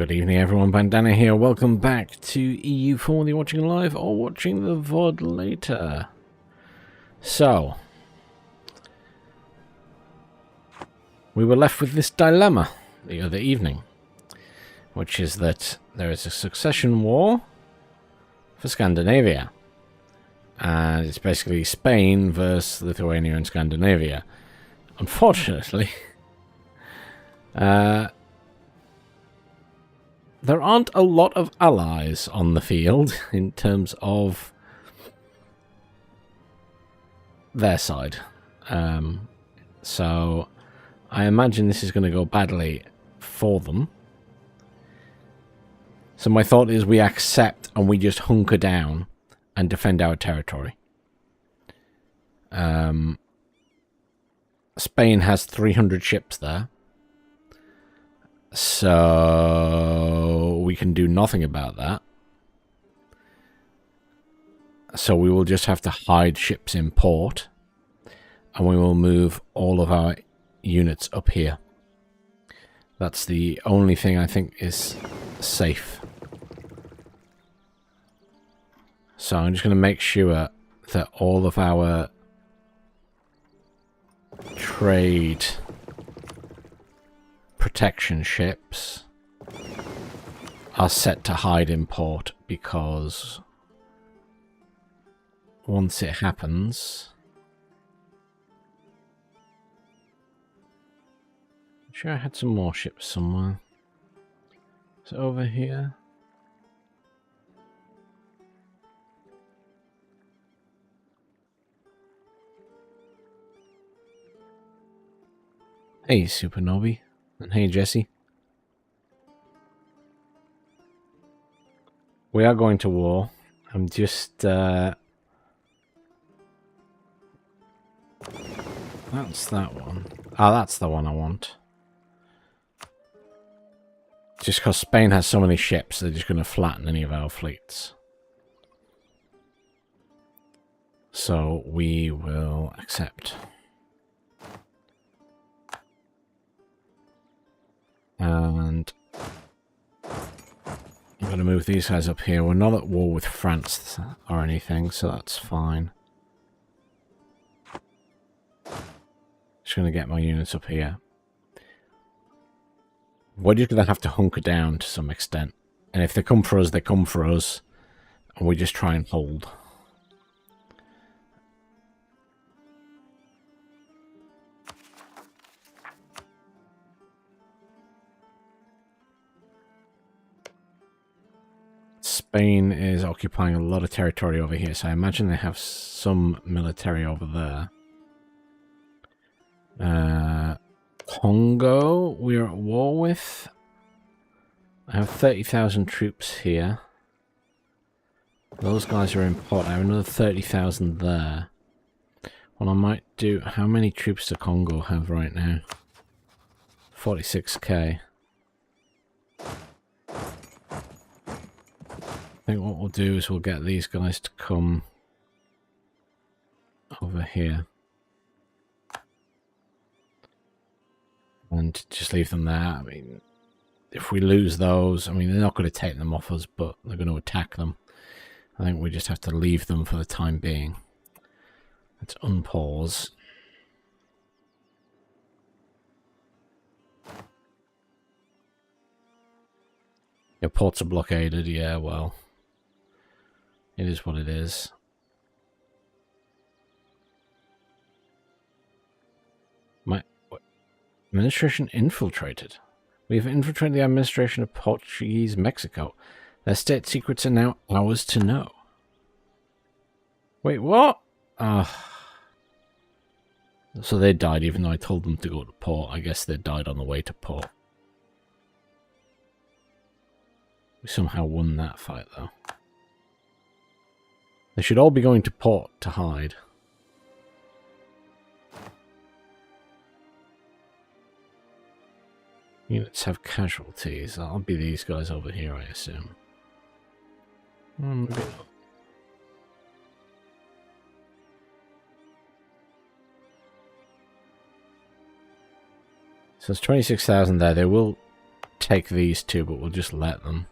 Good evening everyone, Bandana here. Welcome back to EU4, whether you're watching live or watching the VOD later. So, we were left with this dilemma the other evening, which is that there is a succession war for Scandinavia. And it's basically Spain versus Lithuania and Scandinavia. Unfortunately, there aren't a lot of allies on the field in terms of their side. So I imagine this is going to go badly for them. So my thought is we accept and we just hunker down and defend our territory. Spain has 300 ships there. So we can do nothing about that. So we will just have to hide ships in port. And we will move all of our units up here. That's the only thing I think is safe. So I'm just going to make sure that all of our trade protection ships are set to hide in port, because once it happens, I'm sure I had some more ships somewhere. Is it over here? Hey Supernobi. And hey, Jesse. We are going to war. I'm just, that's that one. Ah, that's the one I want. Just because Spain has so many ships, they're just going to flatten any of our fleets. So we will accept. And I'm going to move these guys up here. We're not at war with France or anything, so that's fine. Just going to get my units up here. We're just going to have to hunker down to some extent. And if they come for us, they come for us. And we just try and hold. Spain is occupying a lot of territory over here, so I imagine they have some military over there. Congo, we're at war with. I have 30,000 troops here. Those guys are in port. I have another 30,000 there. What I might do... How many troops does Congo have right now? 46k. I think what we'll do is we'll get these guys to come over here. And just leave them there. I mean, if we lose those, I mean, they're not going to take them off us, but they're going to attack them. I think we just have to leave them for the time being. Let's unpause. Your ports are blockaded, yeah, well. It is what it is. My administration infiltrated. We have infiltrated the administration of Portuguese Mexico. Their state secrets are now ours to know. Wait, what? So they died even though I told them to go to port. I guess they died on the way to port. We somehow won that fight though. They should all be going to port to hide. Units have casualties. That'll be these guys over here, I assume. Maybe not. So it's 26,000 there. They will take these two, but we'll just let them.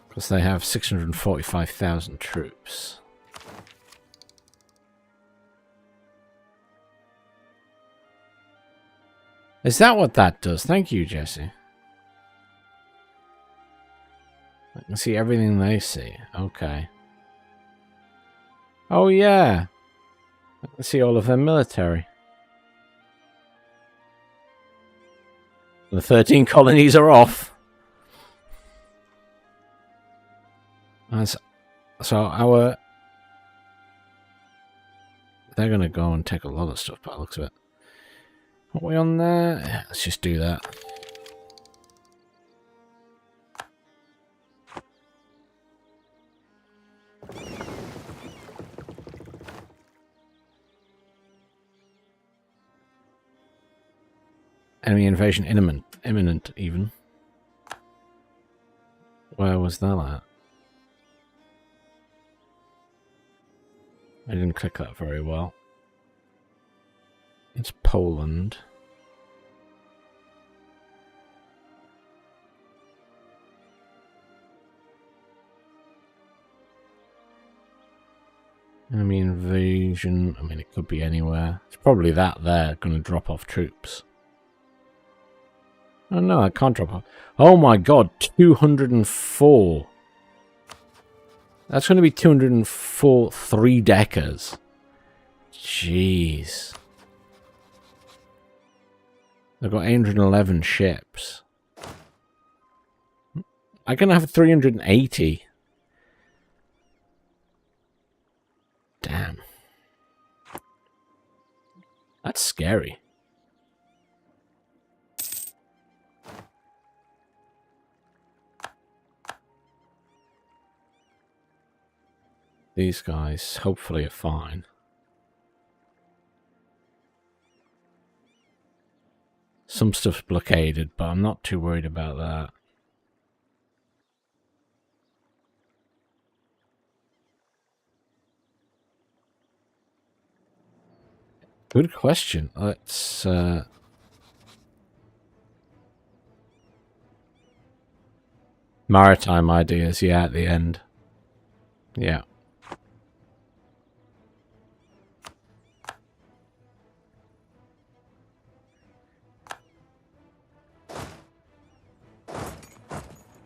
Because they have 645,000 troops. Is that what that does? Thank you, Jesse. I can see everything they see. Okay. Oh, yeah. I can see all of their military. The 13 colonies are off. So our... They're going to go and take a lot of stuff by the looks of it. Are we on there? Yeah, let's just do that. Enemy invasion imminent even. Where was that at? I didn't click that very well. It's Poland. Enemy invasion. I mean, it could be anywhere. It's probably that there going to drop off troops. Oh no, I can't drop off. Oh my god, 204. That's going to be 204 three-deckers. Jeez. They've got 811 ships. I'm going to have 380. Damn. That's scary. These guys hopefully are fine. Some stuff's blockaded, but I'm not too worried about that. Good question. Let's maritime ideas, yeah, at the end. Yeah.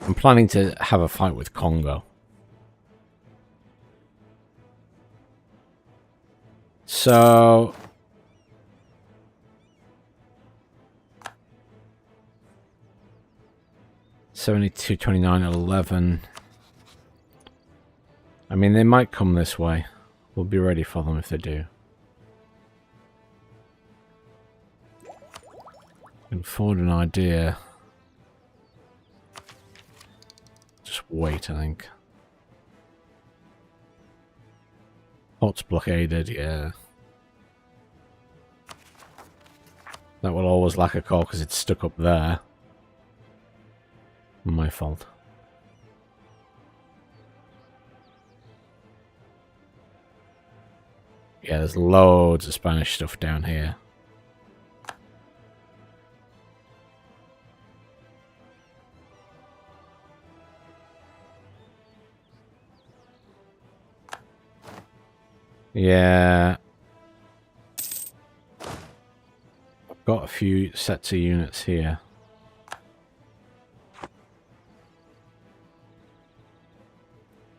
I'm planning to have a fight with Congo. So... 72, 29, 11. I mean, they might come this way. We'll be ready for them if they do. Can forward an idea. Just wait, I think. Port's blockaded, yeah. That will always lack a call because it's stuck up there. My fault. Yeah, there's loads of Spanish stuff down here. Yeah. I've got a few sets of units here.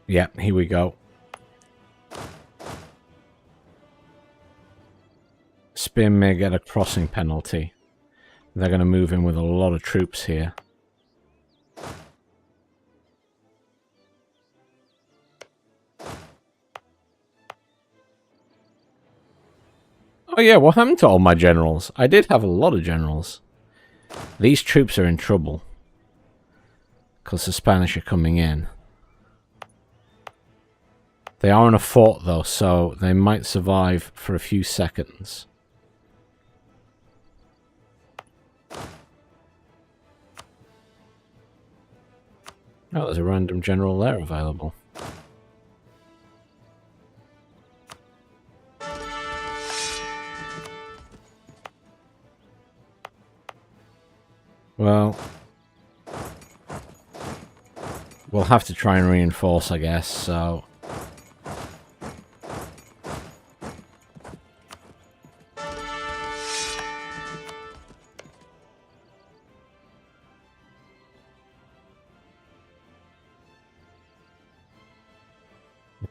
Yeah, here we go. Spear may get a crossing penalty. They're going to move in with a lot of troops here. Oh yeah, what happened to all my generals? I did have a lot of generals. These troops are in trouble. Because the Spanish are coming in. They are in a fort though, so they might survive for a few seconds. Oh, there's a random general there available. Well, we'll have to try and reinforce, I guess, so...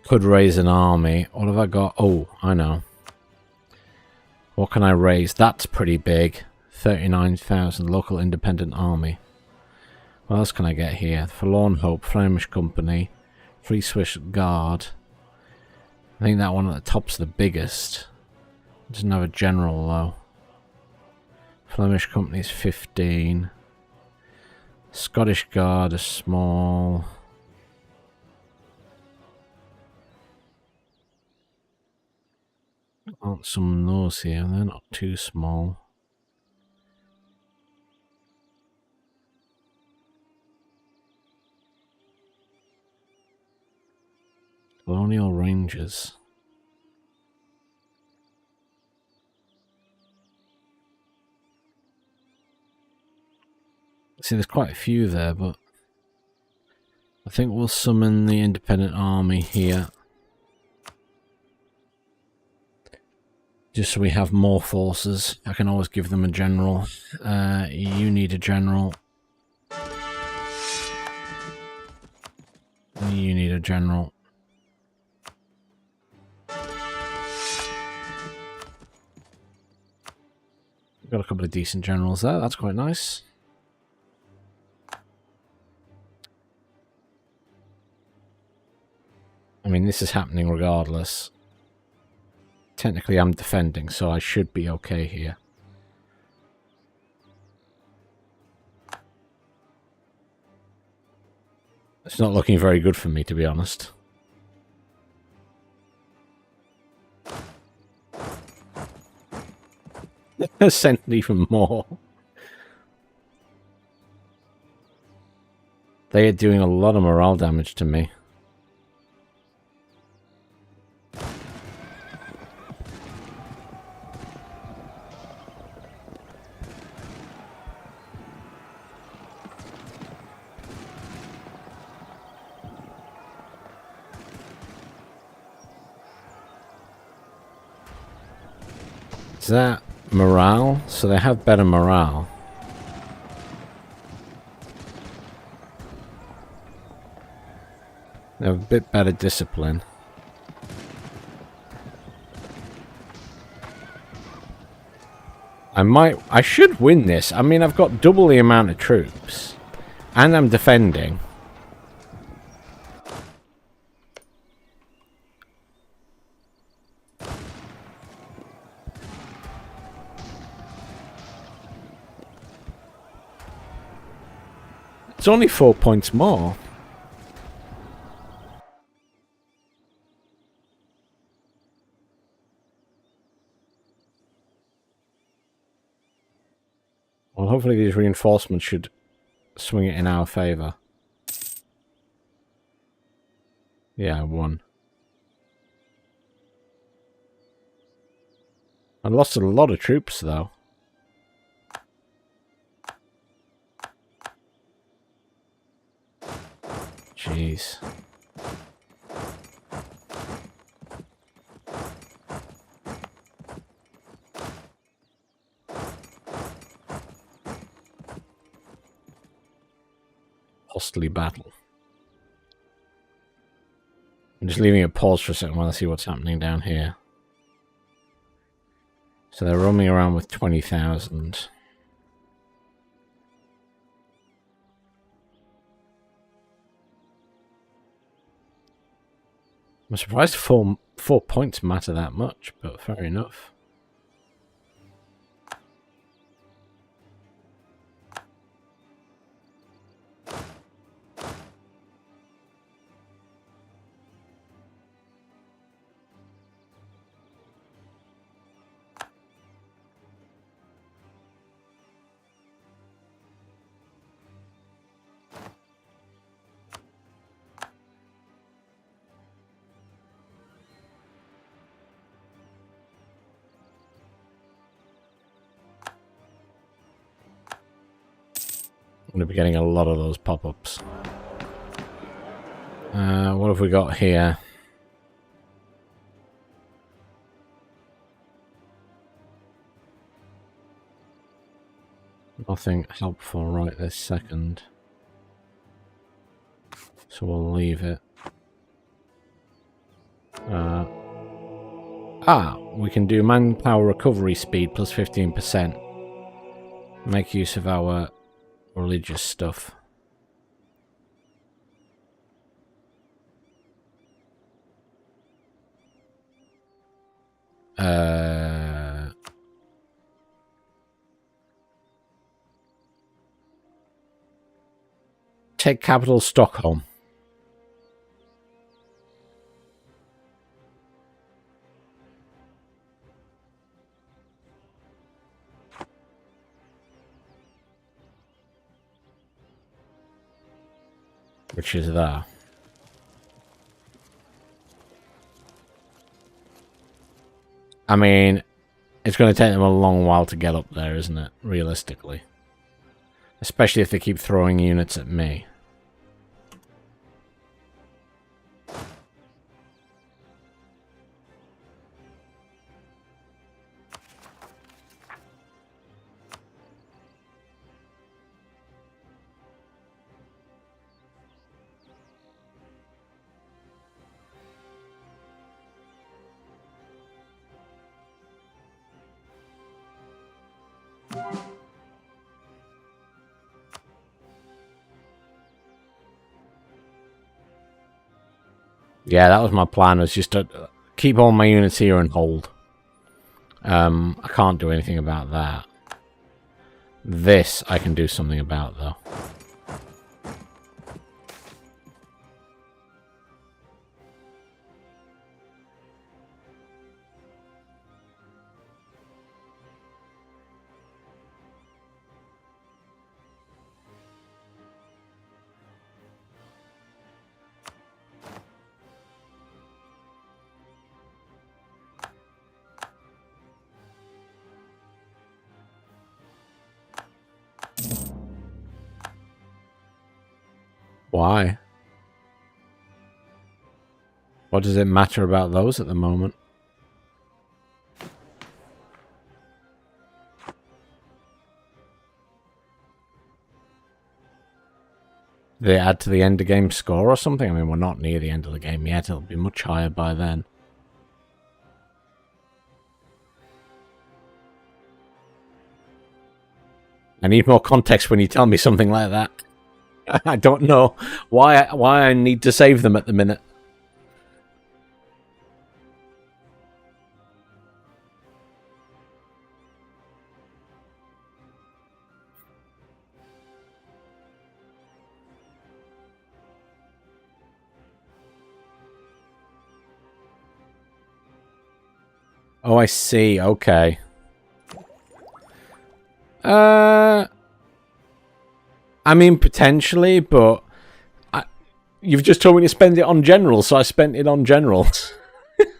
Could raise an army. What have I got? Oh, I know. What can I raise? That's pretty big. 39,000 local independent army. What else can I get here? Forlorn Hope, Flemish Company, Free Swiss Guard. I think that one at the top's the biggest. Doesn't have a general though. Flemish Company's 15. Scottish Guard is small. Aren't some of those here? They're not too small. Colonial Rangers. See, there's quite a few there, but I think we'll summon the independent army here. Just so we have more forces. I can always give them a general. You need a general. You need a general. Got a couple of decent generals there. That's quite nice. I mean, this is happening regardless. Technically, I'm defending, so I should be okay here. It's not looking very good for me, to be honest. Sent even more. They are doing a lot of morale damage to me. Is that morale? So they have better morale. They have a bit better discipline. I should win this. I mean, I've got double the amount of troops. And I'm defending. It's only 4 points more. Well, hopefully these reinforcements should swing it in our favour. Yeah, I won. I lost a lot of troops, though. Jeez. Costly battle. I'm just leaving it paused for a second while I see what's happening down here. So they're roaming around with 20,000. I'm surprised 4 points matter that much, but fair enough. I'm going to be getting a lot of those pop-ups. What have we got here? Nothing helpful right this second. So we'll leave it. We can do manpower recovery speed plus 15%. Make use of our religious stuff. Take capital Stockholm. Which is there. I mean, it's going to take them a long while to get up there, isn't it? Realistically. Especially if they keep throwing units at me. Yeah, that was my plan, was just to keep all my units here and hold. I can't do anything about that. This I can do something about, though. Why? What does it matter about those at the moment? They add to the end of game score or something? I mean, we're not near the end of the game yet. It'll be much higher by then. I need more context when you tell me something like that. I don't know why I need to save them at the minute. Oh, I see. Okay. I mean, potentially, but you've just told me to spend it on generals, so I spent it on generals.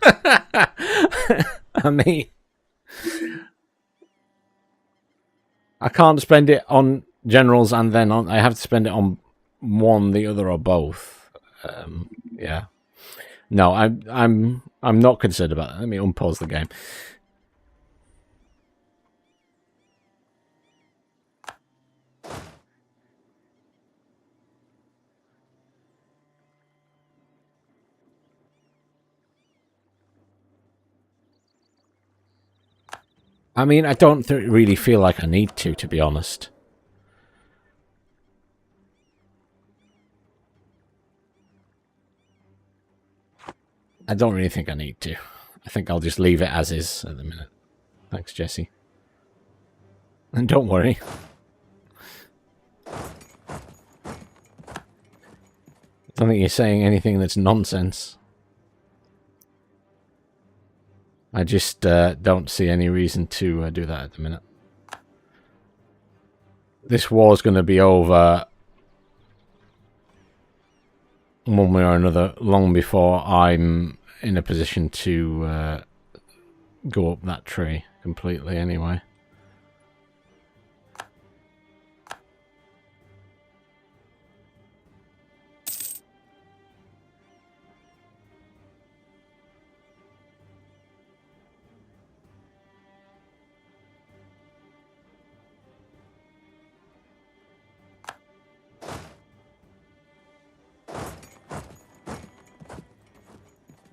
I mean, I can't spend it on generals and then on. I have to spend it on one, the other, or both. Yeah. No, I'm not concerned about that. Let me unpause the game. I mean, I don't really feel like I need to be honest. I don't really think I need to. I think I'll just leave it as is at the minute. Thanks, Jesse. And don't worry. I don't think you're saying anything that's nonsense. I just don't see any reason to do that at the minute. This war's going to be over one way or another long before I'm in a position to go up that tree completely anyway.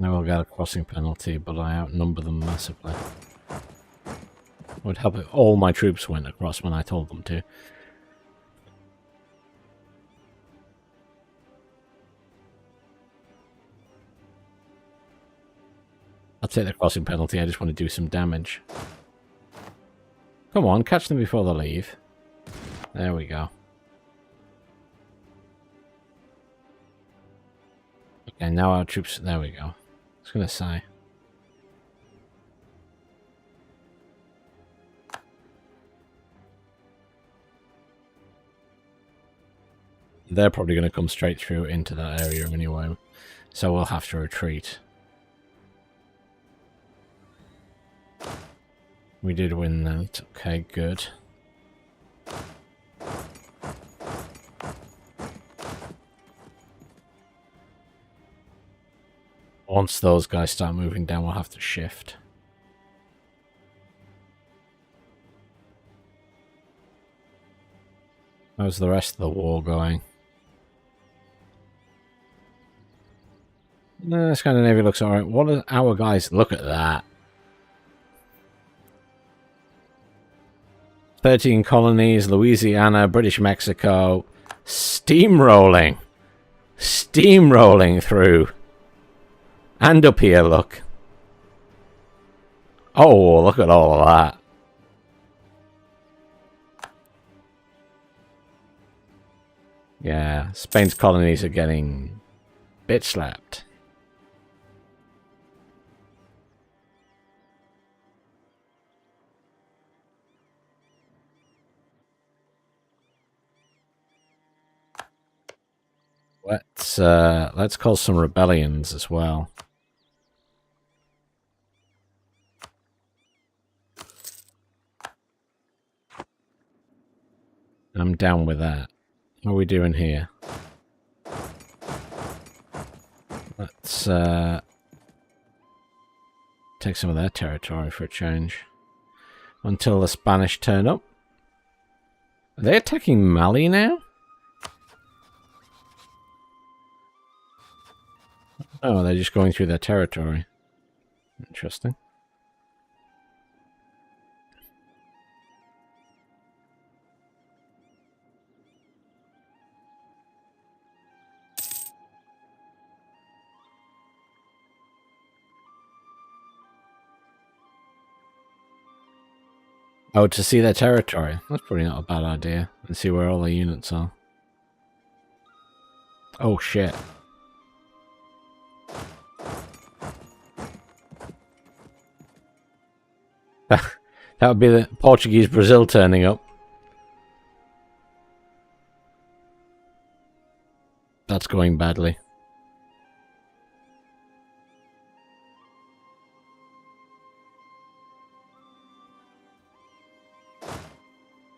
They will get a crossing penalty, but I outnumber them massively. It would help if all my troops went across when I told them to. I'll take the crossing penalty, I just want to do some damage. Come on, catch them before they leave. There we go. Okay, now our troops... There we go. I was going to say. They're probably going to come straight through into that area anyway. So we'll have to retreat. We did win that. Okay, good. Once those guys start moving down, we'll have to shift. How's the rest of the war going? Scandinavia looks alright. What are our guys? Look at that. 13 colonies, Louisiana, British Mexico. Steamrolling. Steamrolling through. And up here, look. Oh, look at all of that. Yeah, Spain's colonies are getting bit slapped. Let's cause some rebellions as well. I'm down with that. What are we doing here? Let's take some of their territory for a change. Until the Spanish turn up. Are they attacking Mali now? Oh, they're just going through their territory. Interesting. Oh, to see their territory. That's probably not a bad idea. And see where all the units are. Oh, shit. That would be the Portuguese Brazil turning up. That's going badly.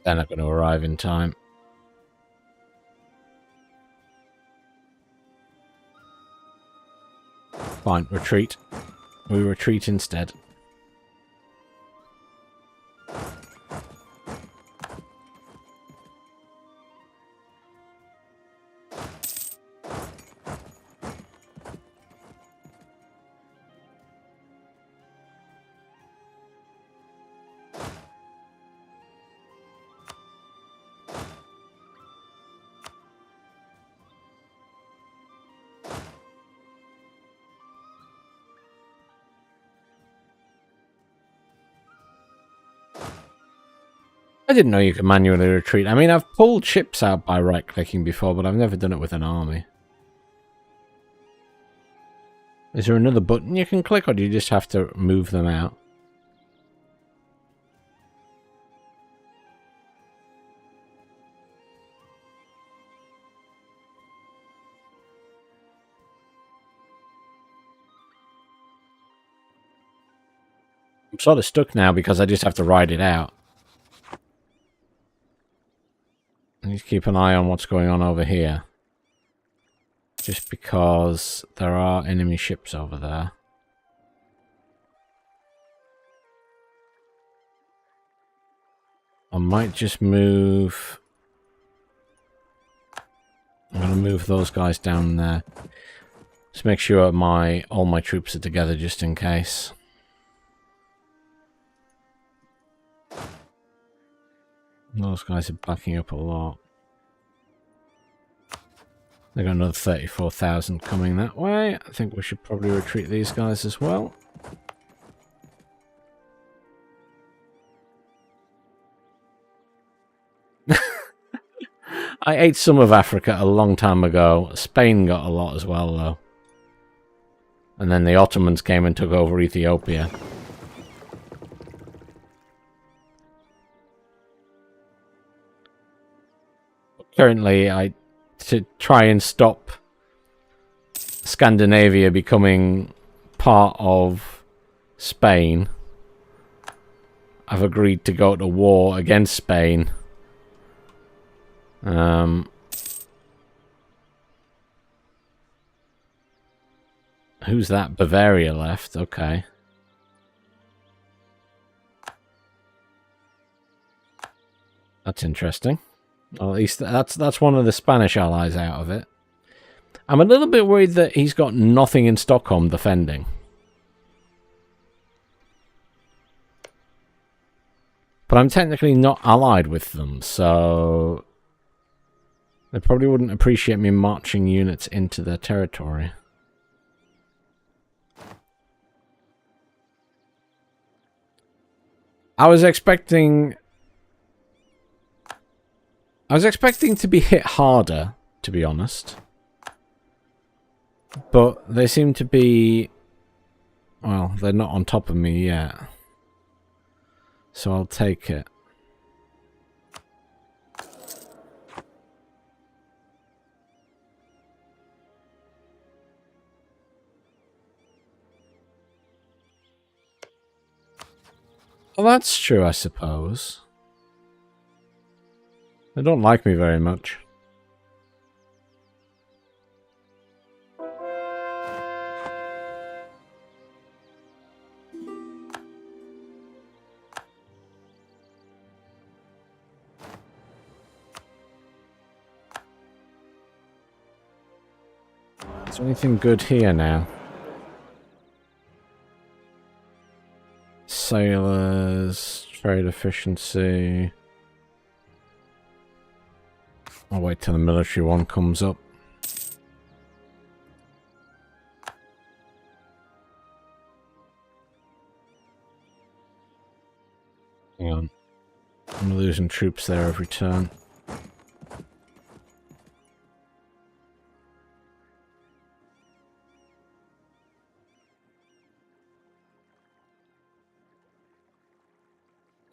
They're not going to arrive in time. Fine, retreat. We retreat instead. I didn't know you could manually retreat. I mean, I've pulled ships out by right-clicking before, but I've never done it with an army. Is there another button you can click, or do you just have to move them out? I'm sort of stuck now because I just have to ride it out. I need to keep an eye on what's going on over here. Just because there are enemy ships over there. I might just move... I'm going to move those guys down there. Just make sure all my troops are together just in case. Those guys are backing up a lot. They got another 34,000 coming that way. I think we should probably retreat these guys as well. I ate some of Africa a long time ago. Spain got a lot as well, though. And then the Ottomans came and took over Ethiopia. Currently, to try and stop Scandinavia becoming part of Spain, I've agreed to go to war against Spain. Who's that? Bavaria left. Okay. That's interesting. Well, at least that's one of the Spanish allies out of it. I'm a little bit worried that he's got nothing in Stockholm defending. But I'm technically not allied with them, so they probably wouldn't appreciate me marching units into their territory. I was expecting to be hit harder, to be honest. But they seem to be... Well, they're not on top of me yet. So I'll take it. Well, that's true, I suppose. They don't like me very much. Is there anything good here now? Sailors, trade efficiency. I'll wait till the military one comes up. Hang on. I'm losing troops there every turn.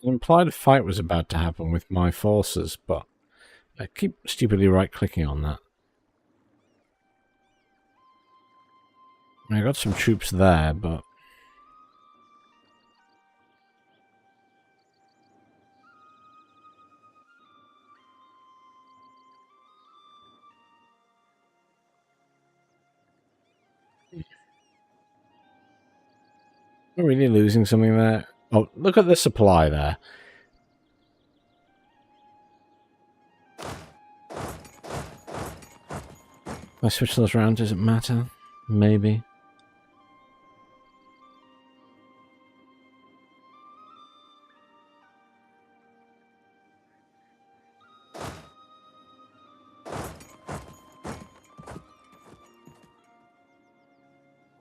It implied a fight was about to happen with my forces, but I keep stupidly right-clicking on that. I got some troops there, but... We're really losing something there. Oh, look at the supply there. If I switch those around, does it matter? Maybe.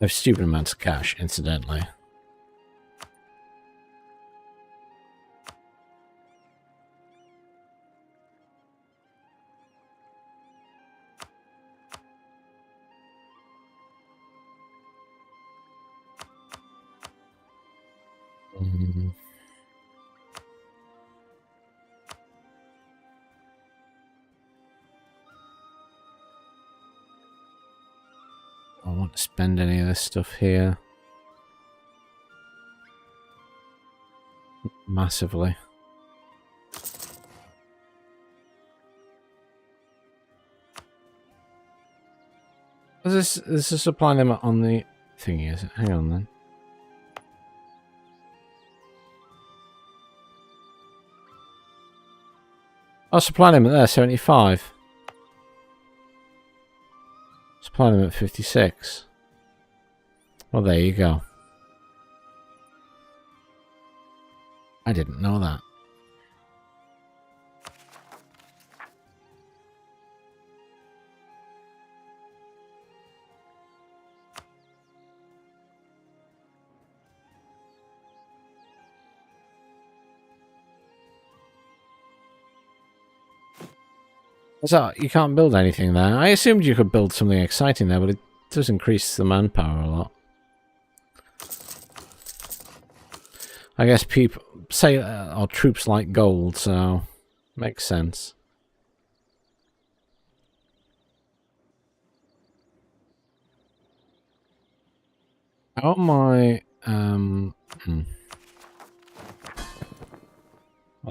I have stupid amounts of cash, incidentally. I don't want to spend any of this stuff here. Massively. There's a supply limit on the thingy, is it? Hang on then. Oh, supply limit there, 75. Supply limit 56. Well, there you go. I didn't know that. So, you can't build anything there. I assumed you could build something exciting there, but it does increase the manpower a lot. I guess people say our troops like gold, so makes sense. How am I... Well,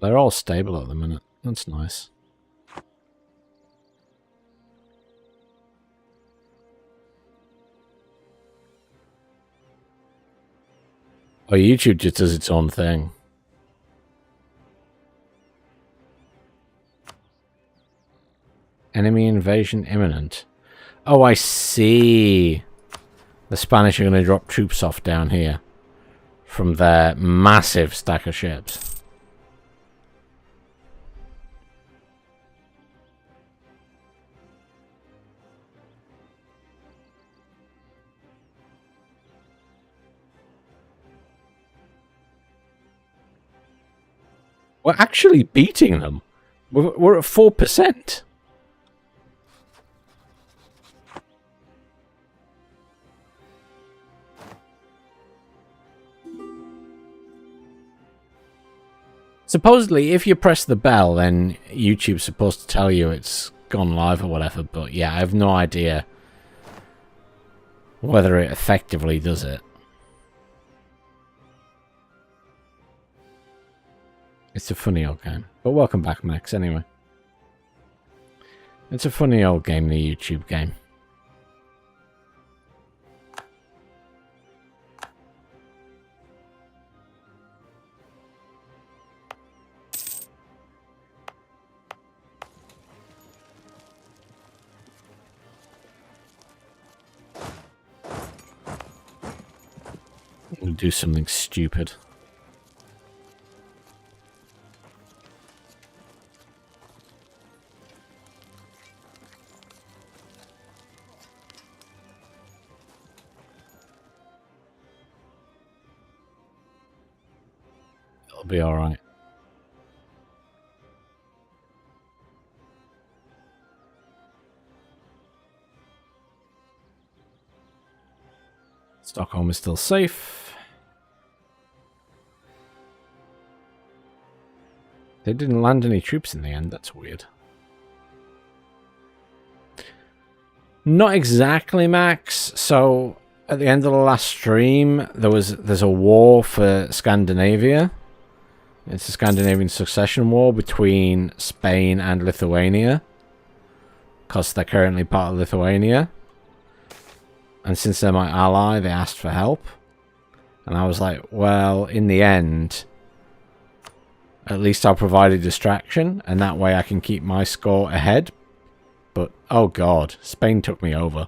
they're all stable at the minute. That's nice. Oh, YouTube just does its own thing. Enemy invasion imminent. Oh, I see. The Spanish are going to drop troops off down here from their massive stack of ships. We're actually beating them. We're at 4%. Supposedly, if you press the bell, then YouTube's supposed to tell you it's gone live or whatever, but yeah, I have no idea whether it effectively does it. It's a funny old game. But welcome back, Max, anyway. It's a funny old game, the YouTube game. We'll do something stupid. It'll be alright. Stockholm is still safe. They didn't land any troops in the end, that's weird. Not exactly, Max. So, at the end of the last stream, there's a war for Scandinavia. It's a Scandinavian succession war between Spain and Lithuania. Because they're currently part of Lithuania. And since they're my ally, they asked for help. And I was like, well, in the end, at least I'll provide a distraction. And that way I can keep my score ahead. But, oh god, Spain took me over.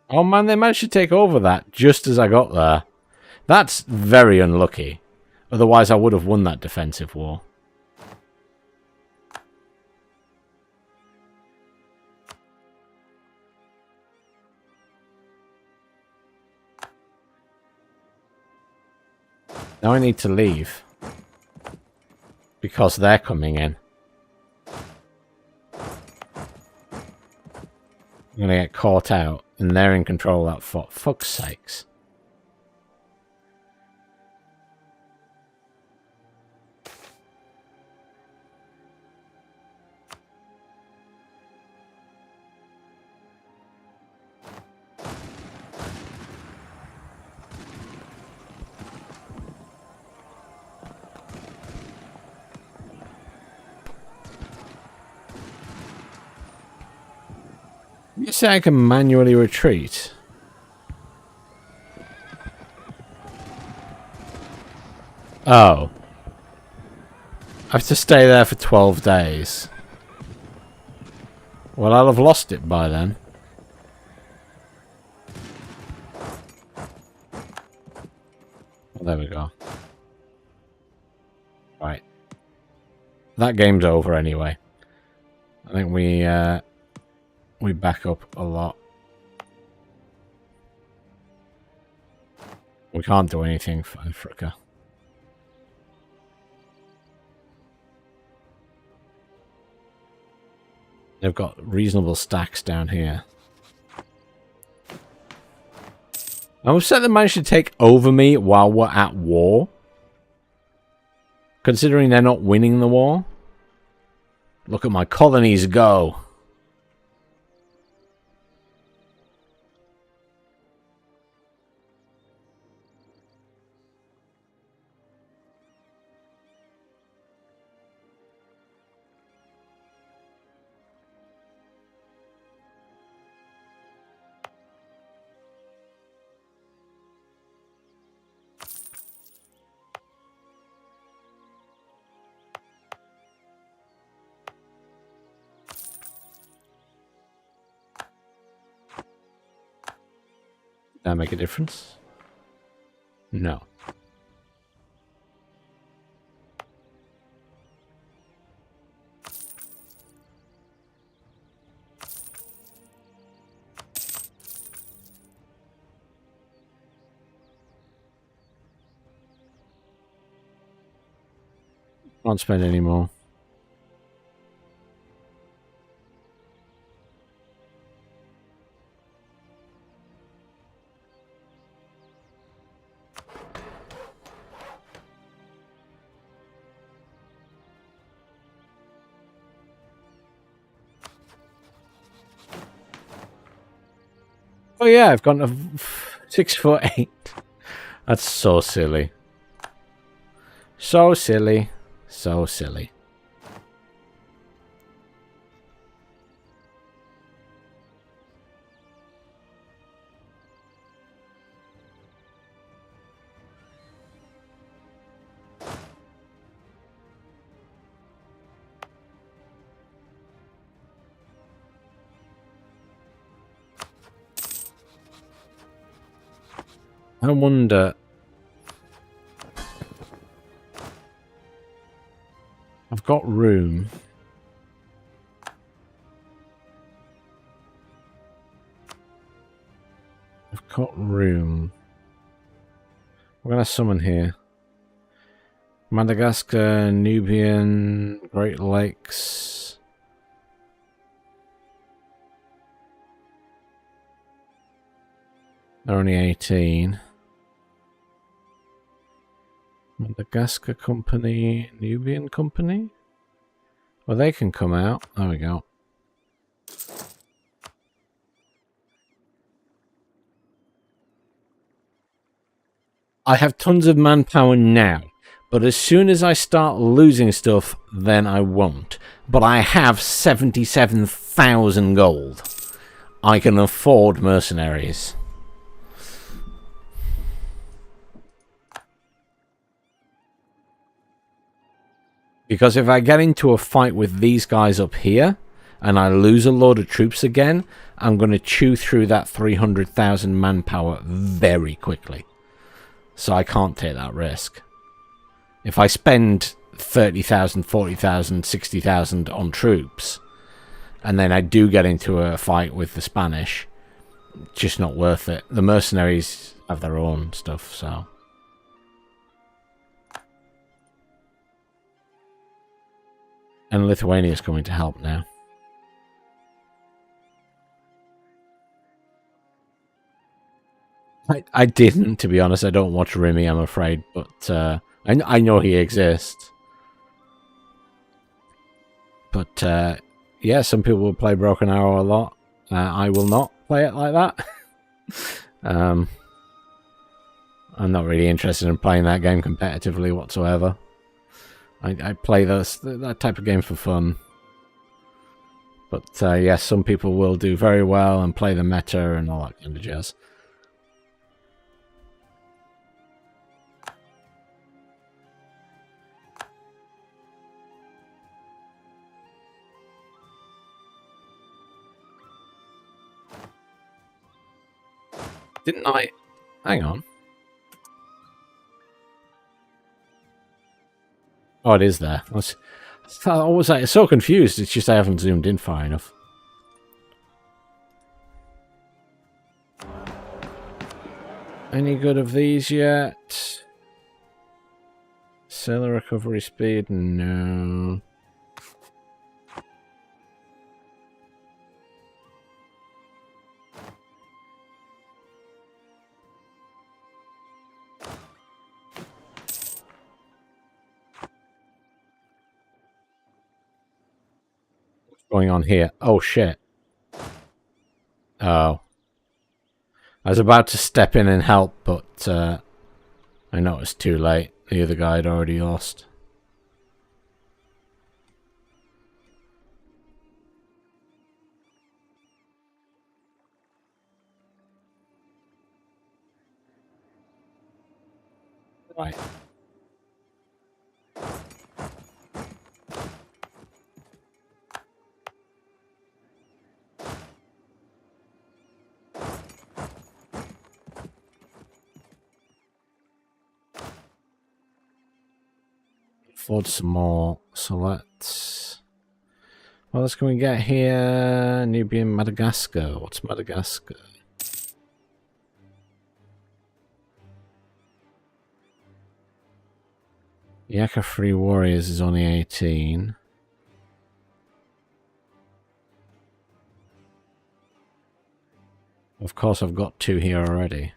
Oh man, they managed to take over that just as I got there. That's very unlucky. Otherwise I would have won that defensive war. Now I need to leave. Because they're coming in. I'm going to get caught out. And they're in control of that fort. Fuck's sakes. You say I can manually retreat? Oh. I have to stay there for 12 days. Well, I'll have lost it by then. Well, there we go. Right. That game's over anyway. I think we back up a lot. We can't do anything for Africa. They've got reasonable stacks down here. I'm upset they managed to take over me while we're at war. Considering they're not winning the war. Look at my colonies go. That make a difference? No. Can't spend any more. Oh yeah, I've gone to 6'8". That's so silly. So silly. So silly. I wonder... I've got room. I've got room. We're going to summon here. Madagascar, Nubian, Great Lakes. They're only 18. Madagascar Company, Nubian Company? Well, they can come out. There we go. I have tons of manpower now, but as soon as I start losing stuff, then I won't. But I have 77,000 gold. I can afford mercenaries. Because if I get into a fight with these guys up here, and I lose a load of troops again, I'm going to chew through that 300,000 manpower very quickly. So I can't take that risk. If I spend 30,000, 40,000, 60,000 on troops, and then I do get into a fight with the Spanish, just not worth it. The mercenaries have their own stuff, so... And Lithuania is coming to help now. I didn't, to be honest. I don't watch Remy, I'm afraid, but I know he exists. But yeah, some people will play Broken Arrow a lot. I will not play it like that. I'm not really interested in playing that game competitively whatsoever. I play that type of game for fun. But yes, some people will do very well and play the meta and all that kind of jazz. Didn't I? Hang on. Oh, it is there. I was like, so confused. It's just I haven't zoomed in far enough. Any good of these yet? Sailor recovery speed? No. What's going on here? Oh, shit. Oh. I was about to step in and help, but I know it was too late. The other guy had already lost. Right. Afford some more. So let's... What else can we get here? Nubian Madagascar. What's Madagascar? Yaka Free Warriors is only 18. Of course, I've got 2 here already.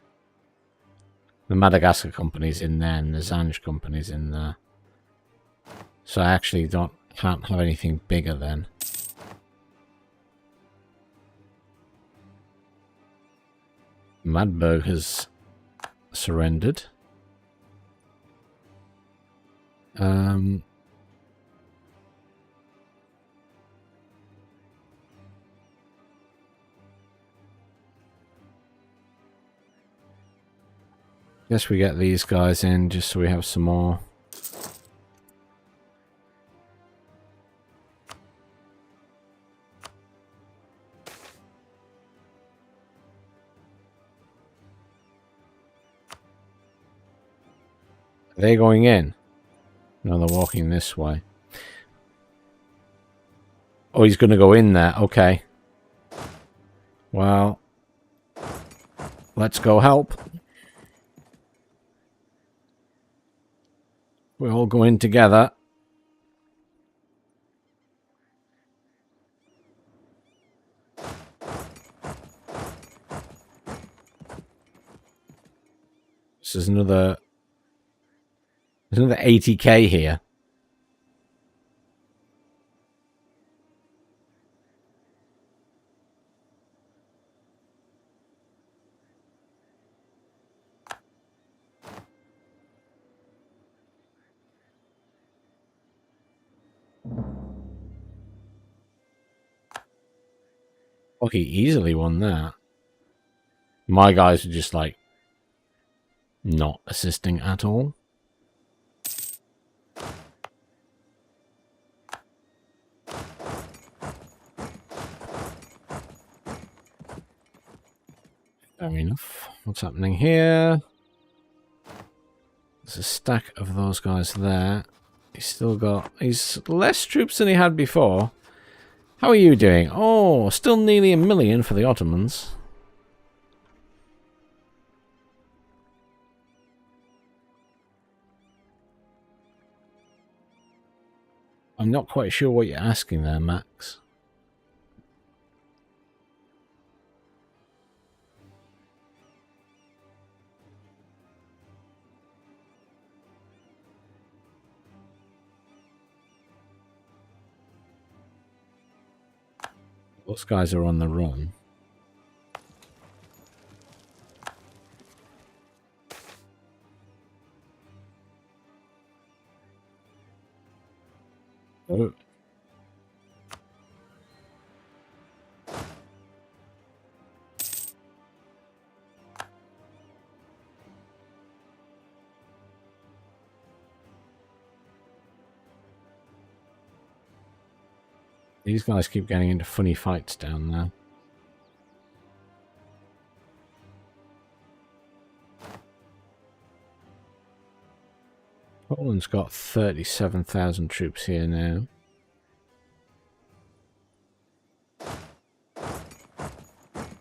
The Madagascar company's in there, and the Zanj company's in there. So I actually can't have anything bigger then. Madberg has surrendered. Guess we get these guys in just so we have some more. Are they going in? No, they're walking this way. Oh, he's going to go in there. Okay. Well, let's go help. We all go in together. This is another... There's another 80k here. Oh, he easily won that. My guys are just like not assisting at all. Fair enough. What's happening here? There's a stack of those guys there. He's less troops than he had before. How are you doing? Oh, still nearly 1 million for the Ottomans. I'm not quite sure what you're asking there, Max. Those guys are on the run. Oh. These guys keep getting into funny fights down there. Poland's got 37,000 troops here now.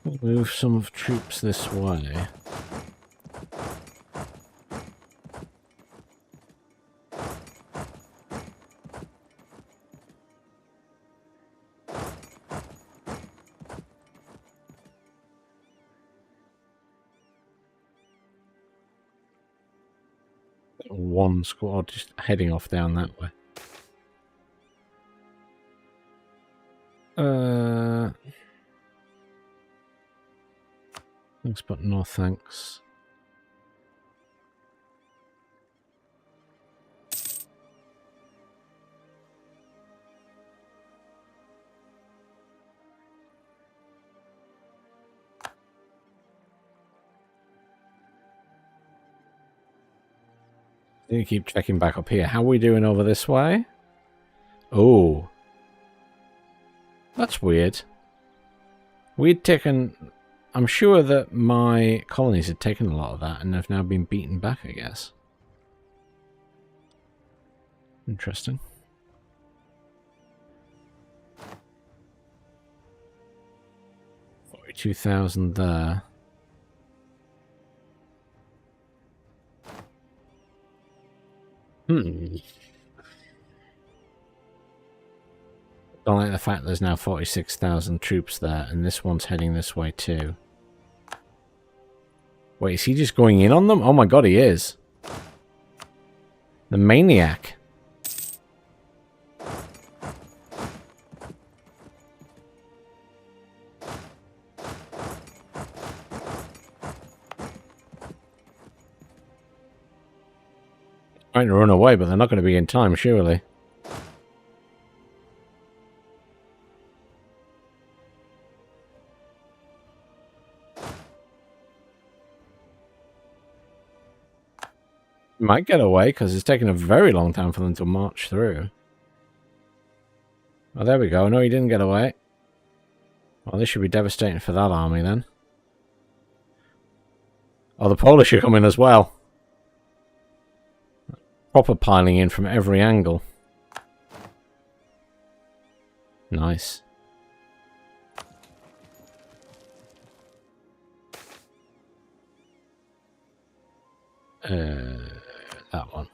We'll move some troops this way. One squad just heading off down that way. Thanks, but no thanks. You keep checking back up here. How are we doing over this way? Oh. That's weird. We'd taken... I'm sure that my colonies had taken a lot of that and have now been beaten back, I guess. Interesting. $42,000 there. Don't like the fact there's now 46,000 troops there, and this one's heading this way too. Wait, is he just going in on them? Oh my god, he is. The maniac. Trying to run away, but they're not going to be in time, surely. Might get away, because it's taken a very long time for them to march through. Oh, there we go. No, he didn't get away. Well, this should be devastating for that army, then. Oh, the Polish are coming as well. Proper piling in from every angle. Nice. That one.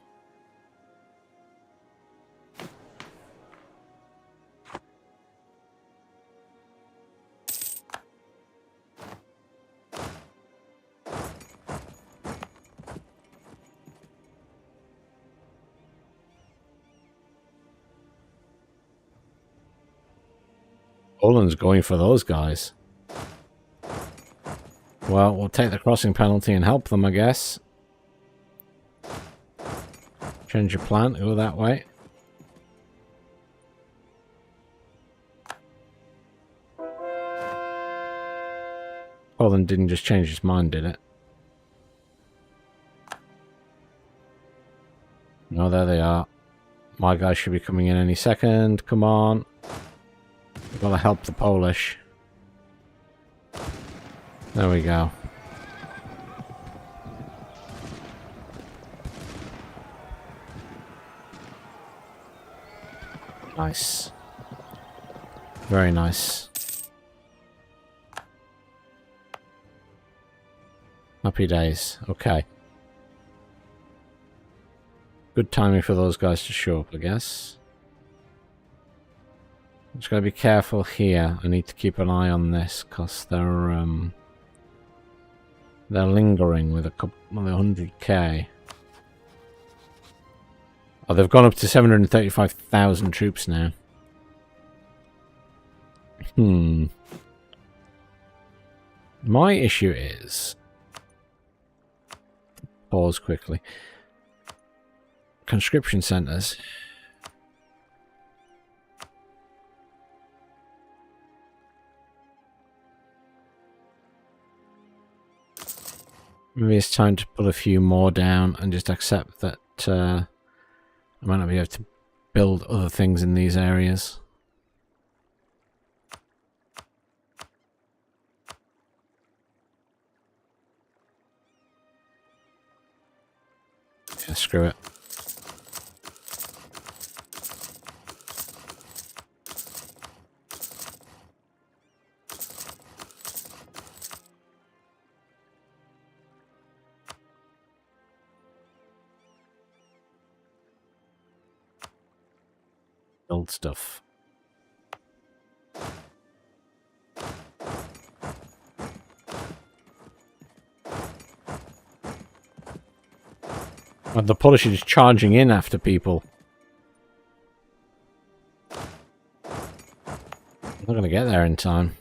Poland's going for those guys. Well, we'll take the crossing penalty and help them, I guess. Change your plan, go that way. Poland didn't just change his mind, did it? No, there they are. My guys should be coming in any second. Come on. We've got to help the Polish. There we go. Nice. Very nice. Happy days. Okay. Good timing for those guys to show up, I guess. Just gotta be careful here. I need to keep an eye on this because they're lingering with a couple, 100k. Oh, they've gone up to 735,000 troops now. My issue is... Pause quickly. Conscription centres. Maybe it's time to put a few more down and just accept that I might not be able to build other things in these areas. Yeah, screw it. build stuff. And the Polish is charging in after people. I'm not going to get there in time.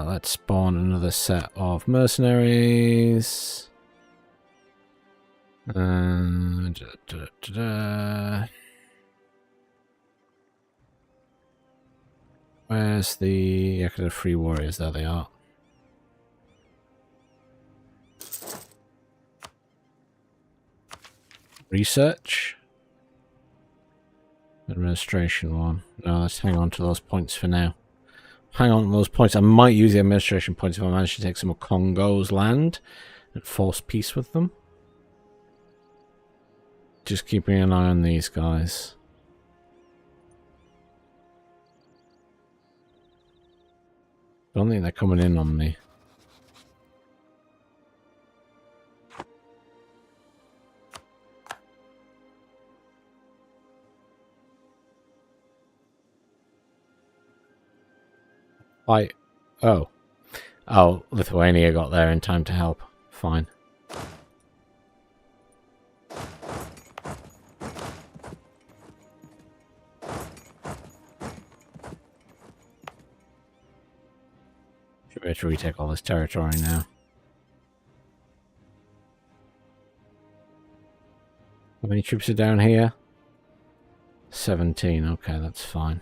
Let's spawn another set of mercenaries. Where's the Yakada Free Warriors? There they are. Research. Administration one. No, let's hang on to those points for now. Hang on to those points. I might use the administration points if I manage to take some of Congo's land and force peace with them. Just keeping an eye on these guys. Don't think they're coming in on me. Oh. Oh, Lithuania got there in time to help. Fine. Should be able to retake all this territory now. How many troops are down here? 17. Okay, that's fine.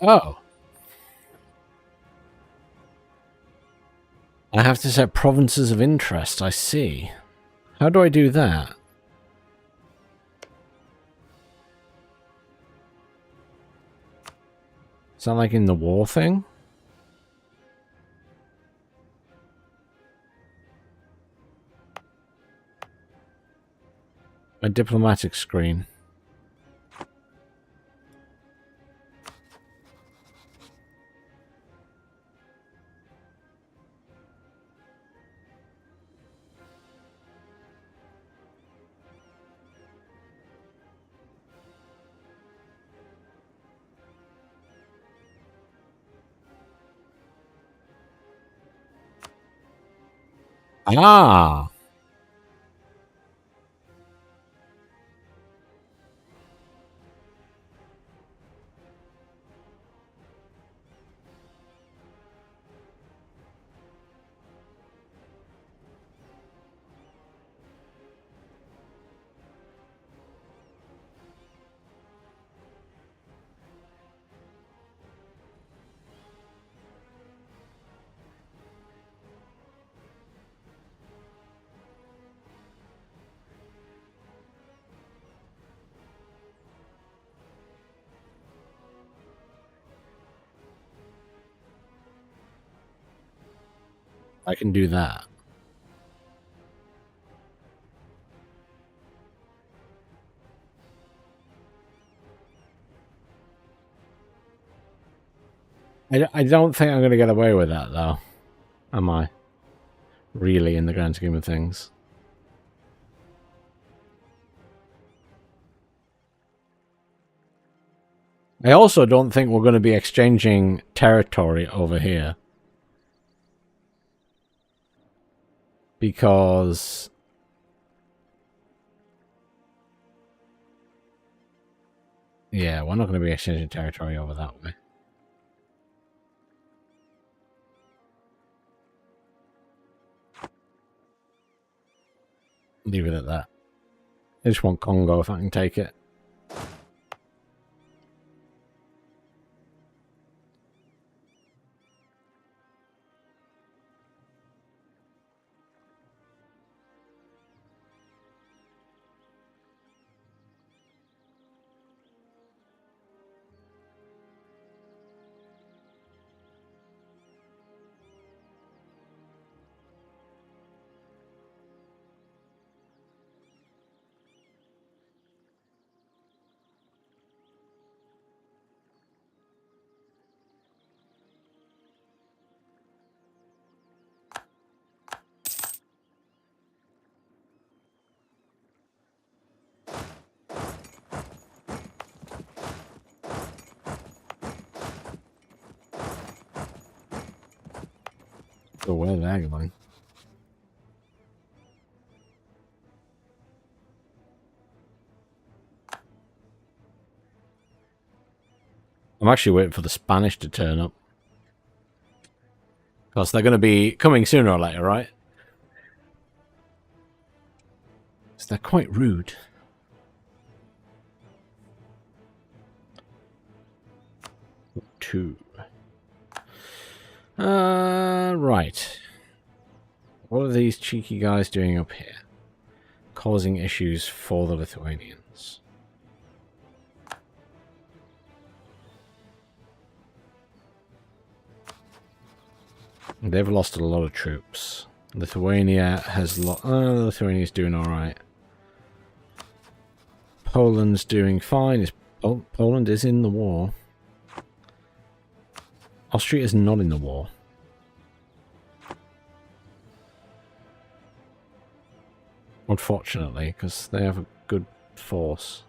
Oh. I have to set provinces of interest, I see. How do I do that? Is that like in the war thing? A diplomatic screen. Ah! I can do that. I don't think I'm going to get away with that, though. Am I? Really, in the grand scheme of things. I also don't think we're going to be exchanging territory over here. Because... yeah, we're not going to be exchanging territory over that way. Leave it at that. I just want Congo if I can take it. sure where they're going. I'm actually waiting for the Spanish to turn up. Because they're going to be coming sooner or later, right? So they're quite rude. Two. Right. What are these cheeky guys doing up here? Causing issues for the Lithuanians. They've lost a lot of troops. Lithuania has lost... Lithuania's doing alright. Poland's doing fine. Poland is in the war. Austria is not in the war. Unfortunately, because they have a good force.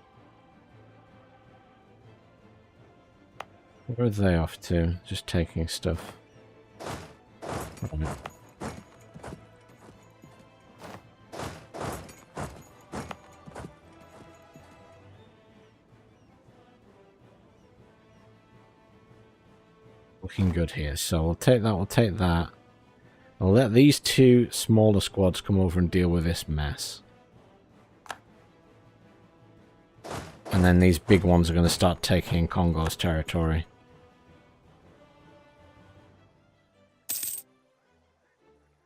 Where are they off to? Just taking stuff. Right. Looking good here. So we'll take that, we'll take that. I'll let these two smaller squads come over and deal with this mess. And then these big ones are going to start taking Congo's territory.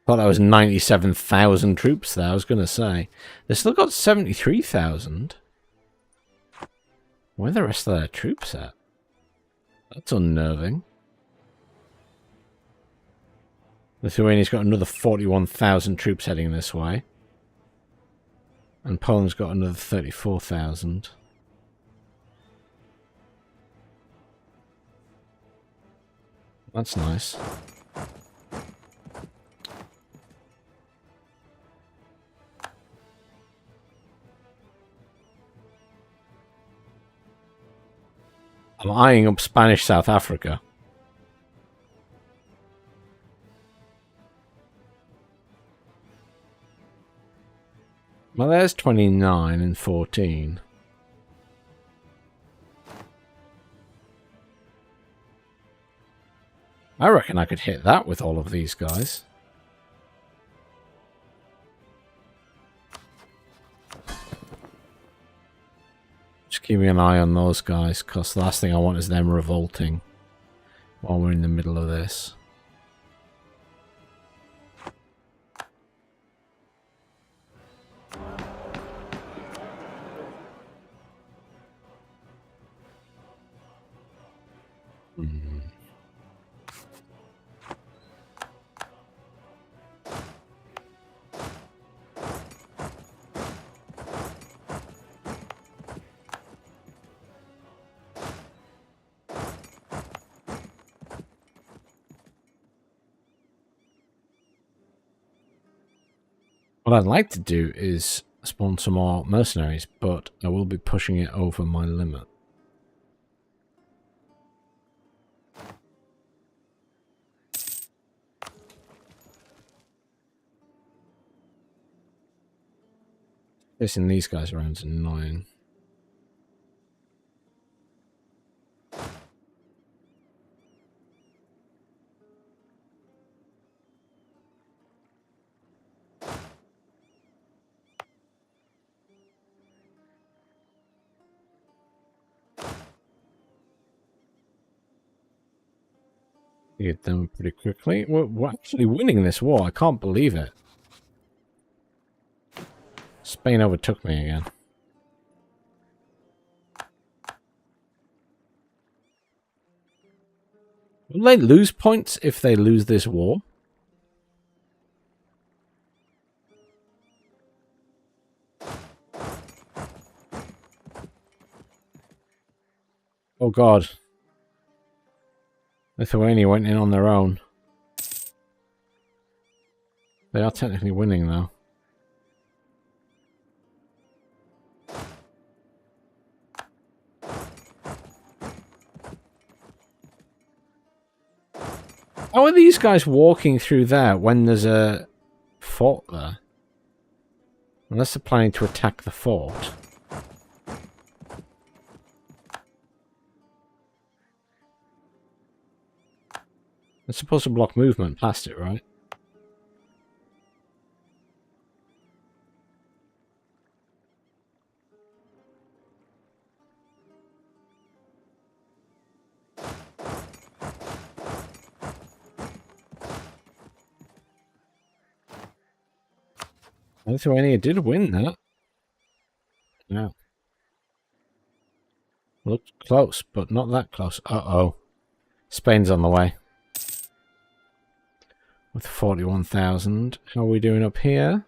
Thought that was 97,000 troops there, I was going to say. They've still got 73,000. Where are the rest of their troops at? That's unnerving. Lithuania's got another 41,000 troops heading this way. And Poland's got another 34,000. That's nice. I'm eyeing up Spanish South Africa. Well, there's 29 and 14. I reckon I could hit that with all of these guys. Just keeping an eye on those guys, because the last thing I want is them revolting while we're in the middle of this. What I'd like to do is spawn some more mercenaries, but I will be pushing it over my limit. Chasing these guys around is annoying. Get them pretty quickly. We're actually winning this war. I can't believe it. Spain overtook me again. Will they lose points if they lose this war? Oh god. Lithuania went in on their own. They are technically winning though. How are these guys walking through there when there's a fort there? Unless they're planning to attack the fort. It's supposed to block movement past it, right? Lithuania did win that. Yeah. Looked close, but not that close. Uh-oh. Spain's on the way. With 41,000. How are we doing up here?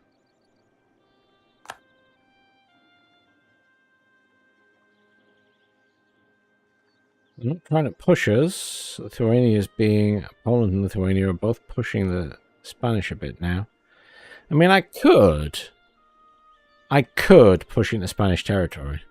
They're not trying to push us. Lithuania is being... Poland and Lithuania are both pushing the Spanish a bit now. I mean, I could push into Spanish territory.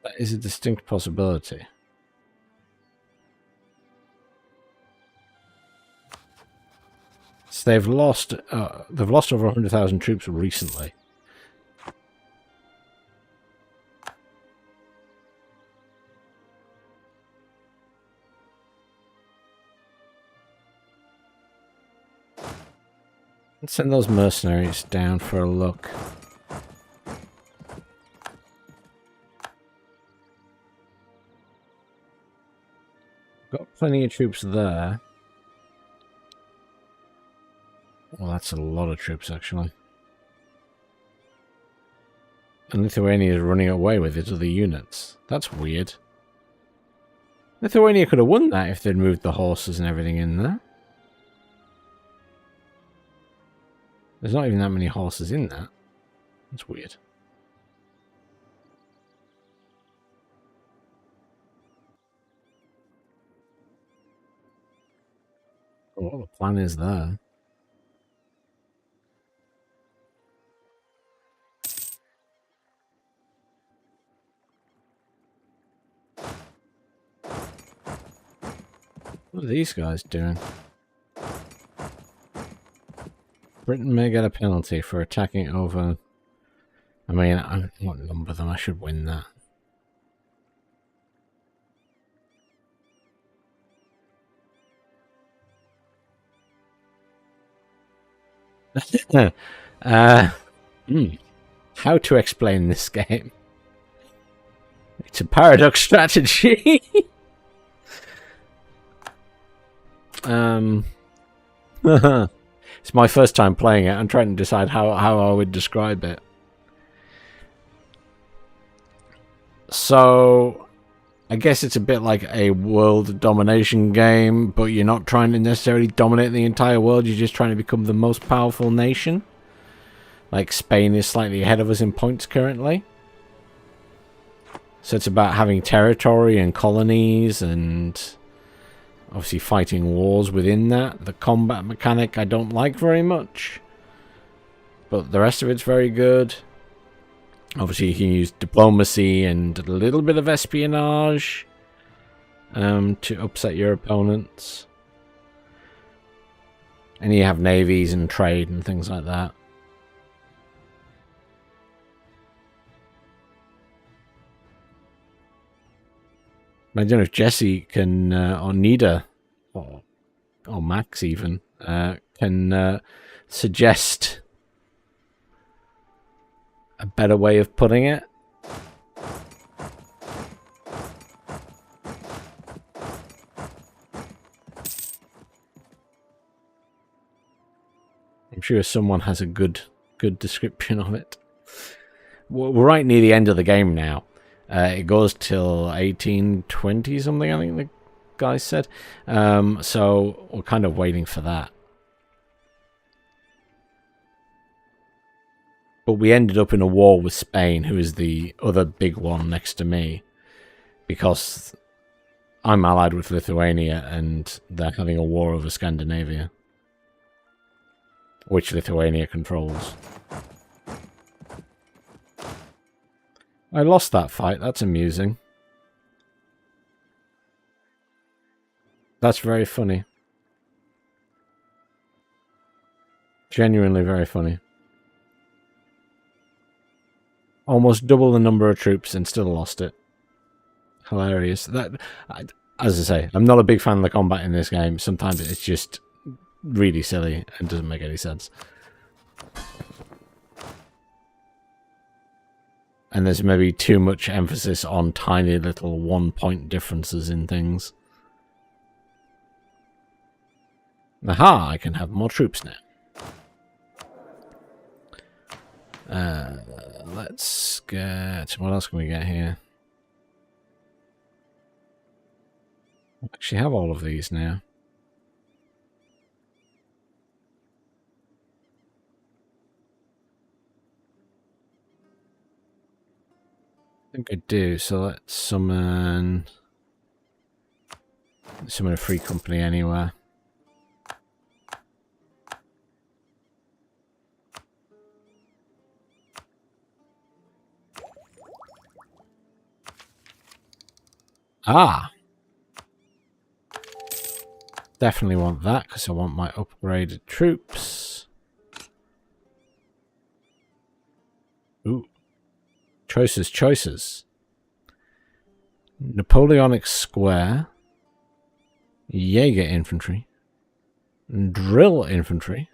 That is a distinct possibility. So they've lost over 100,000 troops recently. Let's send those mercenaries down for a look. Got plenty of troops there. Well, that's a lot of troops, actually. And Lithuania is running away with its other units. That's weird. Lithuania could have won that if they'd moved the horses and everything in there. There's not even that many horses in that. That's weird. What the plan is there? What are these guys doing? Britain may get a penalty for attacking over... I mean, I won't number them. I should win that. How to explain this game? It's a paradox strategy. It's my first time playing it. I'm trying to decide how I would describe it. So, I guess it's a bit like a world domination game, but you're not trying to necessarily dominate the entire world. You're just trying to become the most powerful nation. Like Spain is slightly ahead of us in points currently. So it's about having territory and colonies and obviously fighting wars within that. The combat mechanic I don't like very much, but the rest of it's very good. Obviously you can use diplomacy and a little bit of espionage to upset your opponents. And you have navies and trade and things like that. I don't know if Jesse can, or Nida, or Max even, can suggest a better way of putting it. I'm sure someone has a good description of it. We're right near the end of the game now. It goes till 1820 something, I think the guy said. So we're kind of waiting for that. But we ended up in a war with Spain, who is the other big one next to me, because I'm allied with Lithuania and they're having a war over Scandinavia, which Lithuania controls. I lost that fight. That's amusing. That's very funny. Genuinely very funny. Almost double the number of troops and still lost it. Hilarious. As I say, I'm not a big fan of the combat in this game. Sometimes it's just really silly and doesn't make any sense. And there's maybe too much emphasis on tiny little 1-point differences in things. Aha, I can have more troops now. Let's get... What else can we get here? I actually have all of these now. I think I do, so let's summon a free company anywhere. Ah! Definitely want that, because I want my upgraded troops. Ooh. Choices, choices. Napoleonic Square. Jaeger Infantry. Drill Infantry.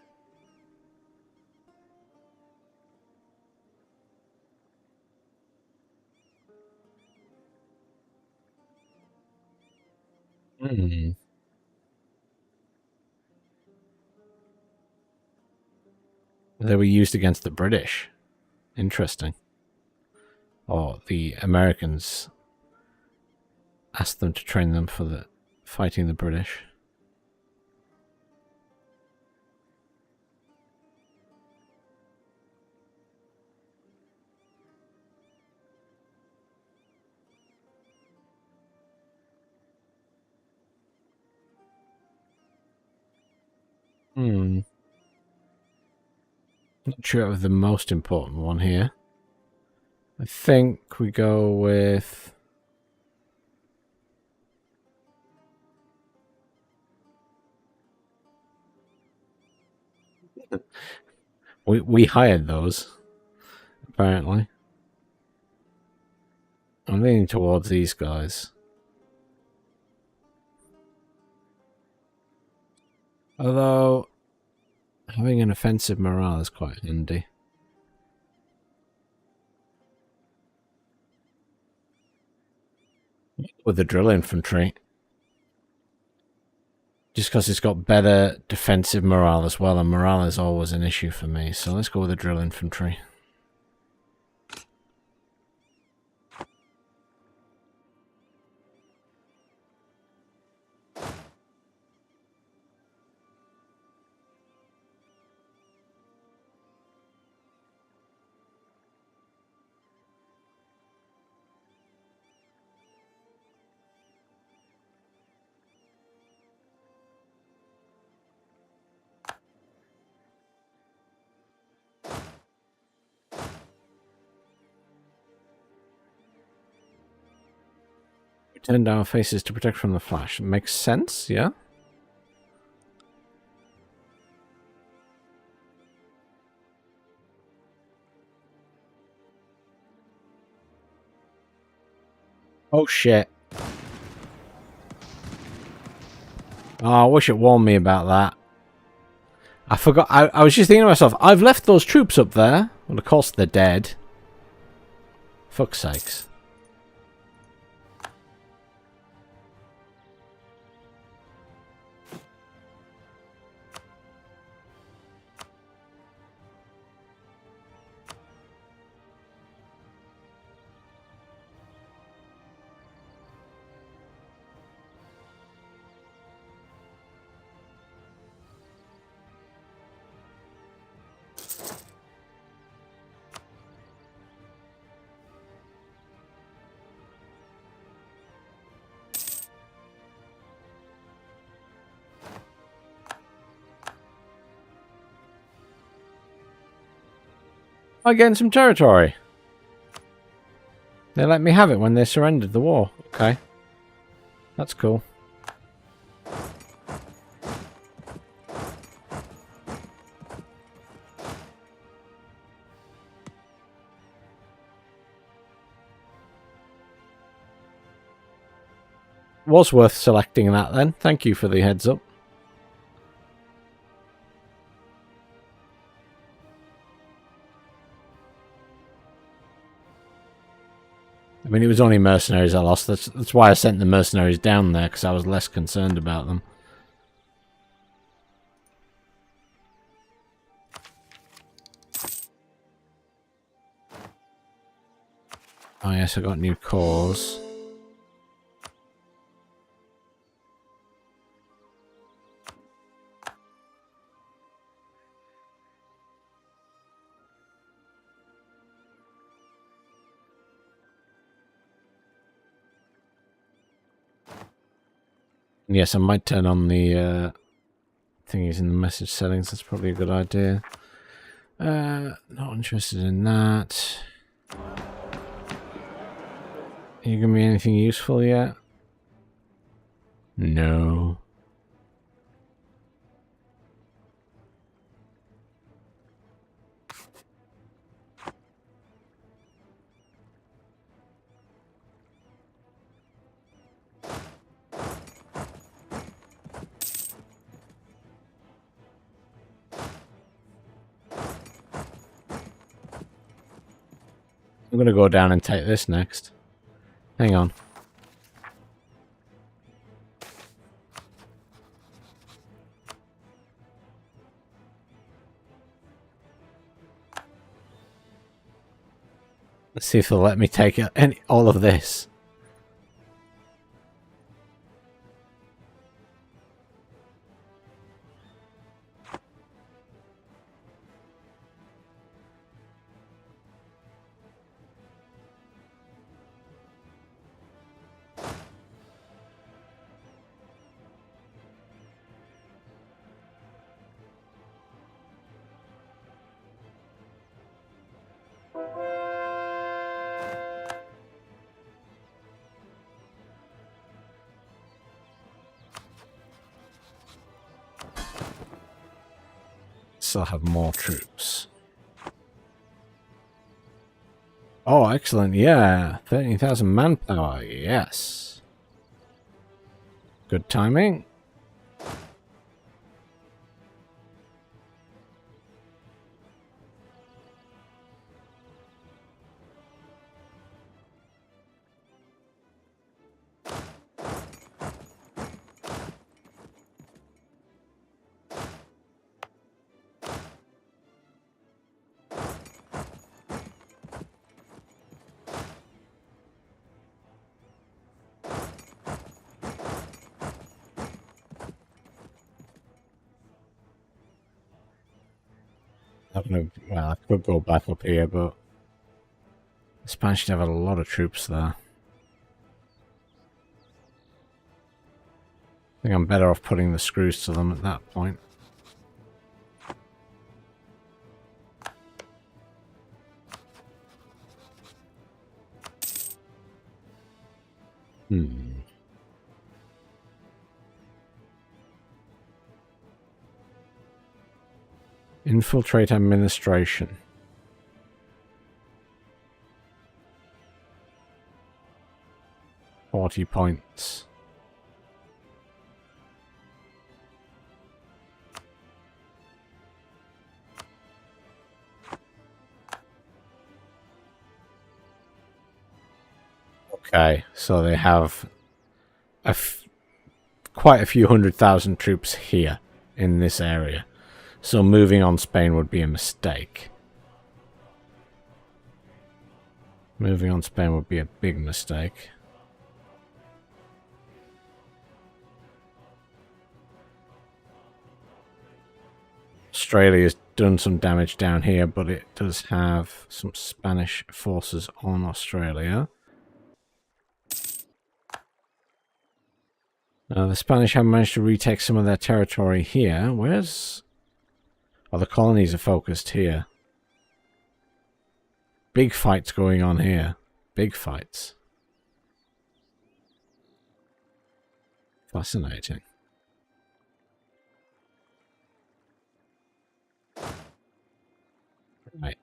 They were used against the British. Interesting. Or the Americans asked them to train them for the fighting the British. Not sure of the most important one here. I think we go with... we hired those, apparently. I'm leaning towards these guys. Although, having an offensive morale is quite handy. With the drill infantry. Just because it's got better defensive morale as well, and morale is always an issue for me. So let's go with the drill infantry. Turn down faces to protect from the flash. Makes sense, yeah? Oh shit. Oh, I wish it warned me about that. I forgot. I was just thinking to myself, I've left those troops up there. Well, of course they're dead. Fuck's sakes. I gained some territory. They let me have it when they surrendered the war. Okay. That's cool. Was worth selecting that then. Thank you for the heads up. I mean, it was only mercenaries I lost. That's why I sent the mercenaries down there, because I was less concerned about them. Oh yes, I got new cores. Yes, I might turn on the thingies in the message settings. That's probably a good idea. Not interested in that. Are you giving me anything useful yet? No. I'm going to go down and take this next. Hang on. Let's see if they'll let me take all of this. Still have more troops. Oh, excellent. Yeah. 13,000 manpower. Yes. Good timing. Well, I could go back up here, but the Spanish should have a lot of troops there. I think I'm better off putting the screws to them at that point. Infiltrate administration. $40 points. Okay, so they have quite a few 100,000 troops here in this area. So moving on Spain would be a mistake. Moving on Spain would be a big mistake. Australia's done some damage down here, but it does have some Spanish forces on Australia. The Spanish have managed to retake some of their territory here. Where's... Oh, the colonies are focused here. big fights going on here. Big fights. Fascinating. Right.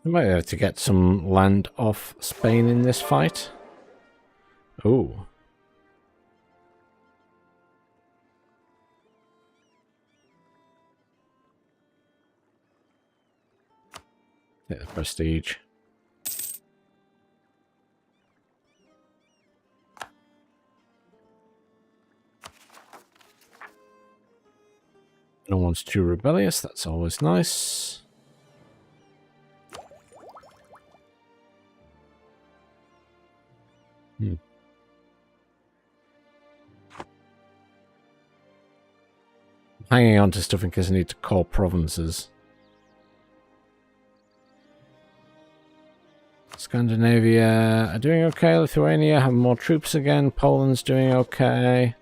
We might have to get some land off Spain in this fight. Ooh. Get the prestige. No one's too rebellious, that's always nice. Hanging on to stuff in case I need to call provinces. Scandinavia are doing okay. Lithuania have more troops again. Poland's doing okay.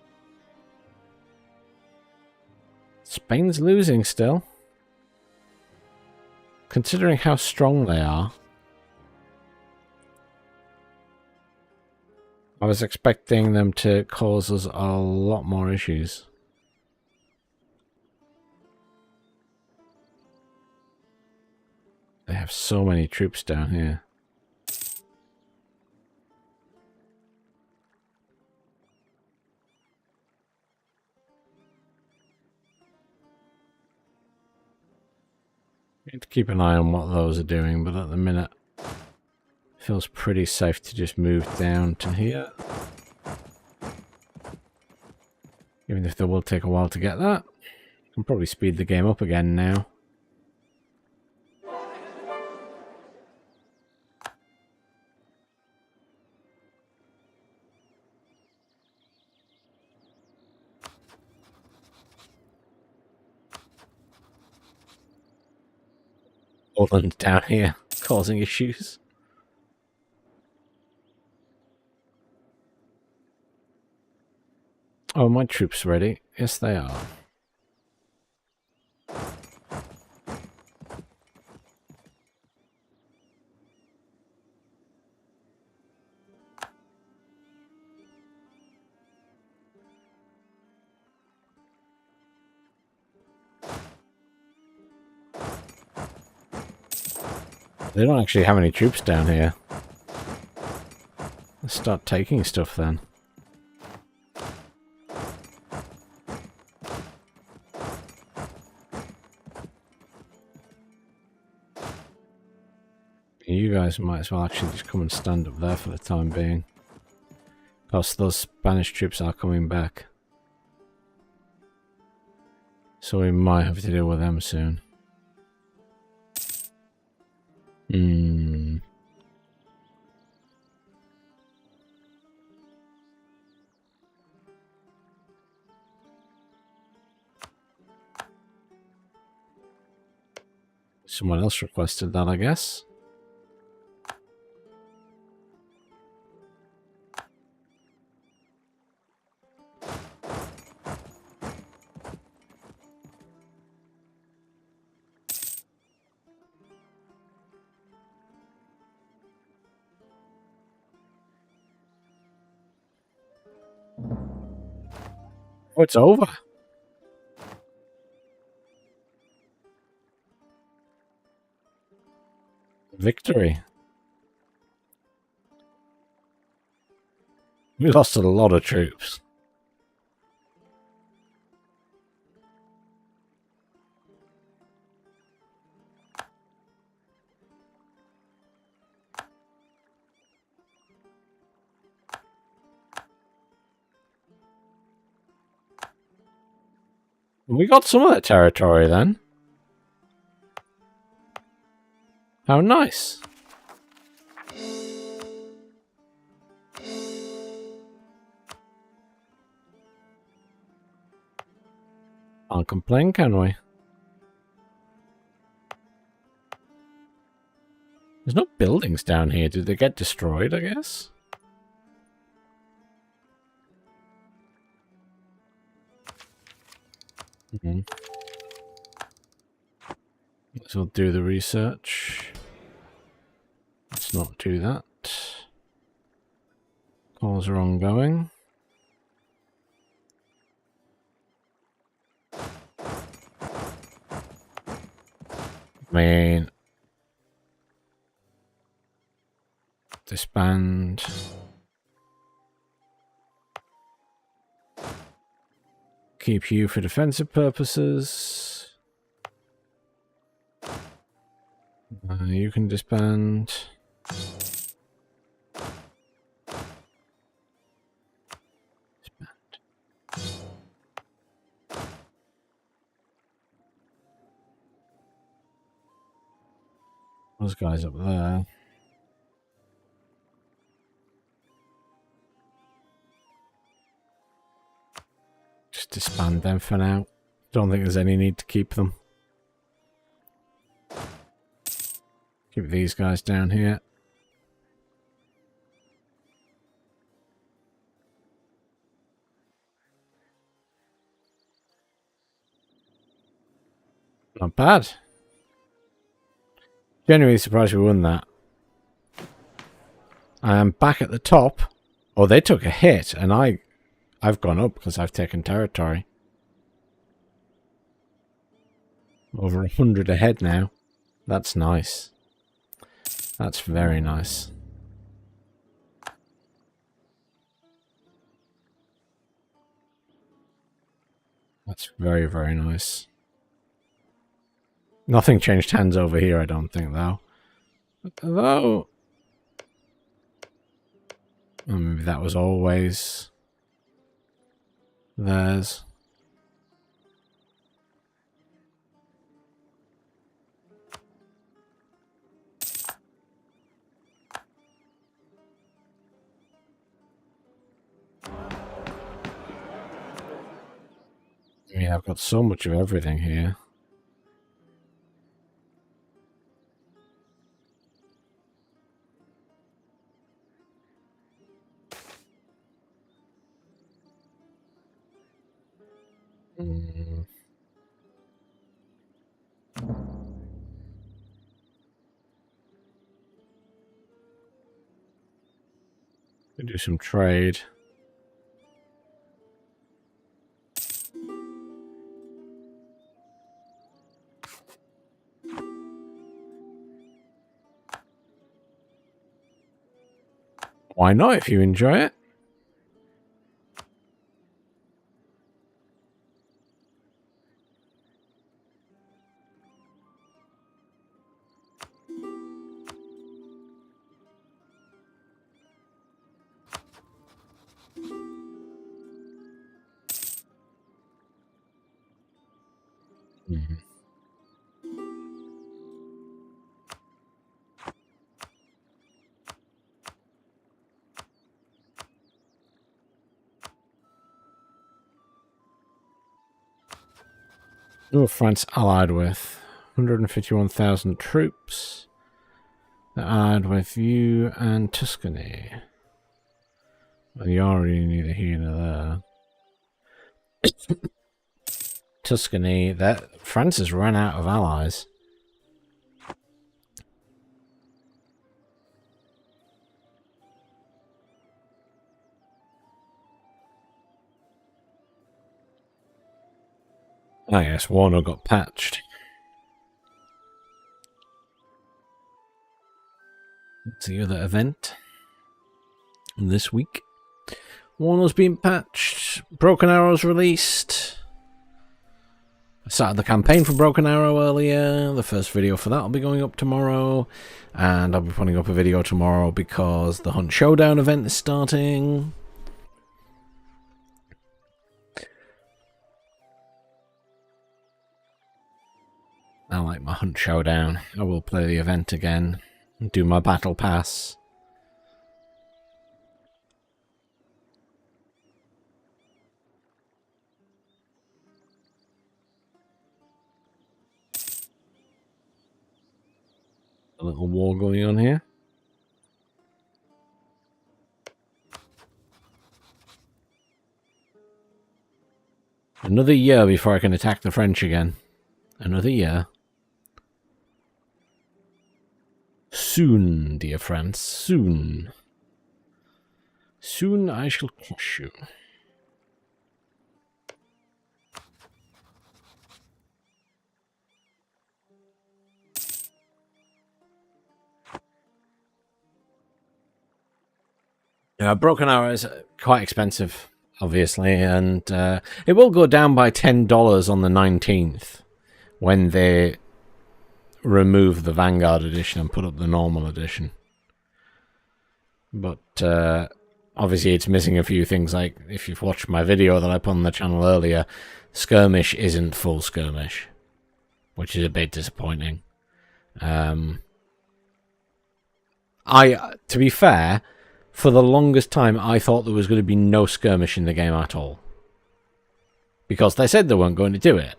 Spain's losing still. Considering how strong they are. I was expecting them to cause us a lot more issues. They have so many troops down here. Need to keep an eye on what those are doing, but at the minute it feels pretty safe to just move down to here. Even if they will take a while to get that. I can probably speed the game up again now. Poland down here, causing issues. Oh, my troops ready? Yes, they are. They don't actually have any troops down here. Let's start taking stuff then. You guys might as well actually just come and stand up there for the time being. Because those Spanish troops are coming back. So we might have to deal with them soon. Someone else requested that, I guess. Oh, it's over. Victory. We lost a lot of troops. We got some of that territory then. How nice. Can't complain, can we? There's no buildings down here. Did they get destroyed, I guess? Let's all do the research. Let's not do that. Calls are ongoing. I mean, disband. Keep you for defensive purposes. You can disband. Those guys up there. Just disband them for now. Don't think there's any need to keep them. Keep these guys down here. Not bad. Genuinely surprised we won that. I am back at the top. Oh, they took a hit, and I've gone up because I've taken territory. Over 100 ahead now. That's nice. That's very nice. That's very, very nice. Nothing changed hands over here, I don't think, though. Although... oh, maybe that was always... theirs. Yeah, I've got so much of everything here. Do some trade. Why not if you enjoy it? Who are France allied with? 151,000 troops. They're allied with you and Tuscany. Well, you're already neither here nor there. Tuscany, that France has run out of allies. I guess Warner got patched. It's the other event this week. Warner's been patched. Broken Arrow's released. I started the campaign for Broken Arrow earlier. The first video for that will be going up tomorrow. And I'll be putting up a video tomorrow because the Hunt Showdown event is starting. I like my Hunt Showdown. I will play the event again and do my Battle Pass. little war going on here. Another year before I can attack the French again. Another year. Soon, dear friends, soon. Soon I shall crush you. Broken Arrow is quite expensive, obviously, and it will go down by $10 on the 19th when they remove the Vanguard edition and put up the normal edition. But obviously it's missing a few things, like if you've watched my video that I put on the channel earlier, Skirmish isn't full Skirmish, which is a bit disappointing. To be fair, for the longest time I thought there was going to be no Skirmish in the game at all, because they said they weren't going to do it.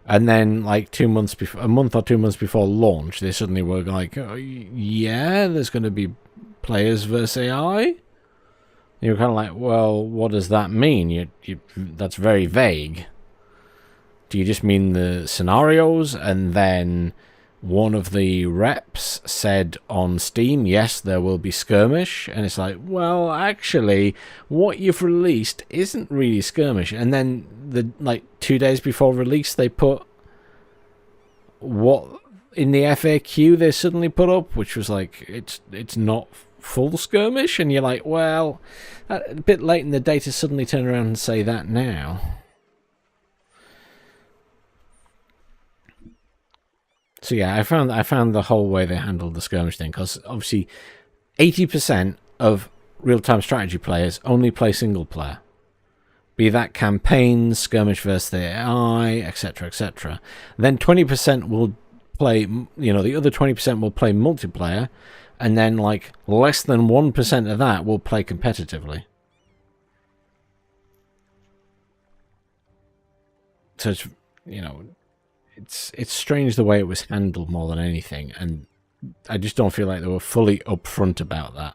And then, like a month or 2 months before launch, they suddenly were like, oh, yeah, there's going to be players versus AI. And you're kind of like, well, what does that mean? That's very vague. Do you just mean the scenarios? And then one of the reps said on Steam, yes, there will be Skirmish. And it's like, well, actually, what you've released isn't really Skirmish. And then, 2 days before release, they put what in the FAQ they suddenly put up, which was like, it's not full Skirmish. And you're like, well, a bit late in the day to suddenly turn around and say that now. So yeah, I found the whole way they handled the Skirmish thing, because obviously 80% of real-time strategy players only play single player, be that campaigns, Skirmish versus the AI, etc., etc. Then 20% will play, the other 20% will play multiplayer, and then like less than 1% of that will play competitively. So it's, it's strange the way it was handled more than anything, and I just don't feel like they were fully upfront about that.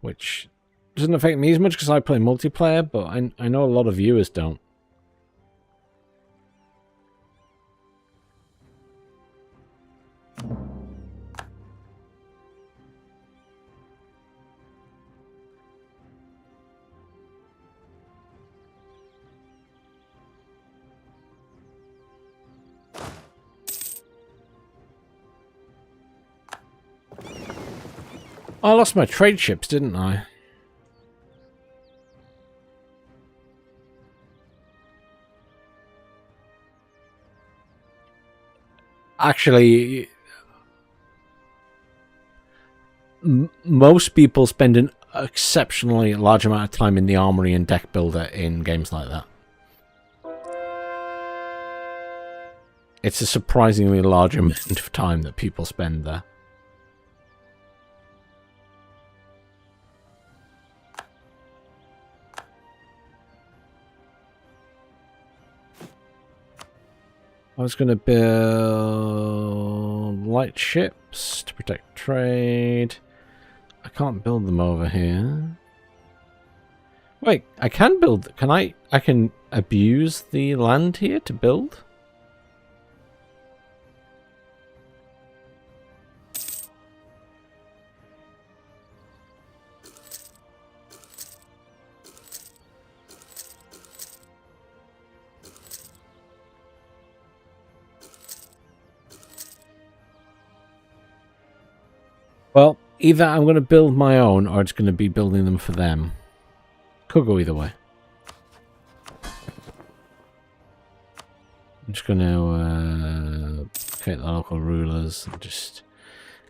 Which doesn't affect me as much because I play multiplayer, but I know a lot of viewers don't. I lost my trade ships, didn't I? Actually, most people spend an exceptionally large amount of time in the armory and deck builder in games like that. It's a surprisingly large amount of time that people spend there. I was going to build light ships to protect trade. I can't build them over here. Wait, I can build... Can I can abuse the land here to build? Well, either I'm going to build my own, or it's going to be building them for them. Could go either way. I'm just going to create the local rulers and just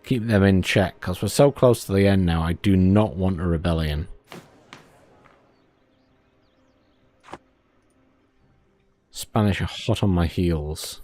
keep them in check, because we're so close to the end now. I do not want a rebellion. Spanish are hot on my heels.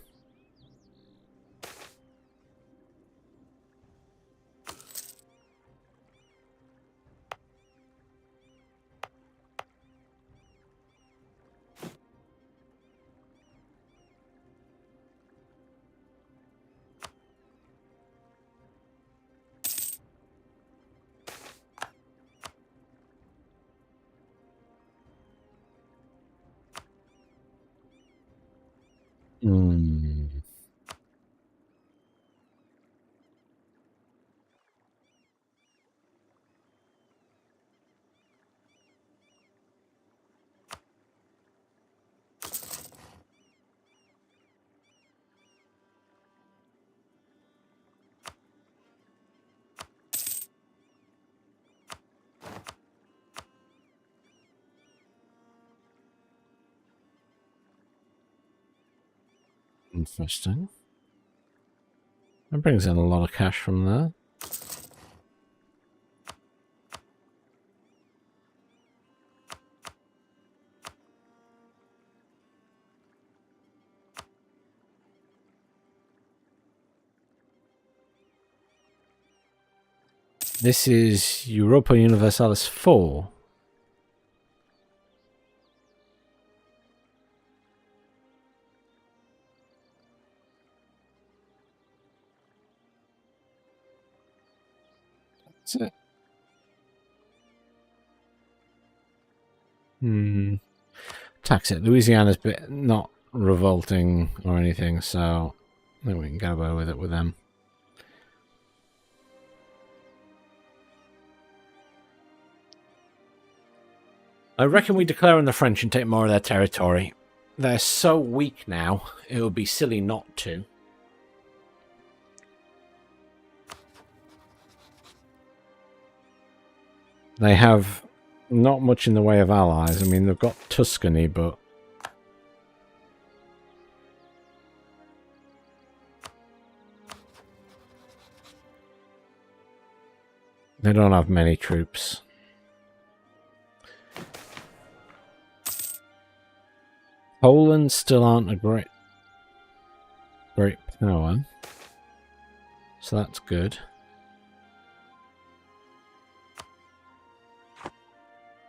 Interesting. That brings in a lot of cash from there. This is Europa Universalis IV. That's it. Tax it. Louisiana's bit not revolting or anything, so I think we can get away with it with them. I reckon we declare on the French and take more of their territory. They're so weak now, it would be silly not to. They have not much in the way of allies. I mean, they've got Tuscany, but they don't have many troops. Poland still aren't a great power, so that's good.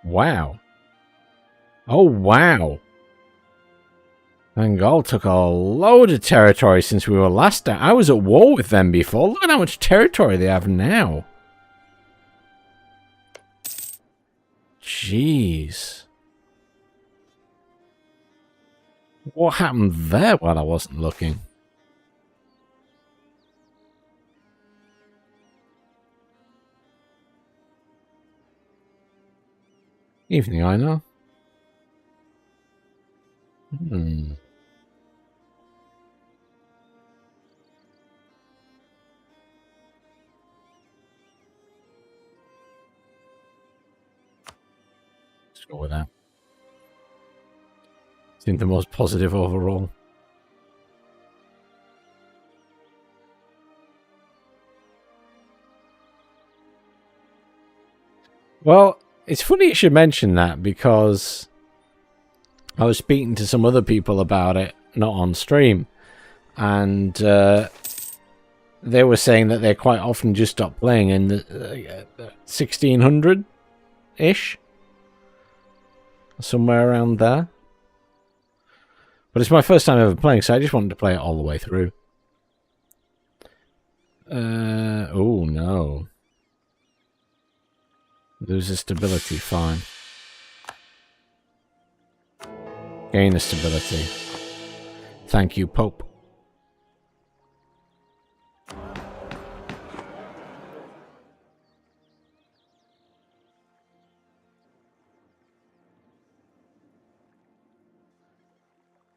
Wow. Oh, wow. Bengal took a load of territory since we were last down. I was at war with them before. Look at how much territory they have now. Jeez. What happened there while I wasn't looking? Evening, I know. Let's go with that. Seemed the most positive overall. Well, it's funny you should mention that, because I was speaking to some other people about it, not on stream, and they were saying that they quite often just stop playing in the 1600-ish. Somewhere around there. But it's my first time ever playing, so I just wanted to play it all the way through. Oh no. Loses stability, fine. Gain the stability. Thank you, Pope.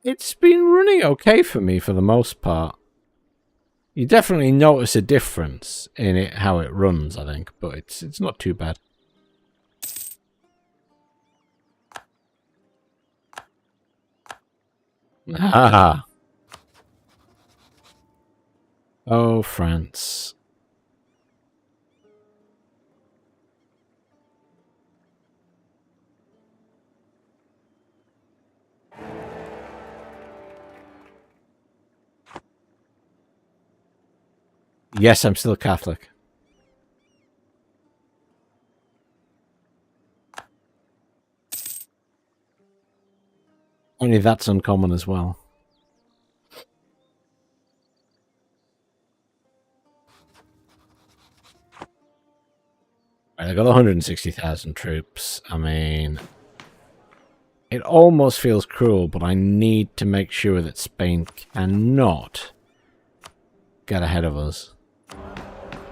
It's been running okay for me for the most part. You definitely notice a difference in it, how it runs, I think, but it's not too bad. Ah. Oh, France. Yes, I'm still Catholic. Only that's uncommon as well. Right, I got 160,000 troops. I mean, it almost feels cruel, but I need to make sure that Spain cannot get ahead of us.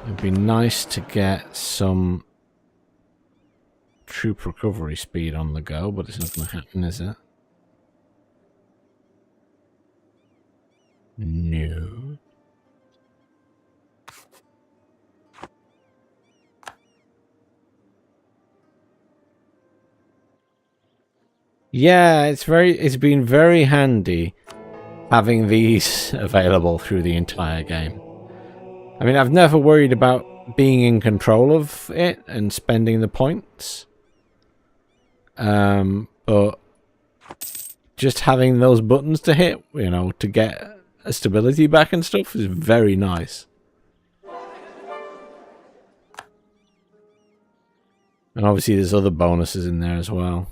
It'd be nice to get some troop recovery speed on the go, but it's not going to happen, is it? No. Yeah, it's been very handy having these available through the entire game. I mean, I've never worried about being in control of it and spending the points. But just having those buttons to hit, you know, to get a stability back and stuff is very nice. And obviously there's other bonuses in there as well.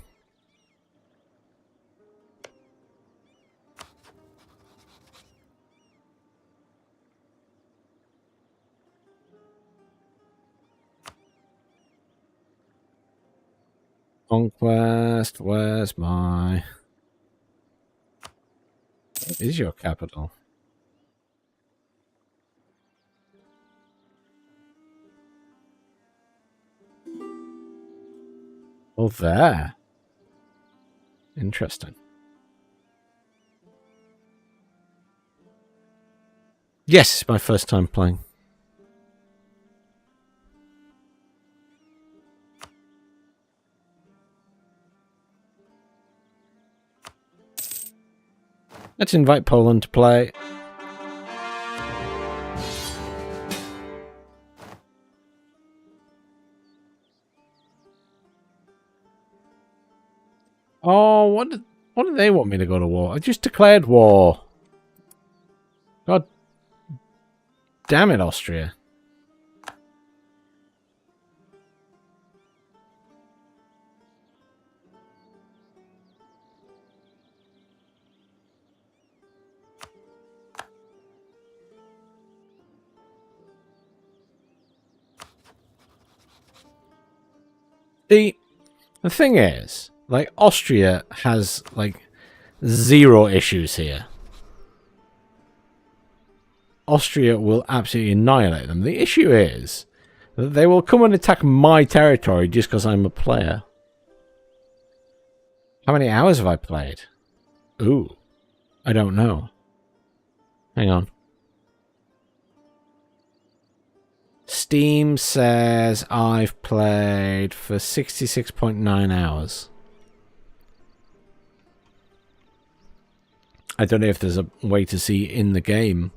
Conquest, where's my... What is your capital? Oh, there. Interesting. Yes, it's my first time playing. Let's invite Poland to play. Oh, what do they want me to go to war? I just declared war. God damn it, Austria. The thing is, like, Austria has, like, 0 issues here. Austria will absolutely annihilate them. The issue is that they will come and attack my territory just because I'm a player. How many hours have I played? Ooh, I don't know. Hang on. Steam says I've played for 66.9 hours. I don't know if there's a way to see in the game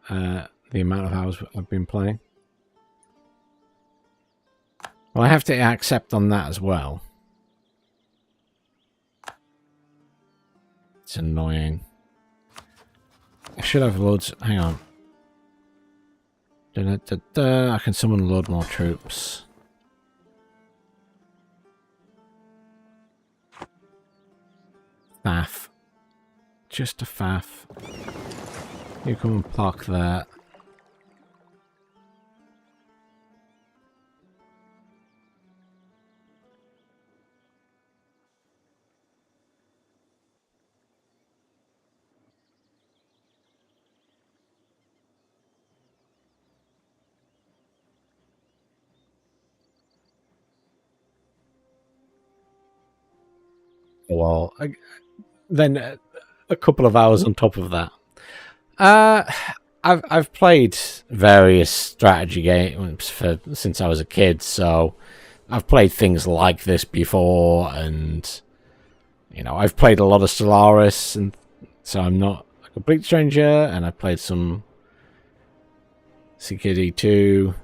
the amount of hours I've been playing. Well, I have to accept on that as well. It's annoying. I should have loads. Hang on. I can summon load more troops. Faff. Just a faff. You come and park there. Well, then a couple of hours on top of that. I've played various strategy games since I was a kid, so I've played things like this before, and you know, I've played a lot of Stellaris, and so I'm not a complete stranger. And I played some CKD 2.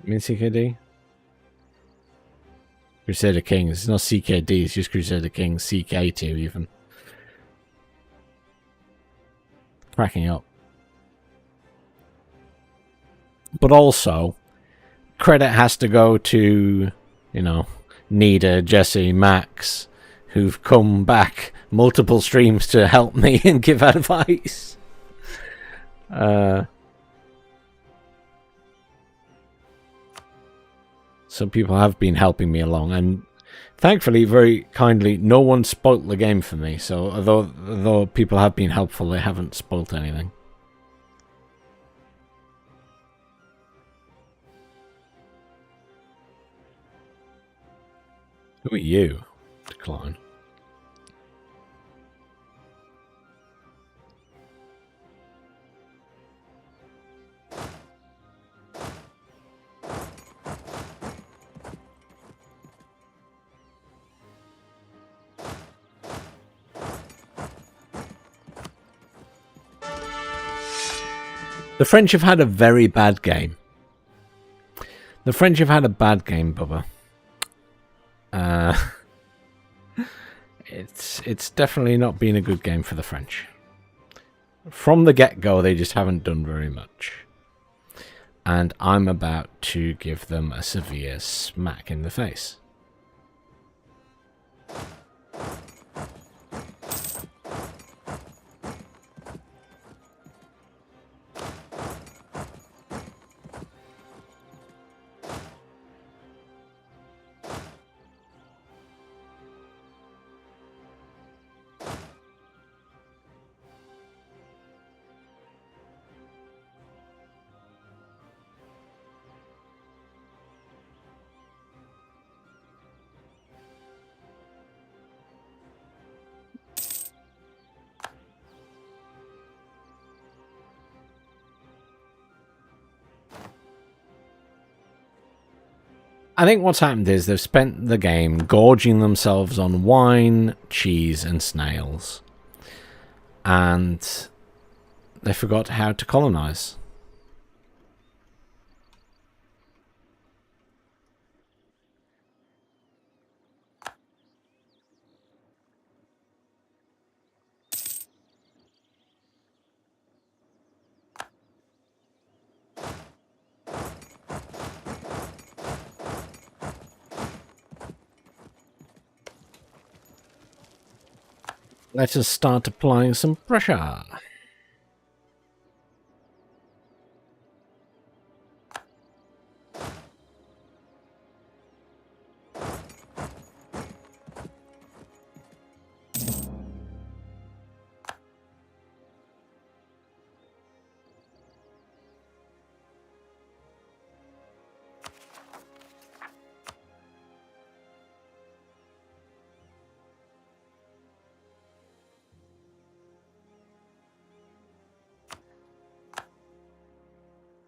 I mean CKD? Crusader Kings. It's not CKD, it's just Crusader Kings. CK2 even. Cracking up. But also, credit has to go to, you know, Nida, Jesse, Max, who've come back multiple streams to help me and give advice. Some people have been helping me along, and thankfully, very kindly, no one spoilt the game for me. So although people have been helpful, they haven't spoilt anything. Who are you? Decline. The French have had a very bad game. The French have had a bad game, Bubba. It's definitely not been a good game for the French. From the get-go, they just haven't done very much. And I'm about to give them a severe smack in the face. I think what's happened is they've spent the game gorging themselves on wine, cheese, and snails. And they forgot how to colonize. Let us start applying some pressure.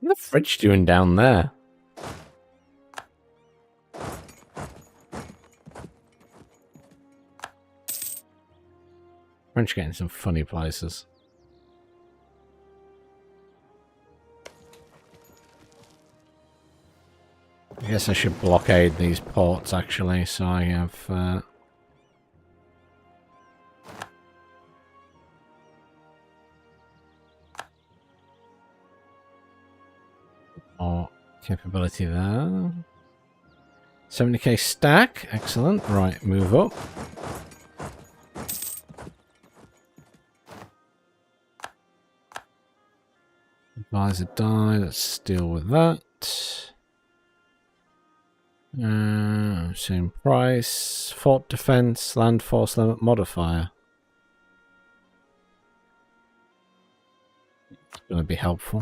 What are the French doing down there? French getting some funny places. I guess I should blockade these ports, actually, so I have... more capability there. 70k stack. Excellent. Right, move up. Advisor die. Let's deal with that. Same price. Fort defense. Land force limit modifier. It's going to be helpful.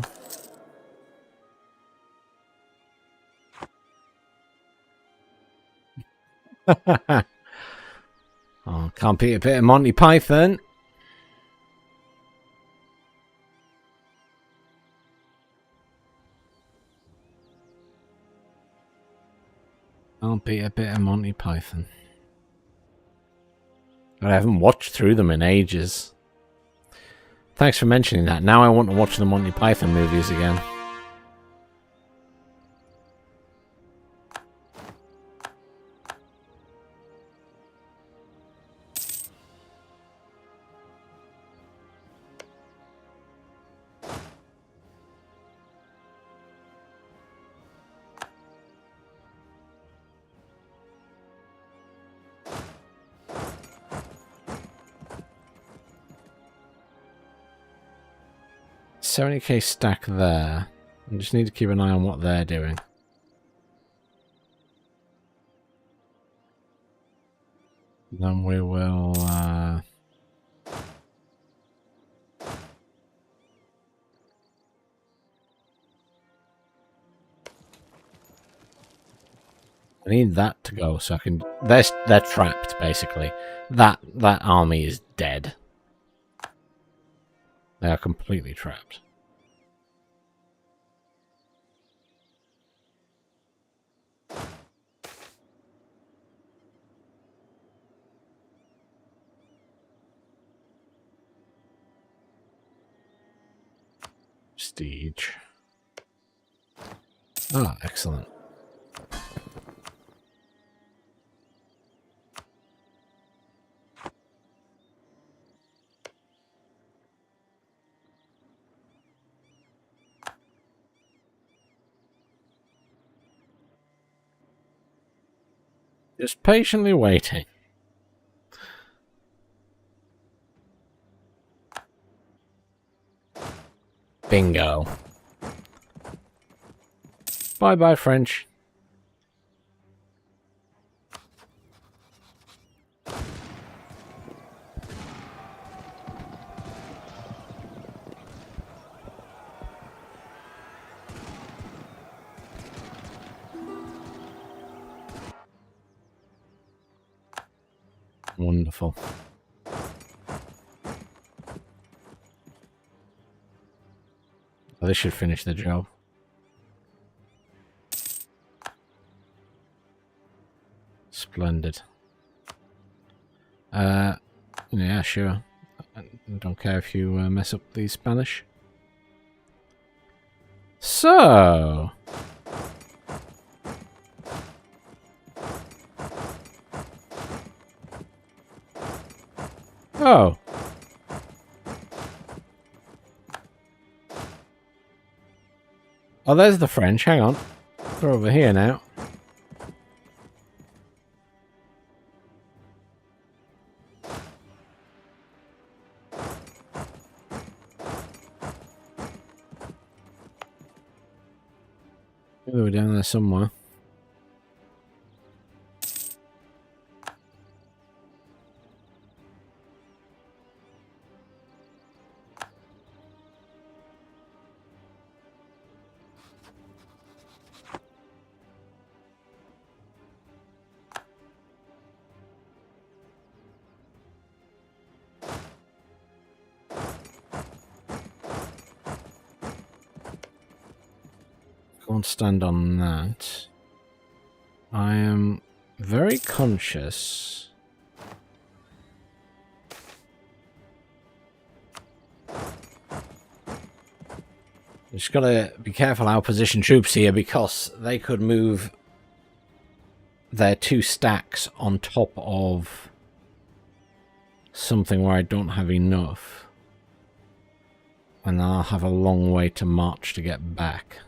Oh, can't beat a bit of Monty Python. Can't beat a bit of Monty Python. I haven't watched through them in ages. Thanks for mentioning that. Now I want to watch the Monty Python movies again. $70k stack there. I just need to keep an eye on what they're doing. Then we will... I need that to go so I can... They're trapped, basically. That army is dead. They are completely trapped. Prestige. Ah, excellent. Just patiently waiting. Bingo. Bye-bye, French. Wonderful. Well, this should finish the job. Splendid. Yeah, sure. I don't care if you mess up the Spanish. So... Oh. Oh, there's the French. Hang on. They're over here now. They were down there somewhere. Can't stand on that. I am very conscious. Just gotta be careful how position troops here, because they could move their 2 stacks on top of something where I don't have enough. And I'll have a long way to march to get back.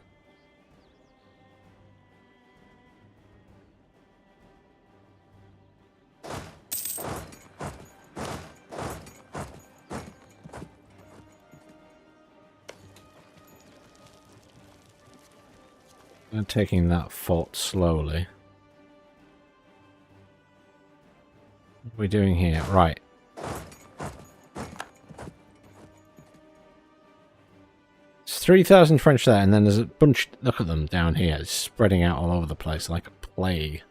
I'm taking that fort slowly. What are we doing here? Right. It's 3,000 French there, and then there's a bunch... Look at them down here. It's spreading out all over the place like a plague.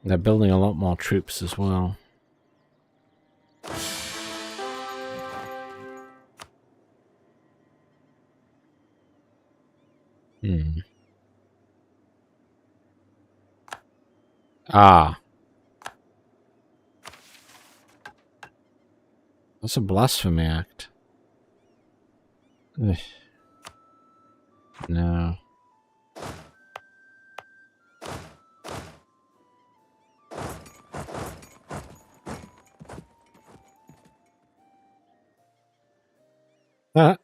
They're building a lot more troops as well. Ah. That's a blasphemy act. Ugh. No. Ah,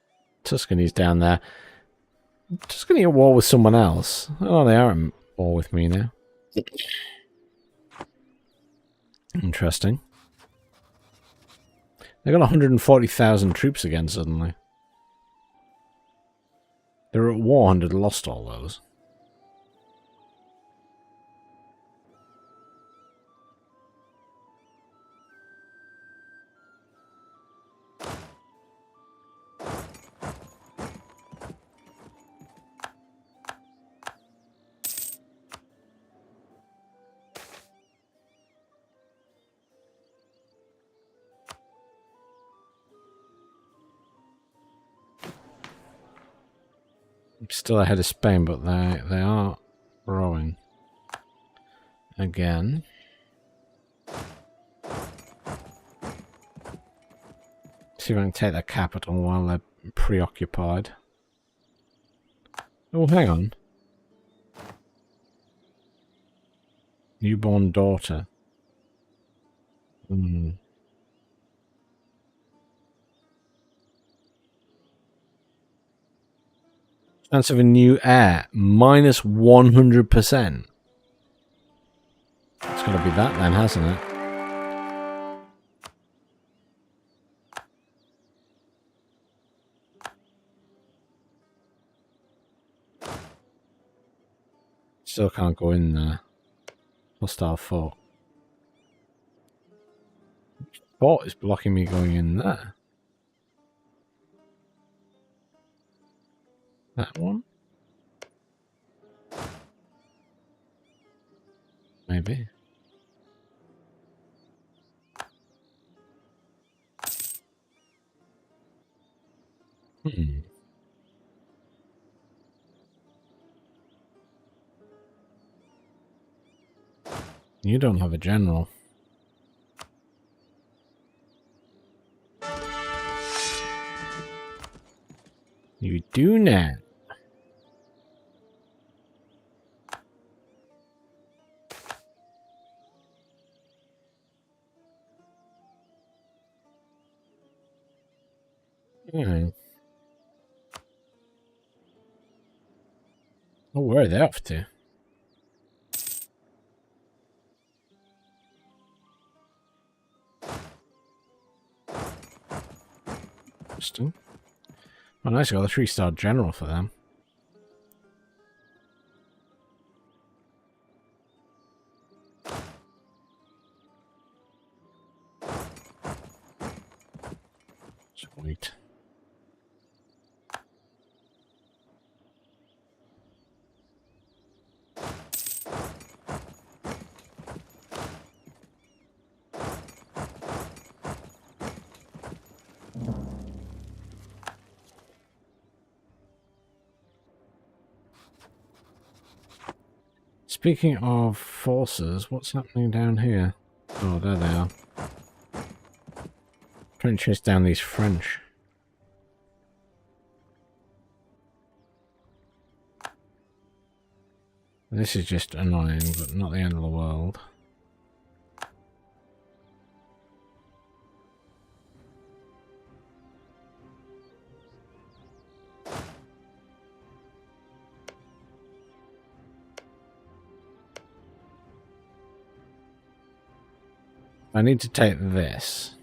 Tuscany's down there. Tuscany at war with someone else. Oh, they are at war with me now. Interesting. They got 140,000 troops again suddenly. They were at war and had lost all those. Still ahead of Spain, but they are growing again. See if I can take their capital while they're preoccupied. Oh, hang on. Newborn daughter. Chance of a new heir, minus 100%. It's got to be that then, hasn't it? Still can't go in there. Hostile fort. Fort is blocking me going in there. That one? Maybe. You don't have a general. You do now. Yeah. Oh, where are they off to? Interesting. Oh, nice, got a 3-star general for them. Sweet. Speaking of forces, what's happening down here? Oh, there they are. Trying to chase down these French. This is just annoying, but not the end of the world. I need to take this.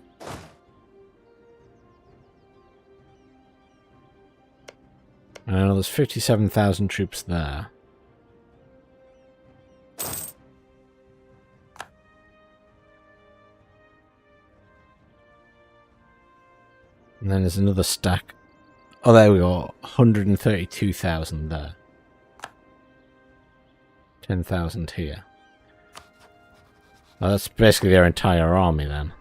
I know there's 57,000 troops there. And then there's another stack. Oh, there we go. 132,000 there. 10,000 here. Oh, that's basically their entire army then.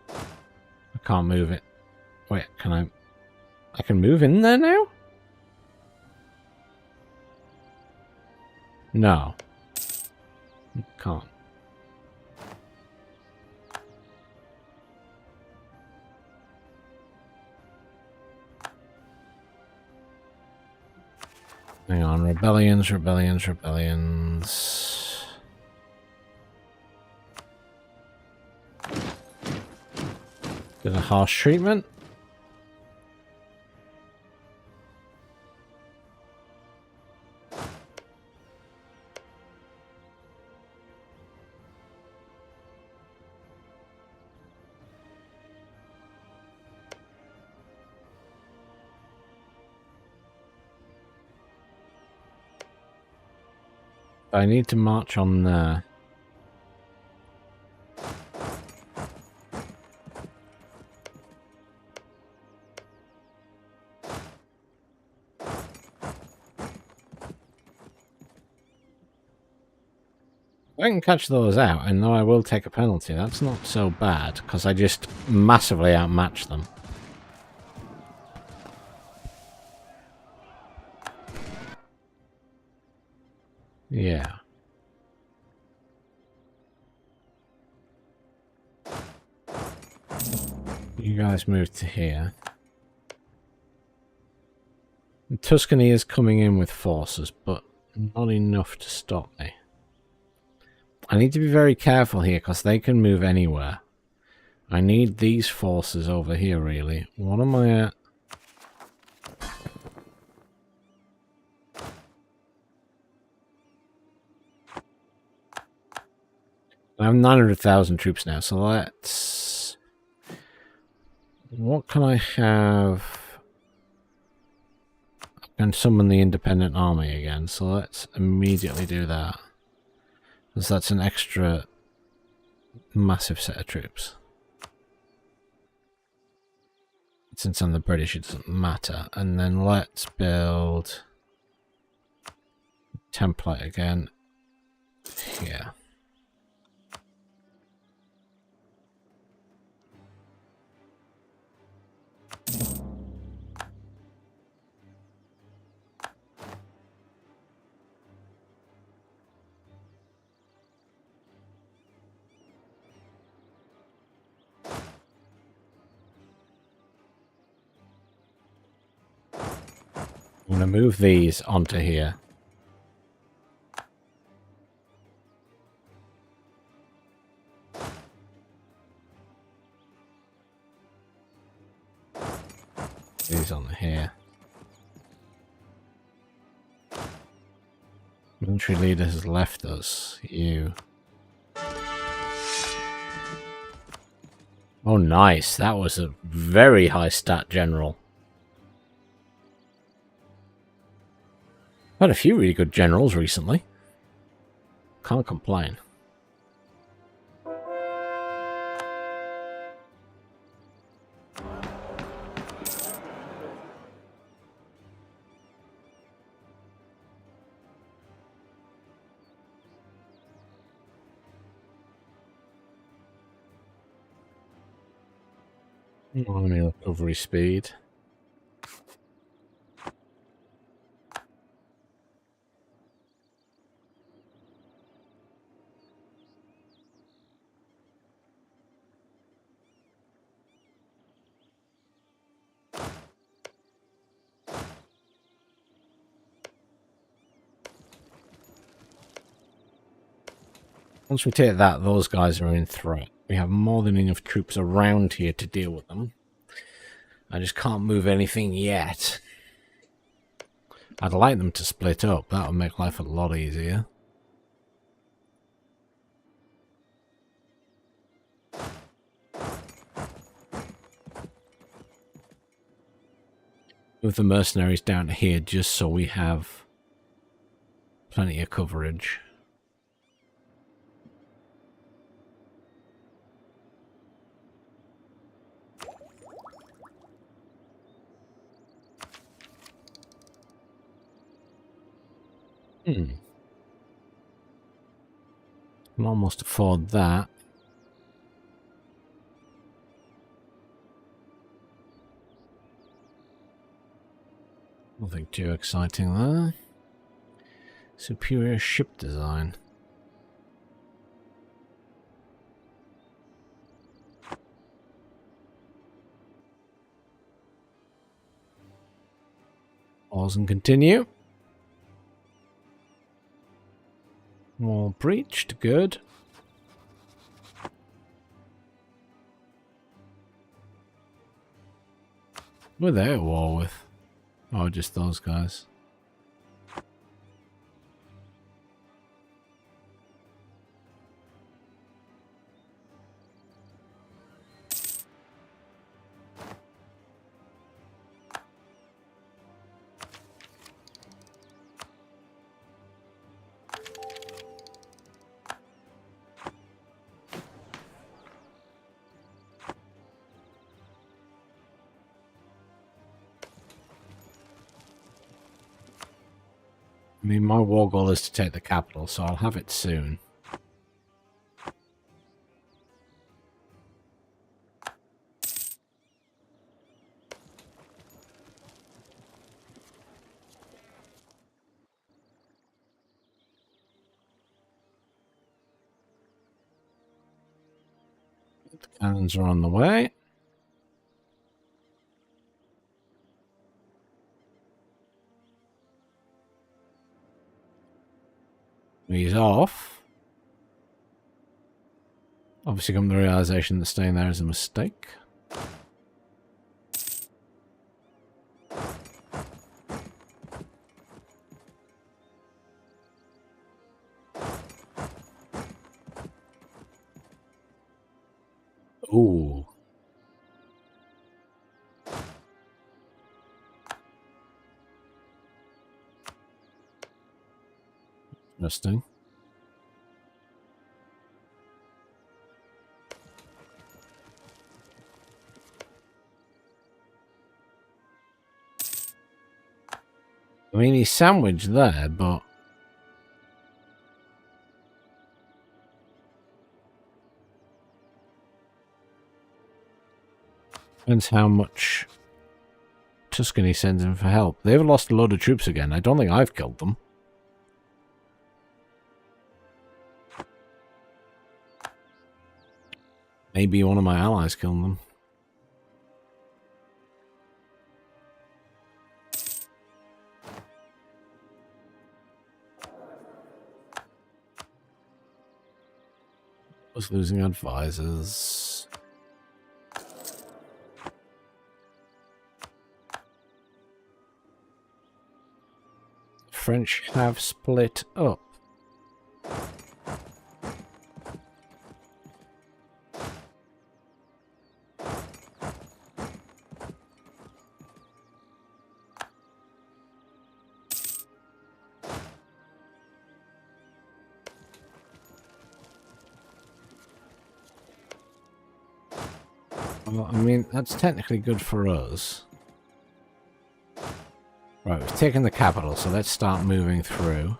I can't move it. Wait, can I... I can move in there now? No. Can't. Hang on, rebellions. Did a harsh treatment? I need to march on there. I can catch those out, and though I will take a penalty, that's not so bad, because I just massively outmatch them. Yeah. You guys move to here. And Tuscany is coming in with forces, but not enough to stop me. I need to be very careful here because they can move anywhere. I need these forces over here, really. What am I at? I have 900,000 troops now, so let's... What can I have? I can summon the independent army again, so let's immediately do that. Because that's an extra massive set of troops. Since I'm the British, it doesn't matter. And then let's build template again here. I'm going to move these onto here. These on here. Military leader has left us. You. Oh, nice. That was a very high stat general. Had a few really good generals recently. Can't complain. Army recovery speed. Once we take that, those guys are in threat. We have more than enough troops around here to deal with them. I just can't move anything yet. I'd like them to split up. That would make life a lot easier. Move the mercenaries down to here just so we have plenty of coverage. Can almost afford that. Nothing too exciting there. Superior ship design. Pause and continue. Wall breached, good. Who are they at war with? Oh, just those guys. I mean, my war goal is to take the capital, so I'll have it soon. The cannons are on the way. He's off. Obviously come to the realization that staying there is a mistake. Ooh. Interesting. I mean, he's sandwiched there, but... depends how much Tuscany sends in for help. They've lost a load of troops again. I don't think I've killed them. Maybe one of my allies killed them. Was losing advisors. French have split up. Well, I mean, that's technically good for us. Right, we've taken the capital, so let's start moving through.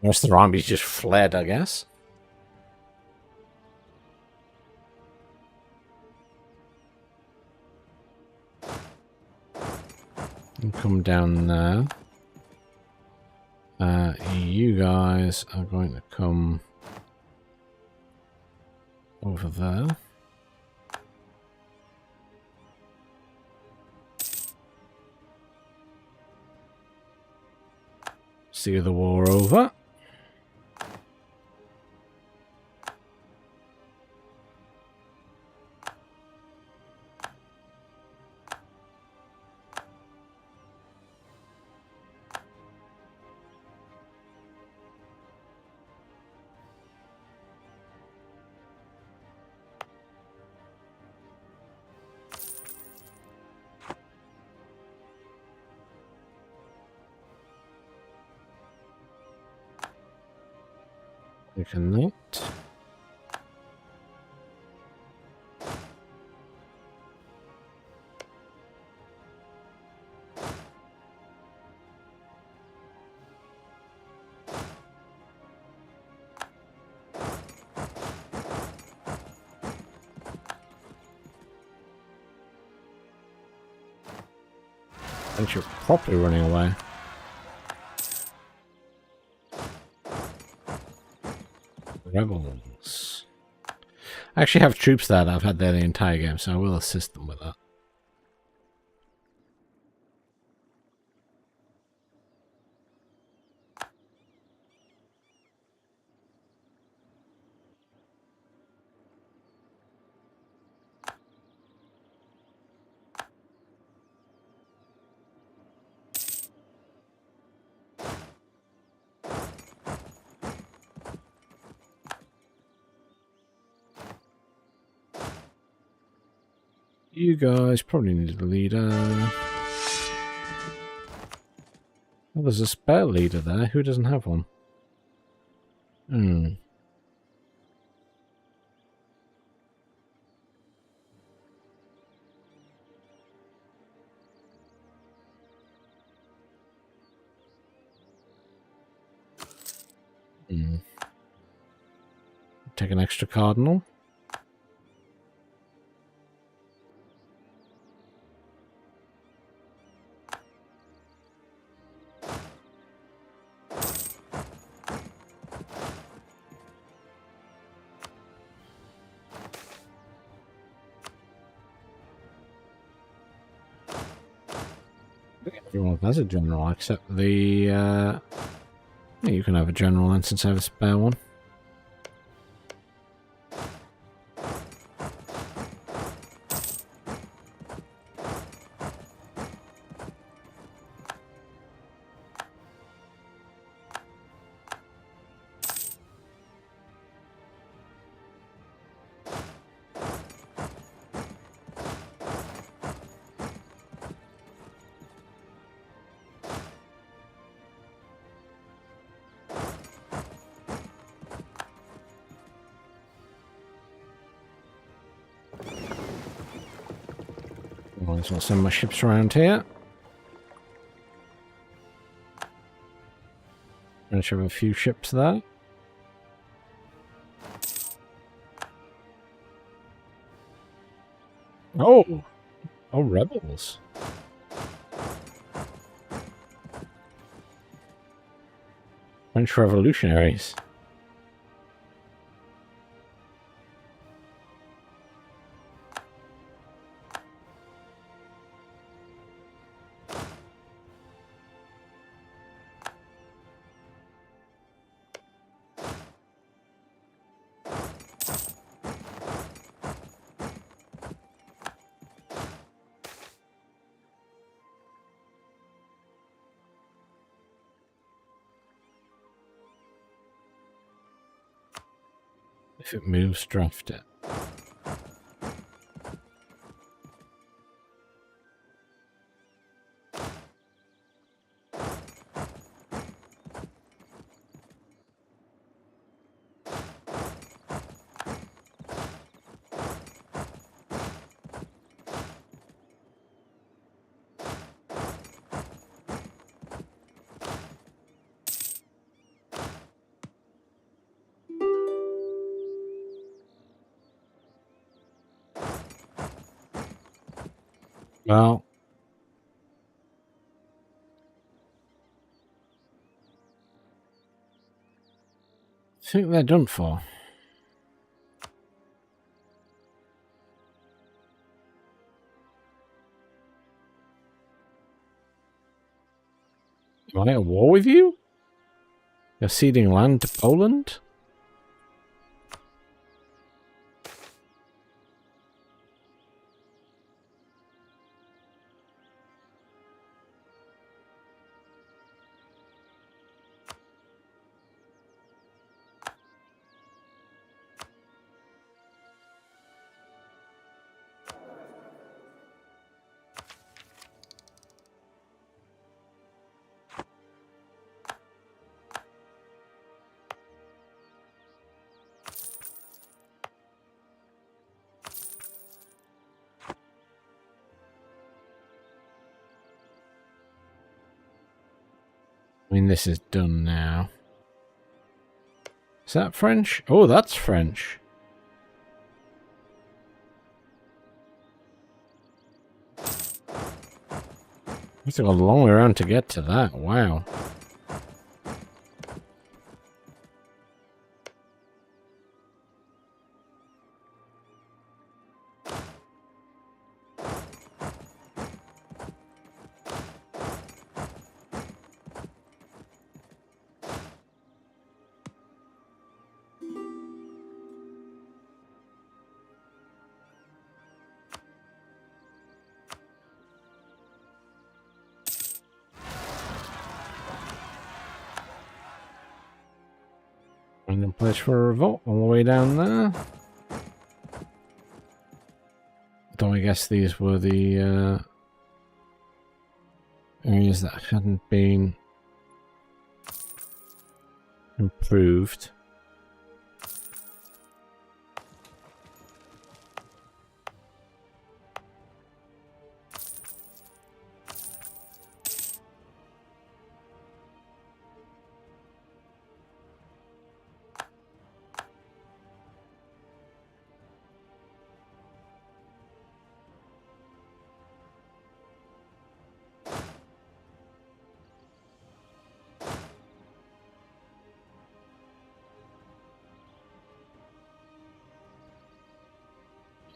The rest of the army's just fled, I guess. And come down there. You guys are going to come over there. See the war over. We can not. I think you're properly running away. Rebels. I actually have troops there that I've had there the entire game, so I will assist them with that. You guys probably need a leader. Oh, there's a spare leader there. Who doesn't have one? Take an extra cardinal. Everyone has a general, except the... yeah, you can have a general then, since I have a spare one. Might as well send my ships around here. I should have a few ships there. Oh! Oh, rebels. French revolutionaries. If it moves, draft it. Well, I think they're done for. Am I at war with you? You're ceding land to Poland? I mean, this is done now. Is that French? Oh, that's French. It's got a long way around to get to that. Wow. Random place for a revolt all the way down there. Though I guess these were the areas that hadn't been improved.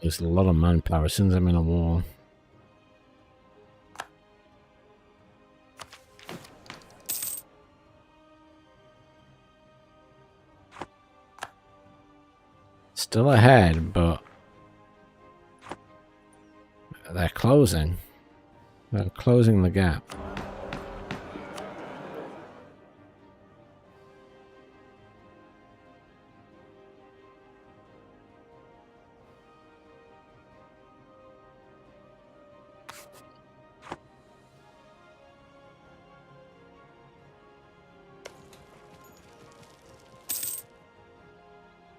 There's a lot of manpower since I'm in a war. still ahead, but they're closing. They're closing the gap.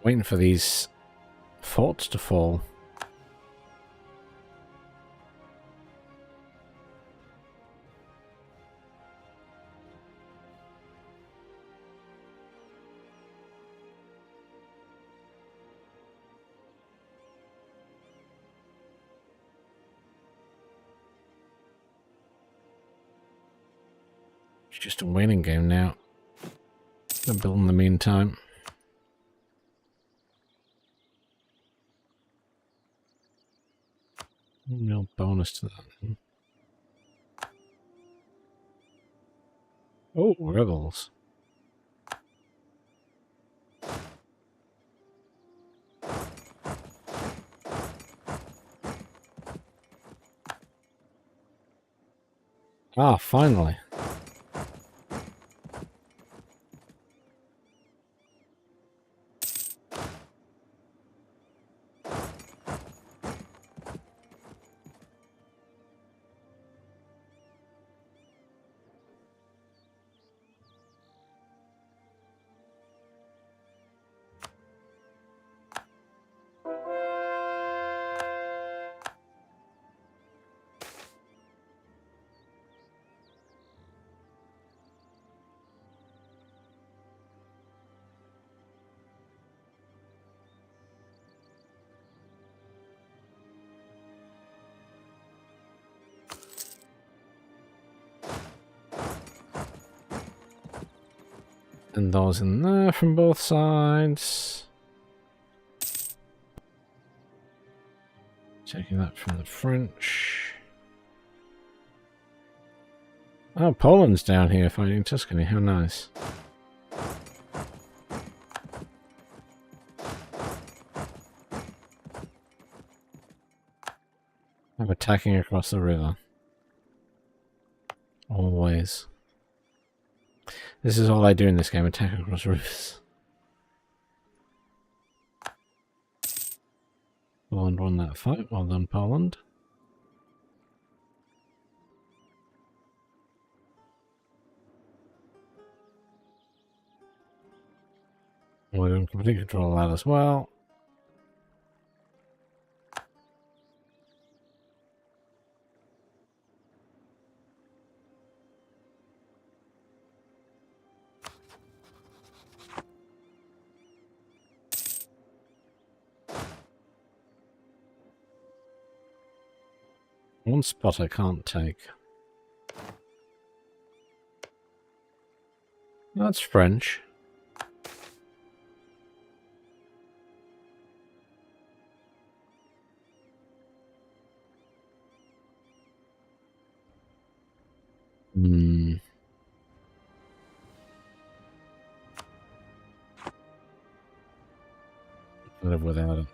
Waiting for these forts to fall. It's just a waiting game now. They're building in the meantime. No bonus to that. Oh, rebels. Ah, finally. And those in there from both sides. Taking that from the French. Oh, Poland's down here fighting Tuscany. How nice. I'm attacking across the river. Always. This is all I do in this game, attack across rivers. Poland won that fight. Well done, Poland. We're in complete control of that as well. One spot I can't take. That's French. Live without it.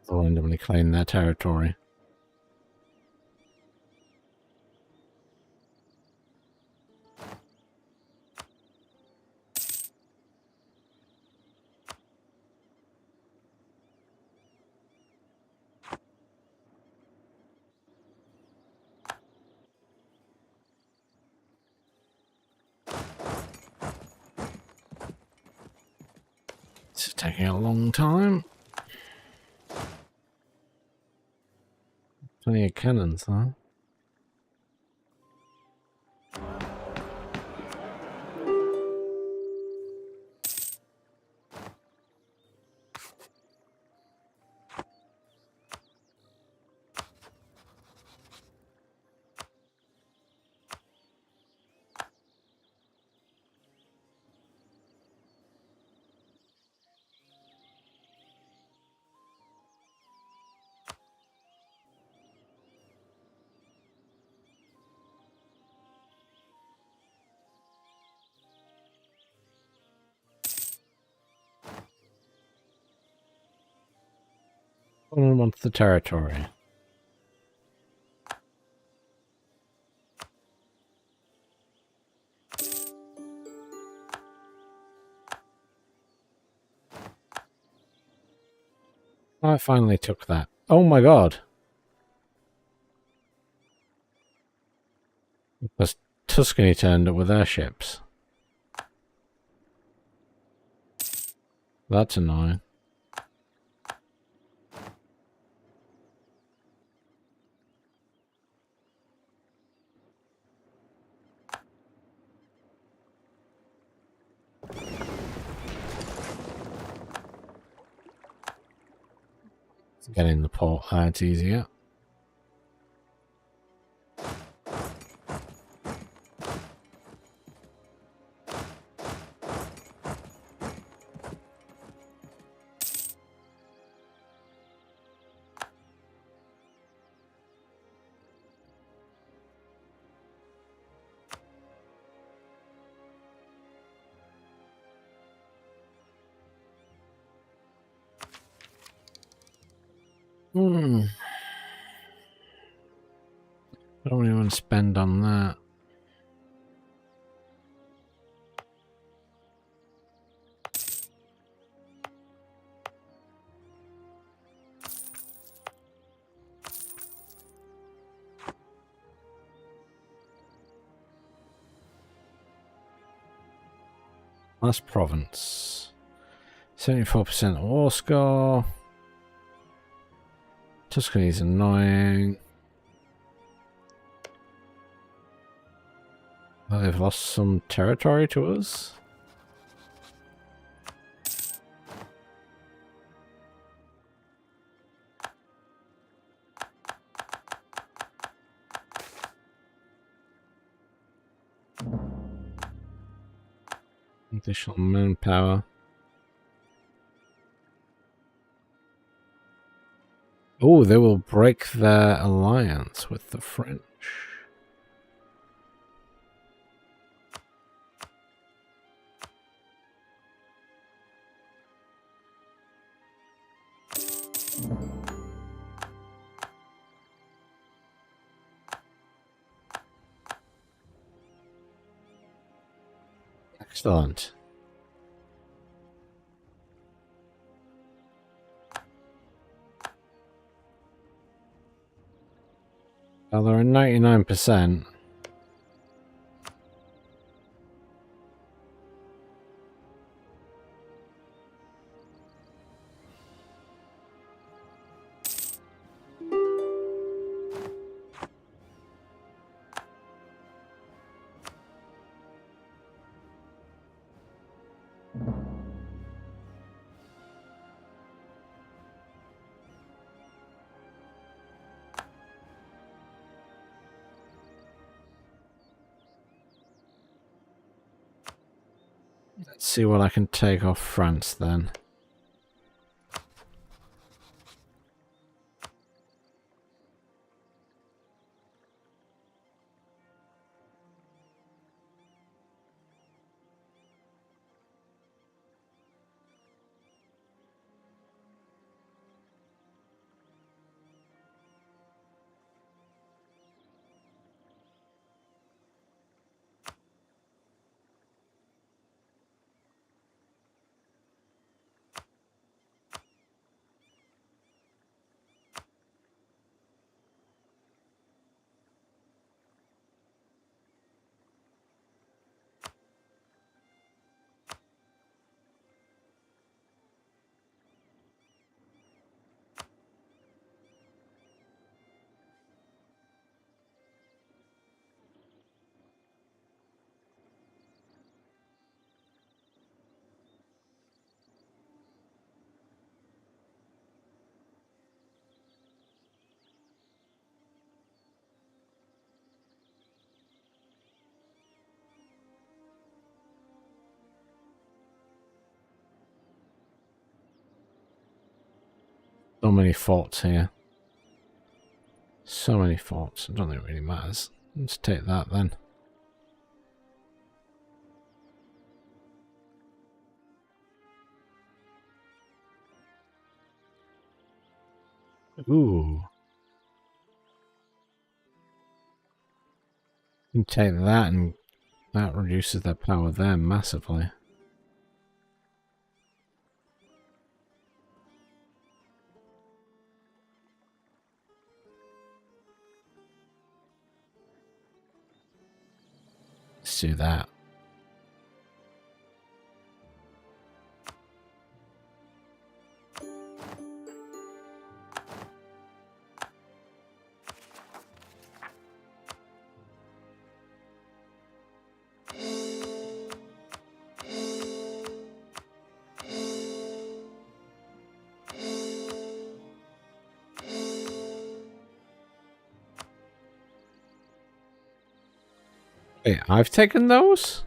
They'll randomly claim their territory. It's taking a long time. Plenty of cannons, huh? Someone wants the territory. I finally took that. Oh my god. Because Tuscany turned up with airships. That's annoying. Getting the port hides easier. I don't really want to spend on that. Last province. 74% war score. Tuscany's annoying. Well, they've lost some territory to us. Additional manpower. Oh, they will break their alliance with the French. Excellent. Well, they're at 99%. Let's see what I can take off France then. many forts here. So many forts. I don't think it really matters. Let's take that then. Ooh. You can take that, and that reduces their power there massively. Let's do that. Hey, I've taken those?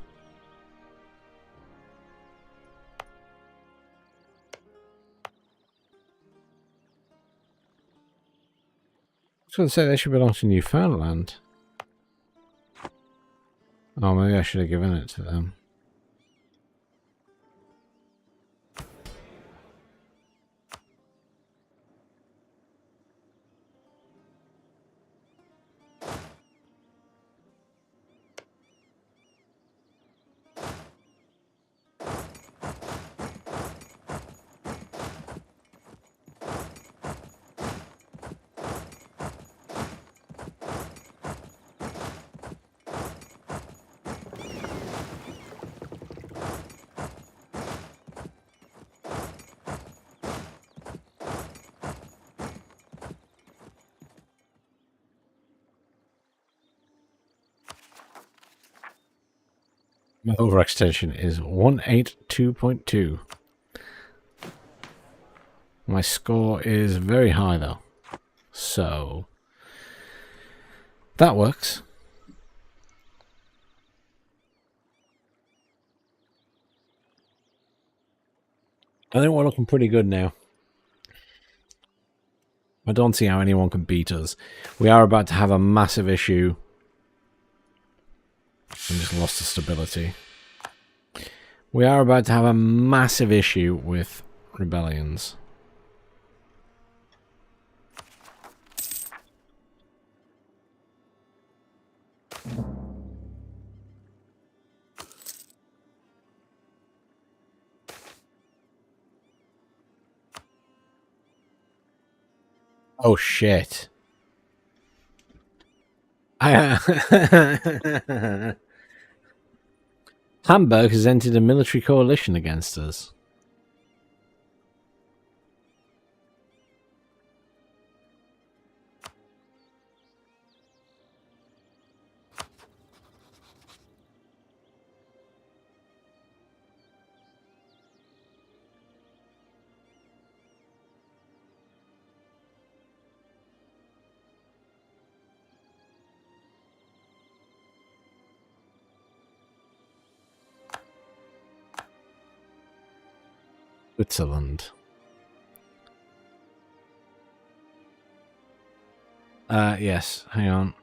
I was going to say they should belong to Newfoundland. Oh, maybe I should have given it to them. My overextension is 182.2. My score is very high though. So that works. I think we're looking pretty good now. I don't see how anyone can beat us. We are about to have a massive issue. I just lost the stability. We are about to have a massive issue with rebellions. Oh shit. Hamburg has entered a military coalition against us. Switzerland. Yes, hang on.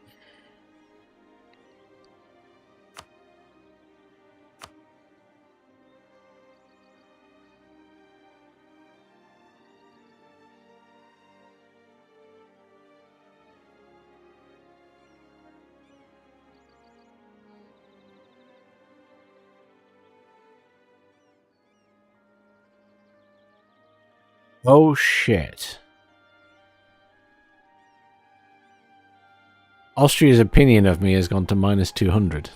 Oh shit. Austria's opinion of me has gone to minus 200.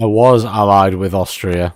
I was allied with Austria.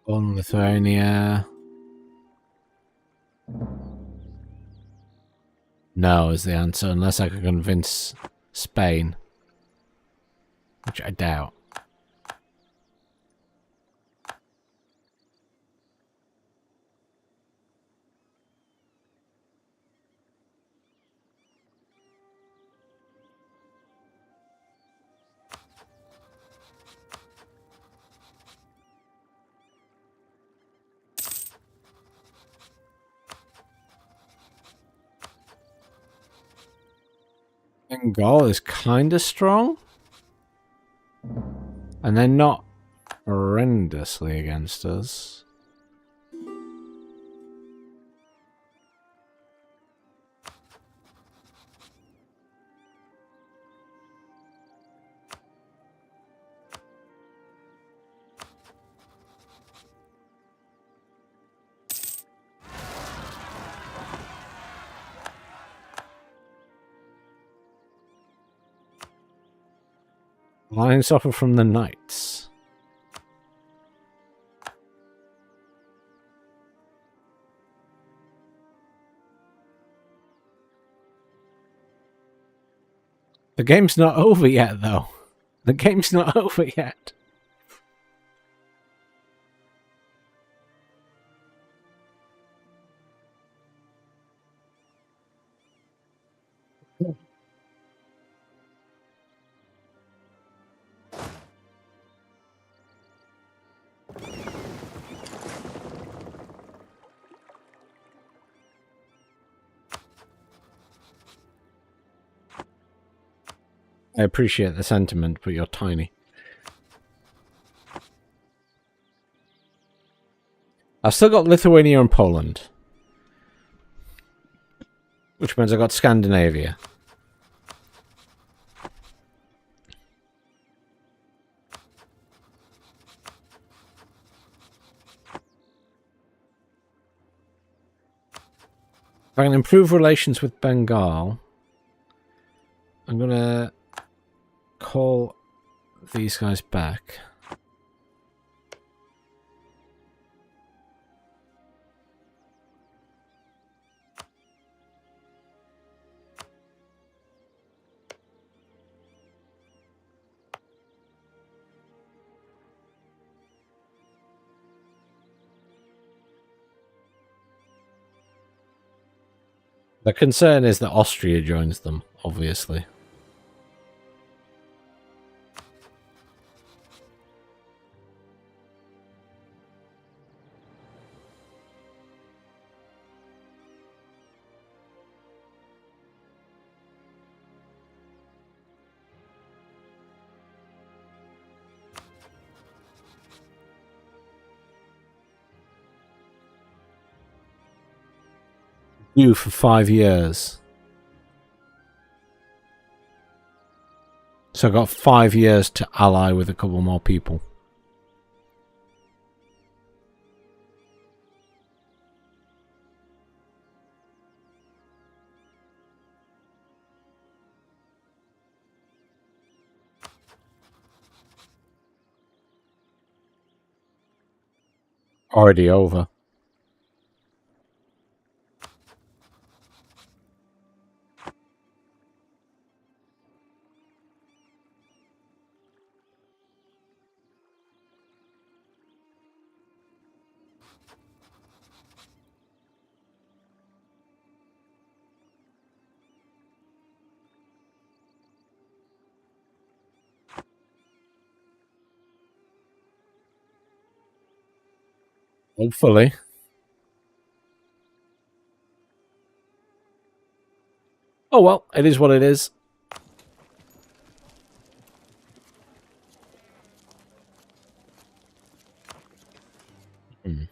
On Lithuania. No is the answer, unless I can convince Spain. Which I doubt. Bengal is kind of strong. And they're not horrendously against us. Lions suffer from the knights. The game's not over yet, though. The game's not over yet. I appreciate the sentiment, but you're tiny. I've still got Lithuania and Poland. Which means I've got Scandinavia. If I can improve relations with Bengal, I'm going to call these guys back. The concern is that Austria joins them, obviously. You for 5 years. So I've got 5 years to ally with a couple more people. Already over. Hopefully. Oh well, it is what it is. Hmm.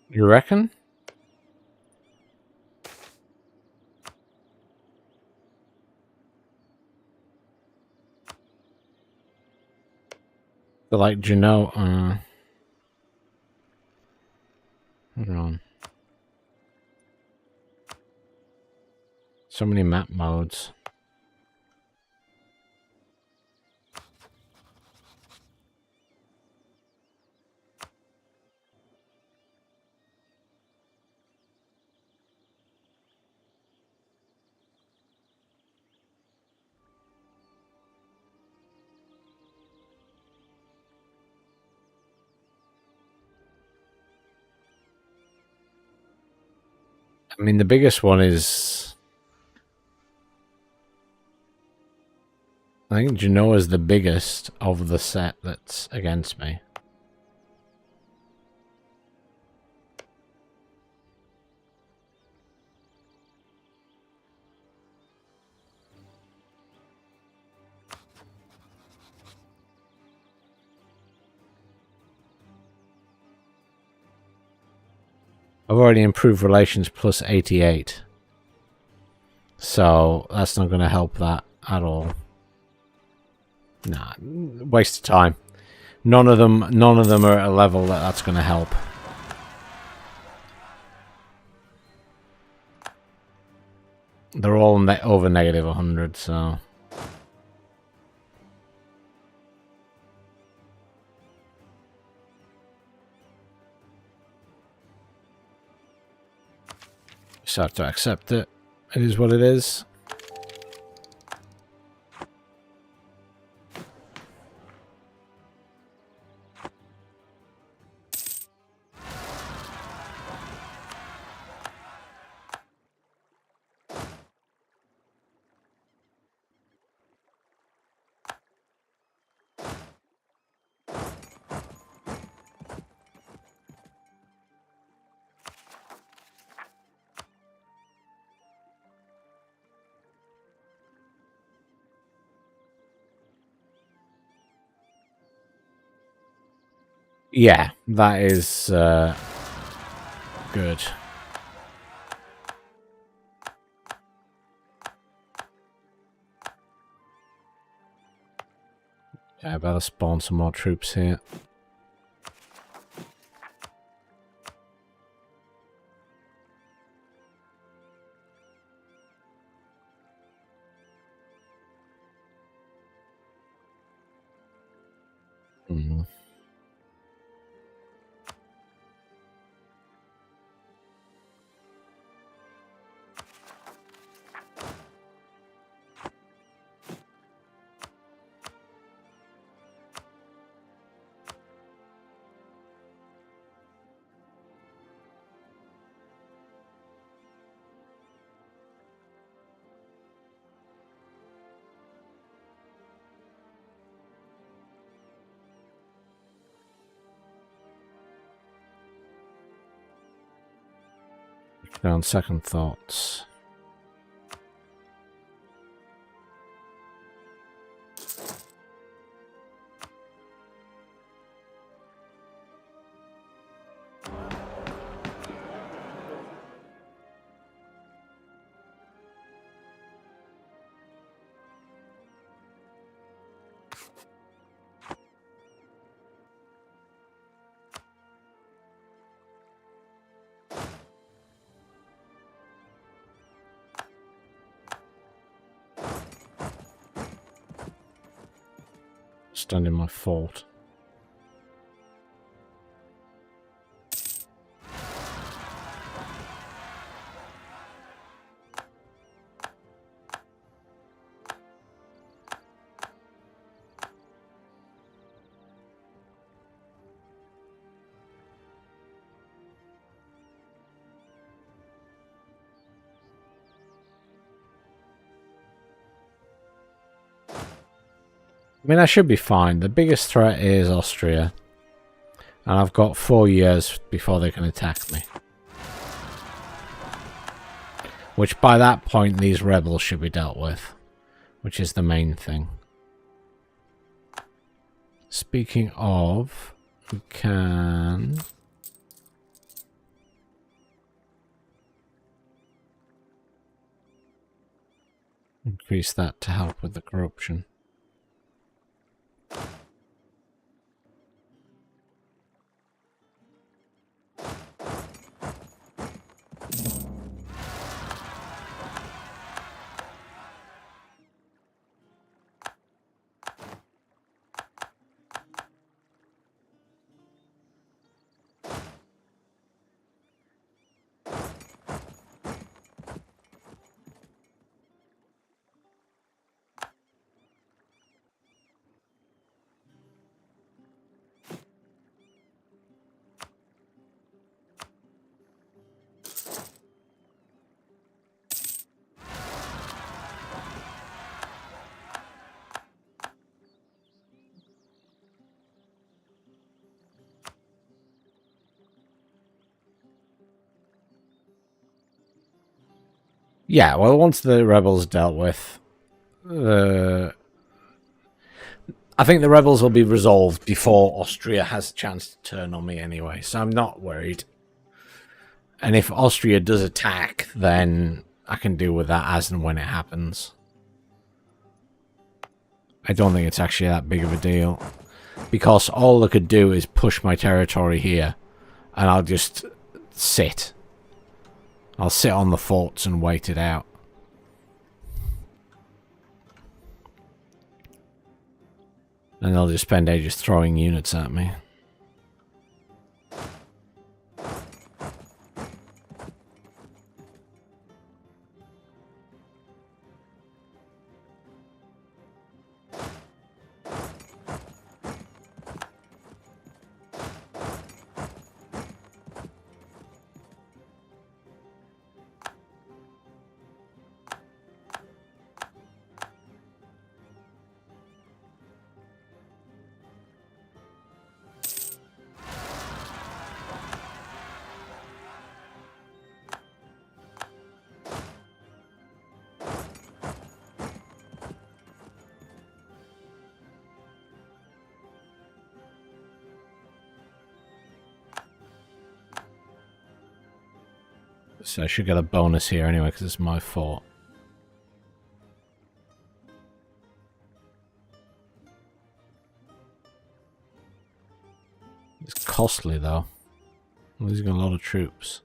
You reckon? But like, do you know? Hold on. So many map modes. I mean, the biggest one is, I think Genoa's the biggest of the set that's against me. I've already improved relations plus 88. So that's not going to help that at all. Nah, waste of time. None of them are at a level that's going to help. They're all over negative 100, so... Just have to accept it. It is what it is. Yeah, that is good. Yeah, I better spawn some more troops here. Mm. Then on second thoughts. Stand in my fort. I mean, I should be fine. The biggest threat is Austria. And I've got 4 years before they can attack me. Which by that point, these rebels should be dealt with. Which is the main thing. Speaking of, we can... increase that to help with the corruption. Yeah, well, once the rebels dealt with, I think the rebels will be resolved before Austria has a chance to turn on me anyway, so I'm not worried. And if Austria does attack, then I can deal with that as and when it happens. I don't think it's actually that big of a deal, because all they could do is push my territory here, and I'll just sit. I'll sit on the forts and wait it out. And they'll just spend ages throwing units at me. So I should get a bonus here anyway, because it's my fort. It's costly, though. Losing a lot of troops.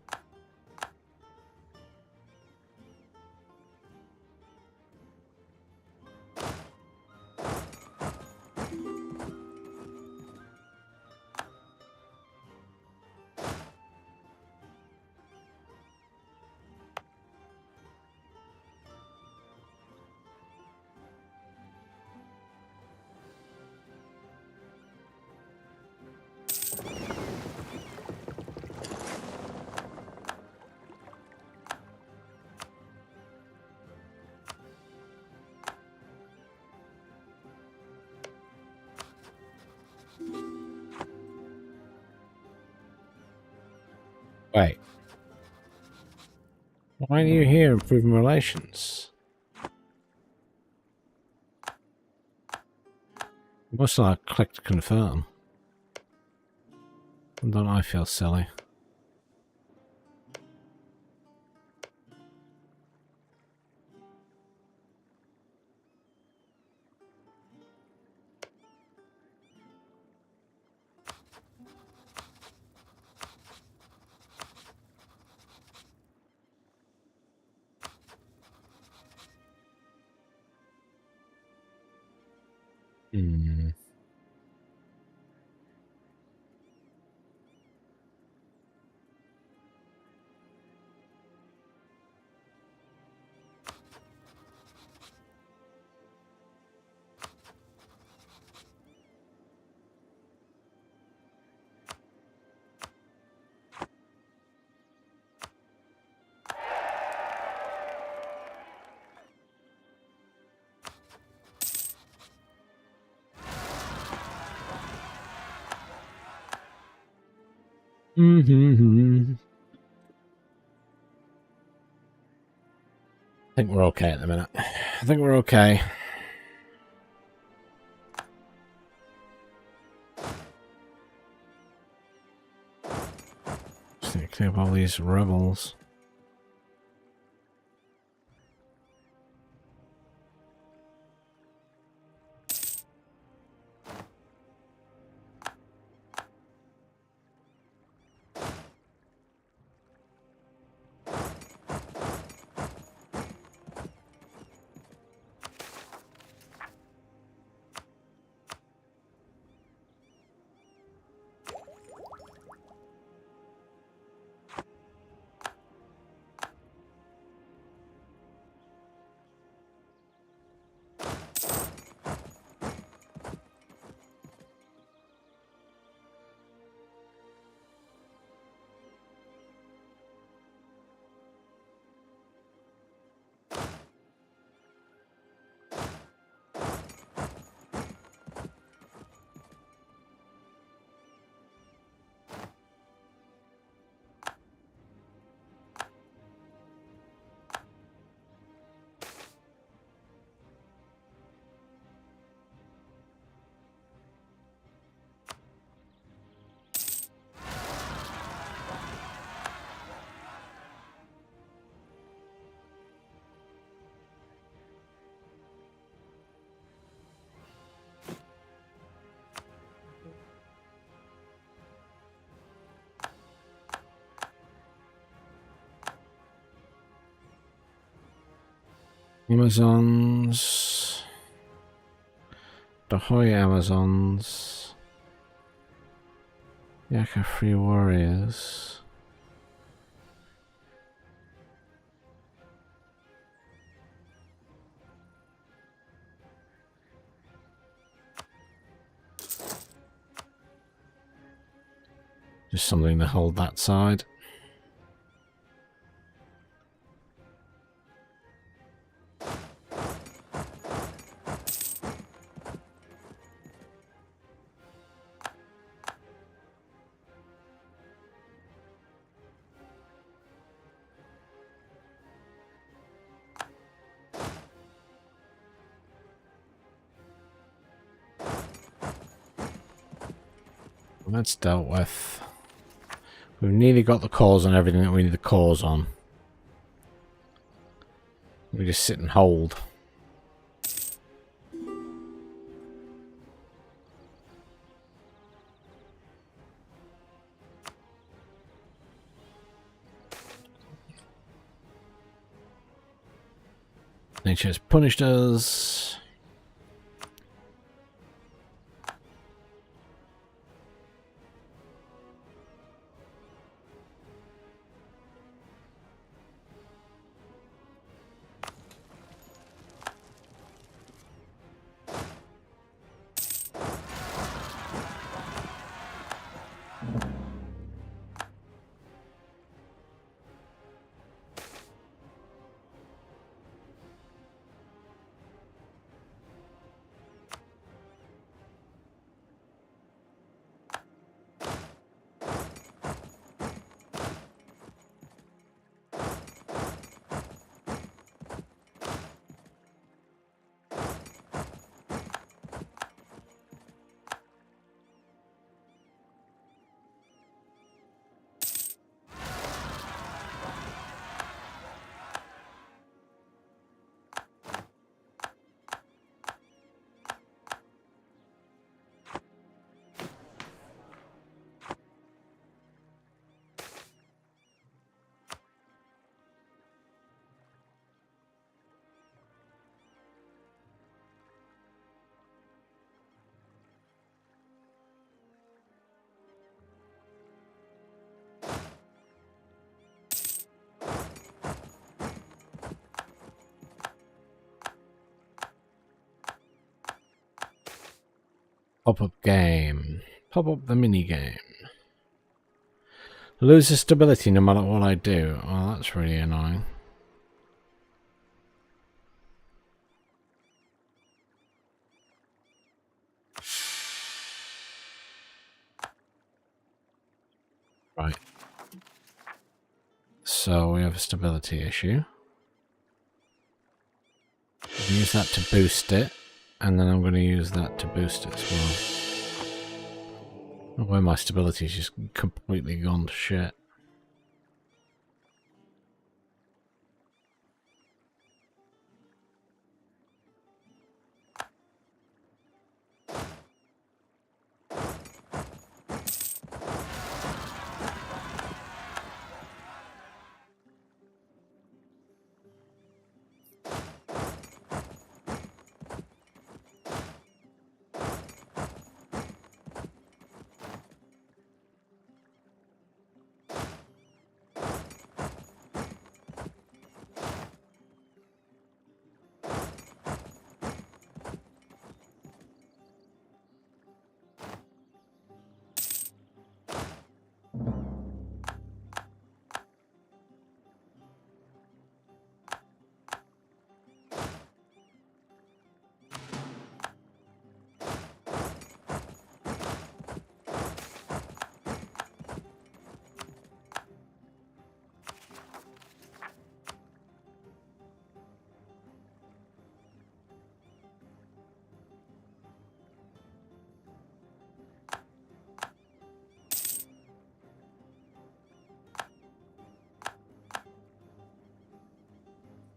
Wait. Why are you here improving relations? You must not click to confirm. Don't I feel silly? Hmm. Mm-hmm. I think we're okay at the minute. I think we're okay. Just need to clear up all these rebels. Amazons. Dahoy Amazons. Yaka Free Warriors. Just something to hold that side. That's dealt with. We've nearly got the cores on everything that we need the cores on. We just sit and hold. Nature has punished us. Pop-up game. Pop-up the mini game. Loses stability no matter what I do. Oh, that's really annoying. Right. So we have a stability issue. Use that to boost it, and then I'm going to use that to boost it as well. Where my stability is just completely gone to shit.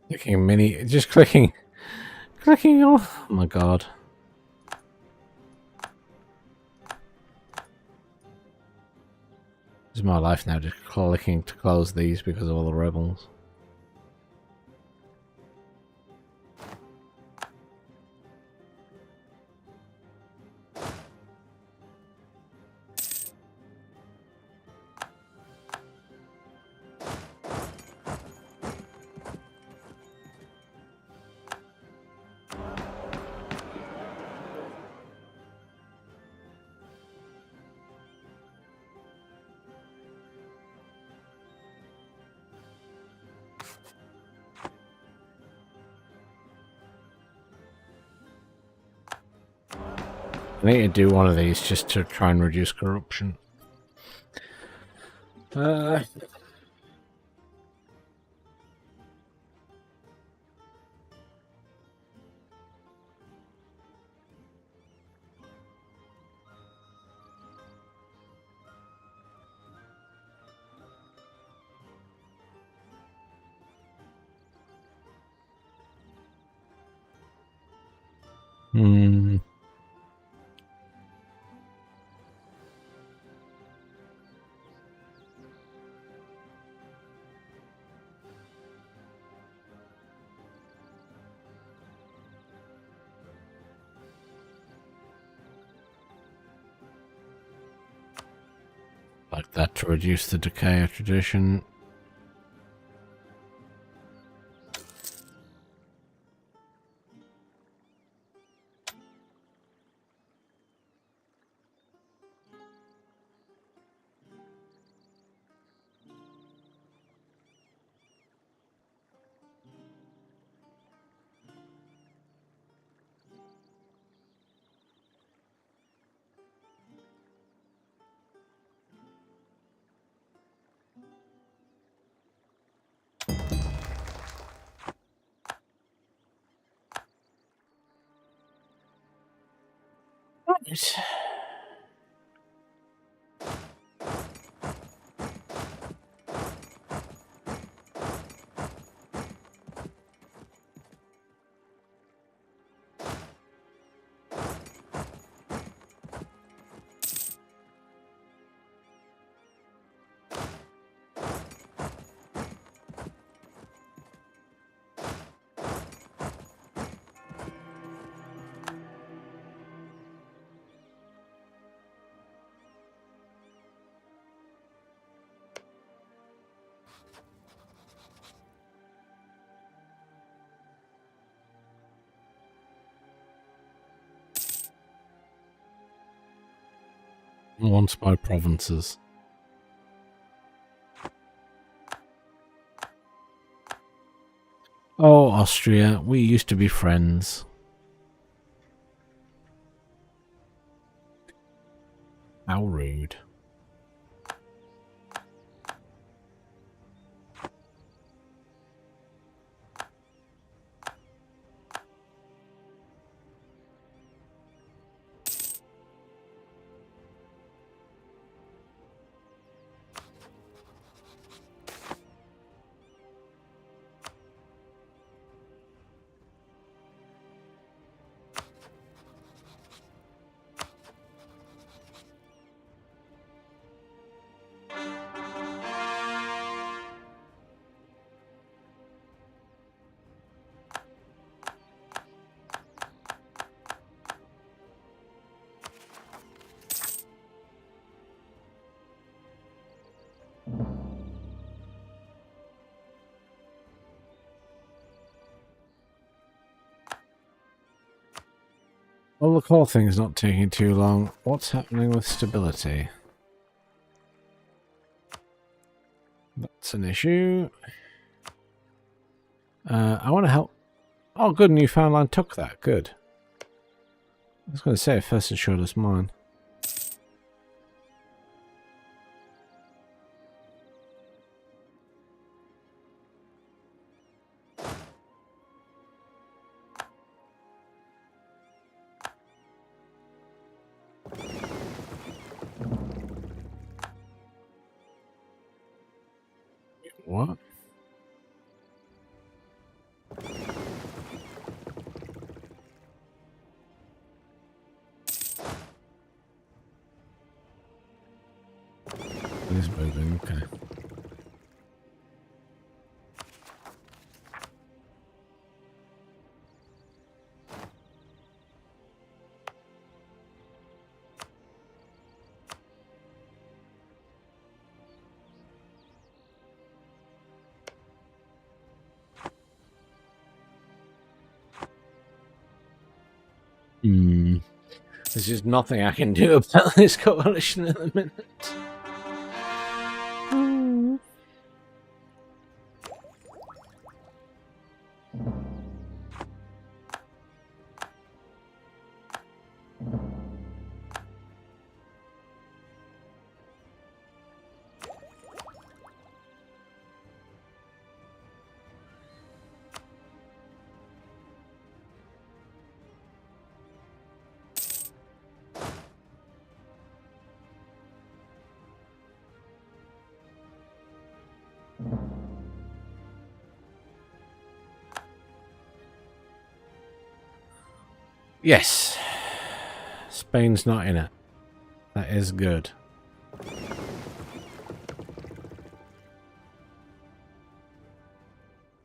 Clicking mini, just clicking, oh my god. This is my life now, just clicking to close these because of all the rebels. I need to do one of these just to try and reduce corruption. Like that to reduce the decay of tradition. Right. Once by provinces. Oh, Austria, we used to be friends. How rude. Well, the core thing's not taking too long. What's happening with stability? That's an issue. I want to help. Oh, good. Newfoundland took that. Good. I was going to say, first it showed us mine. What? He's moving, okay. There's just nothing I can do about this coalition at the minute. Yes. Spain's not in it. That is good.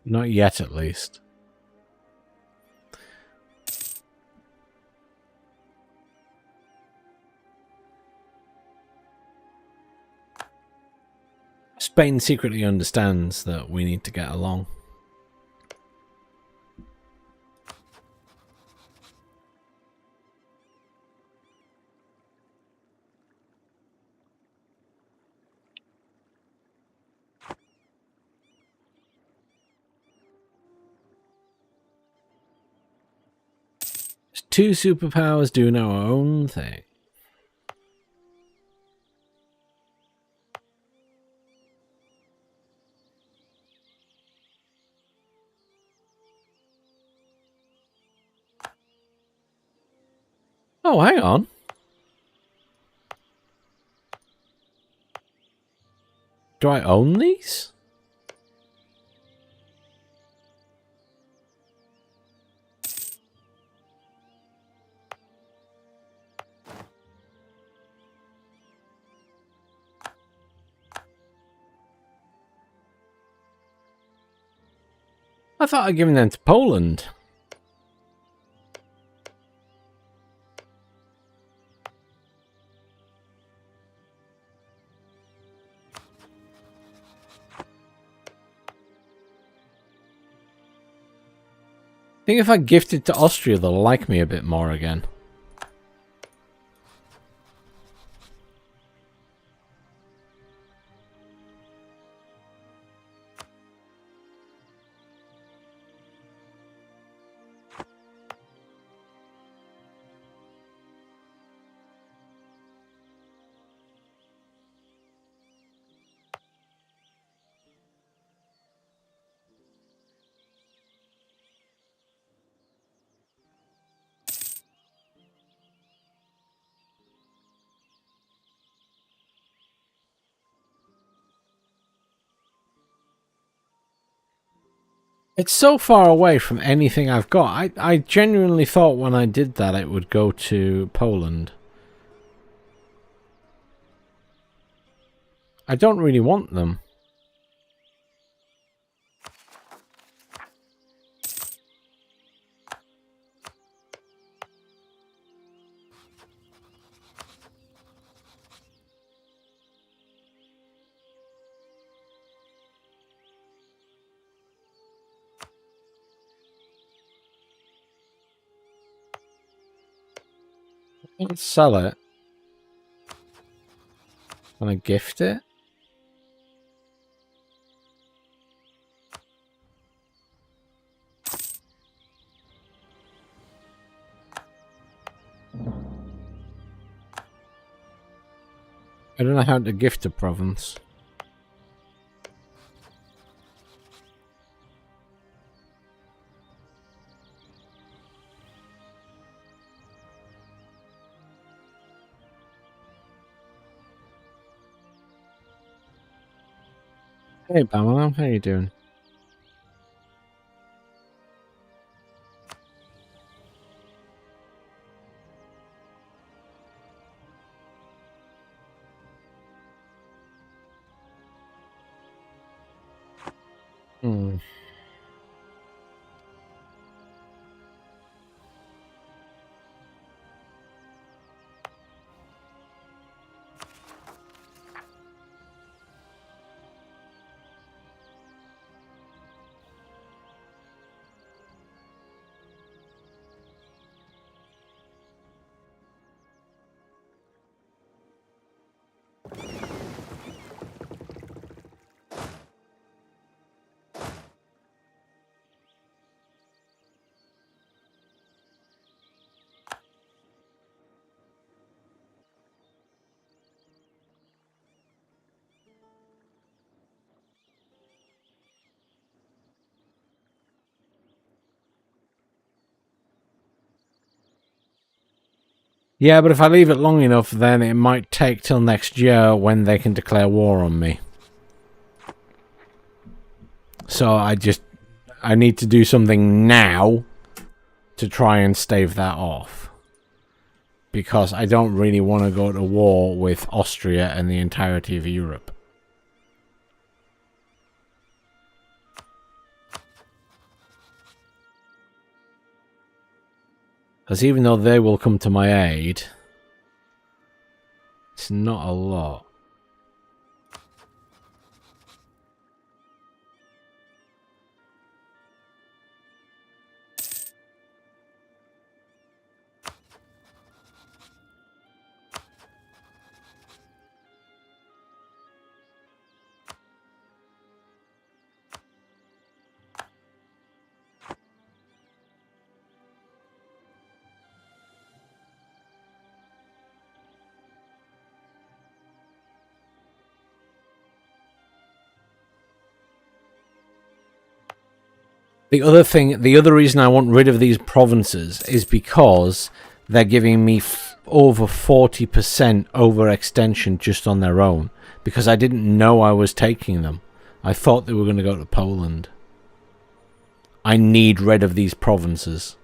Not yet, at least. Spain secretly understands that we need to get along. Two superpowers doing our own thing. Oh, hang on. Do I own these? I thought I'd given them to Poland. I think if I gift it to Austria, they'll like me a bit more again. It's so far away from anything I've got. I genuinely thought when I did that it would go to Poland. I don't really want them. Let's sell it. Can I gift it? I don't know how to gift a province. Hey, Pamela, how you doing? Hmm. Yeah, but if I leave it long enough, then it might take till next year when they can declare war on me. So I need to do something now to try and stave that off. Because I don't really want to go to war with Austria and the entirety of Europe. Because even though they will come to my aid, it's not a lot. The other reason I want rid of these provinces is because they're giving me over 40% overextension just on their own. Because I didn't know I was taking them. I thought they were going to go to Poland. I need rid of these provinces.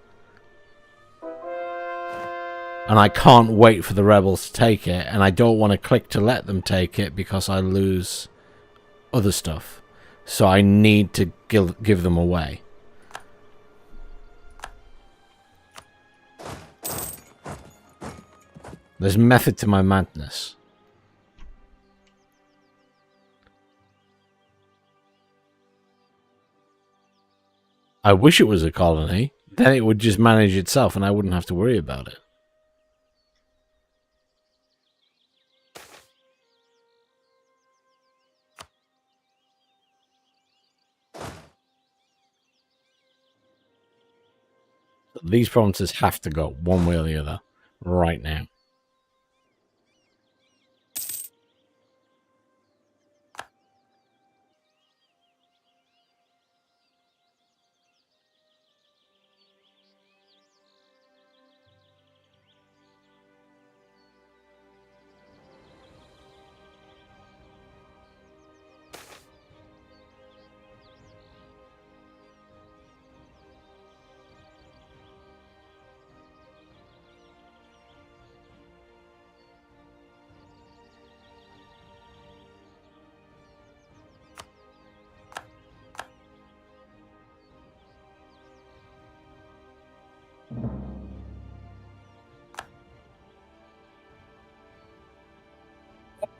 And I can't wait for the rebels to take it. And I don't want to click to let them take it because I lose other stuff. So I need to give them away. There's method to my madness. I wish it was a colony. Then it would just manage itself and I wouldn't have to worry about it. These provinces have to go one way or the other right now.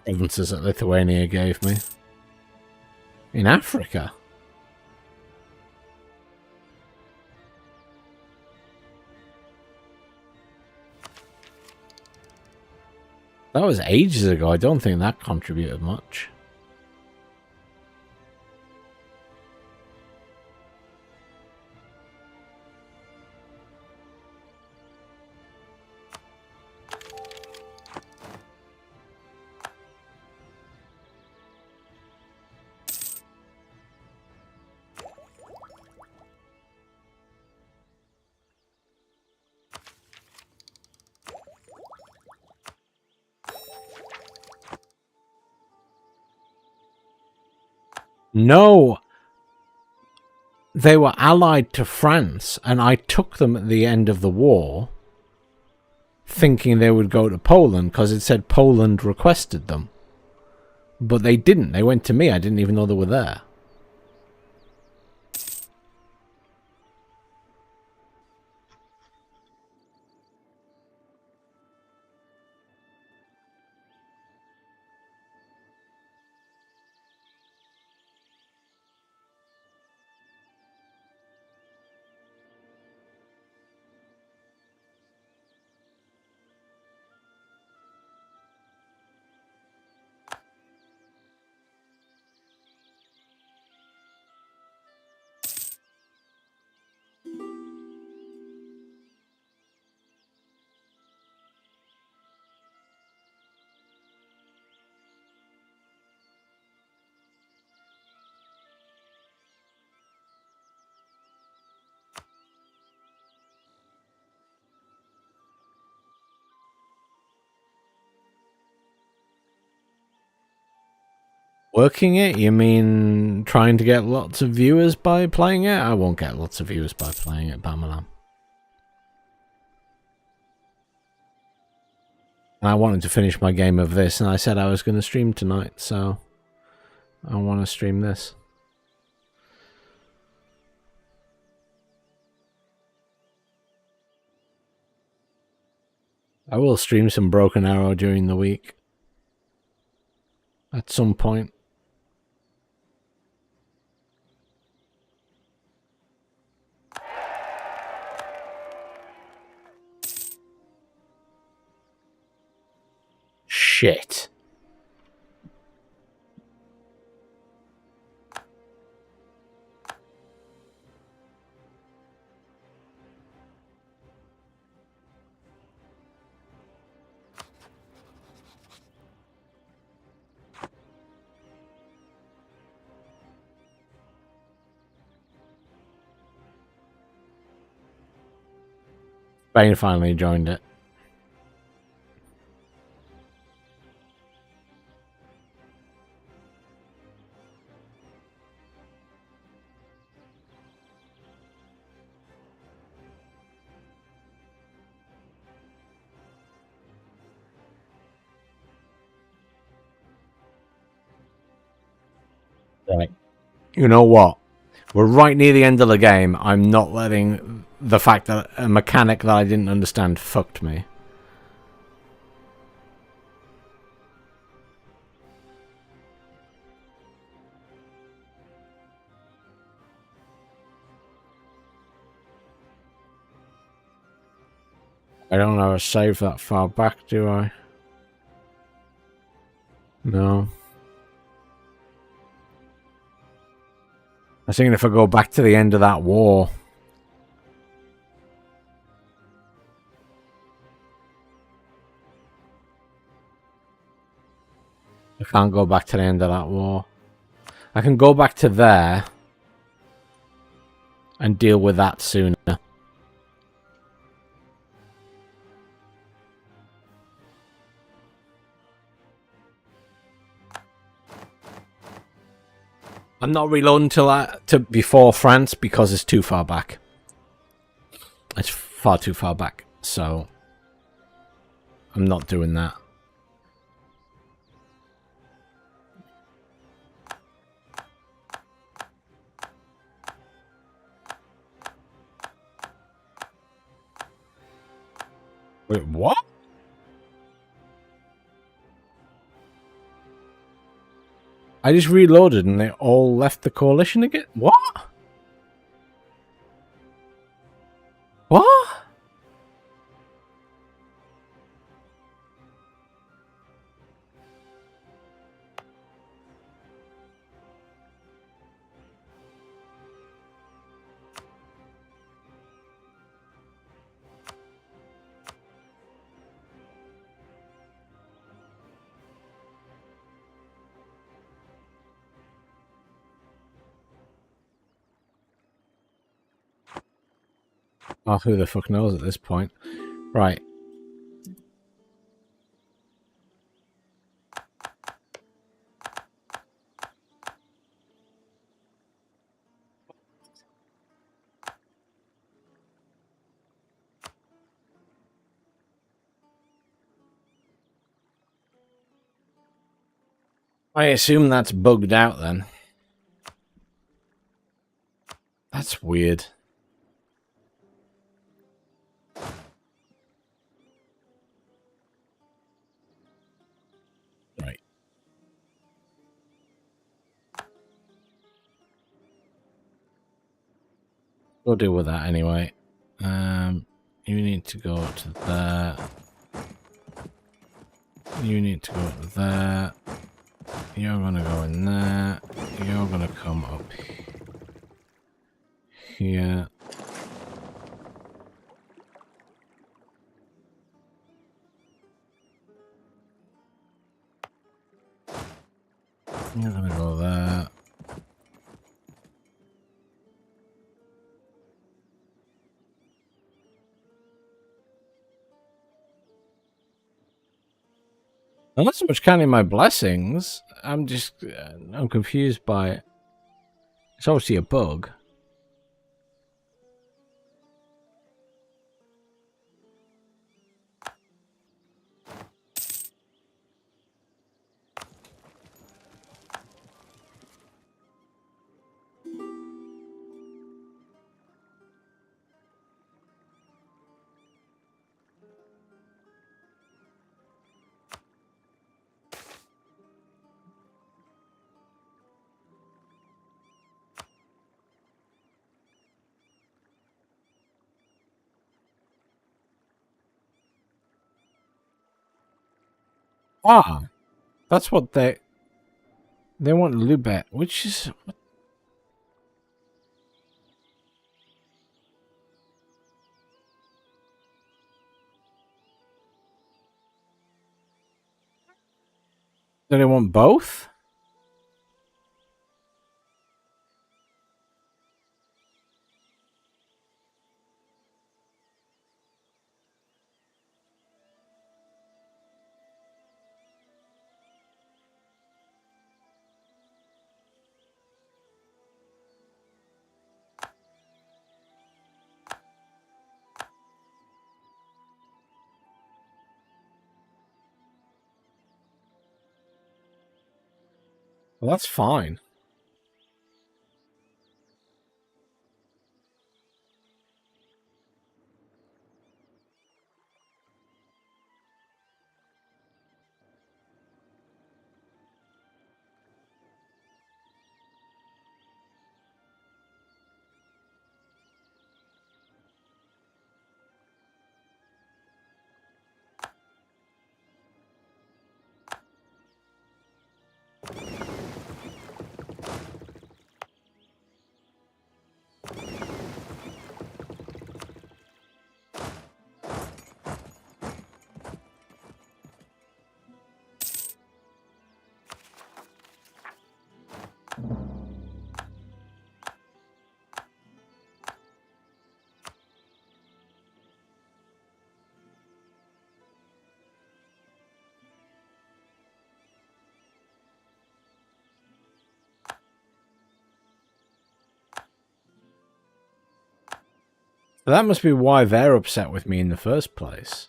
provinces that Lithuania gave me. In Africa? That was ages ago. I don't think that contributed much. No, they were allied to France, and I took them at the end of the war, thinking they would go to Poland because it said Poland requested them. But they didn't. They went to me. I didn't even know they were there. Working it? You mean trying to get lots of viewers by playing it? I won't get lots of viewers by playing it, Bamalam. I wanted to finish my game of this, and I said I was going to stream tonight, so I want to stream this. I will stream some Broken Arrow during the week. At some point. Shit. Spain finally joined it. Right. You know what? We're right near the end of the game. I'm not letting the fact that a mechanic that I didn't understand fucked me. I don't have a save that far back, do I? No. I was thinking if I go back to the end of that war. I can't go back to the end of that war. I can go back to there and deal with that sooner. I'm not reloading to before France because it's too far back. It's far too far back, so I'm not doing that. Wait, what? I just reloaded and they all left the coalition again? What? What? Oh, who the fuck knows at this point? Right. I assume that's bugged out then. That's weird. Right. We'll deal with that anyway. You need to go to there. You need to go to there. You're gonna go in there. You're gonna come up here. You're gonna go there. Not so much counting my blessings. I'm just, I'm confused by it. It's obviously a bug. Ah, that's what they want Lubet, which is do they want both? Well, that's fine. That must be why they're upset with me in the first place.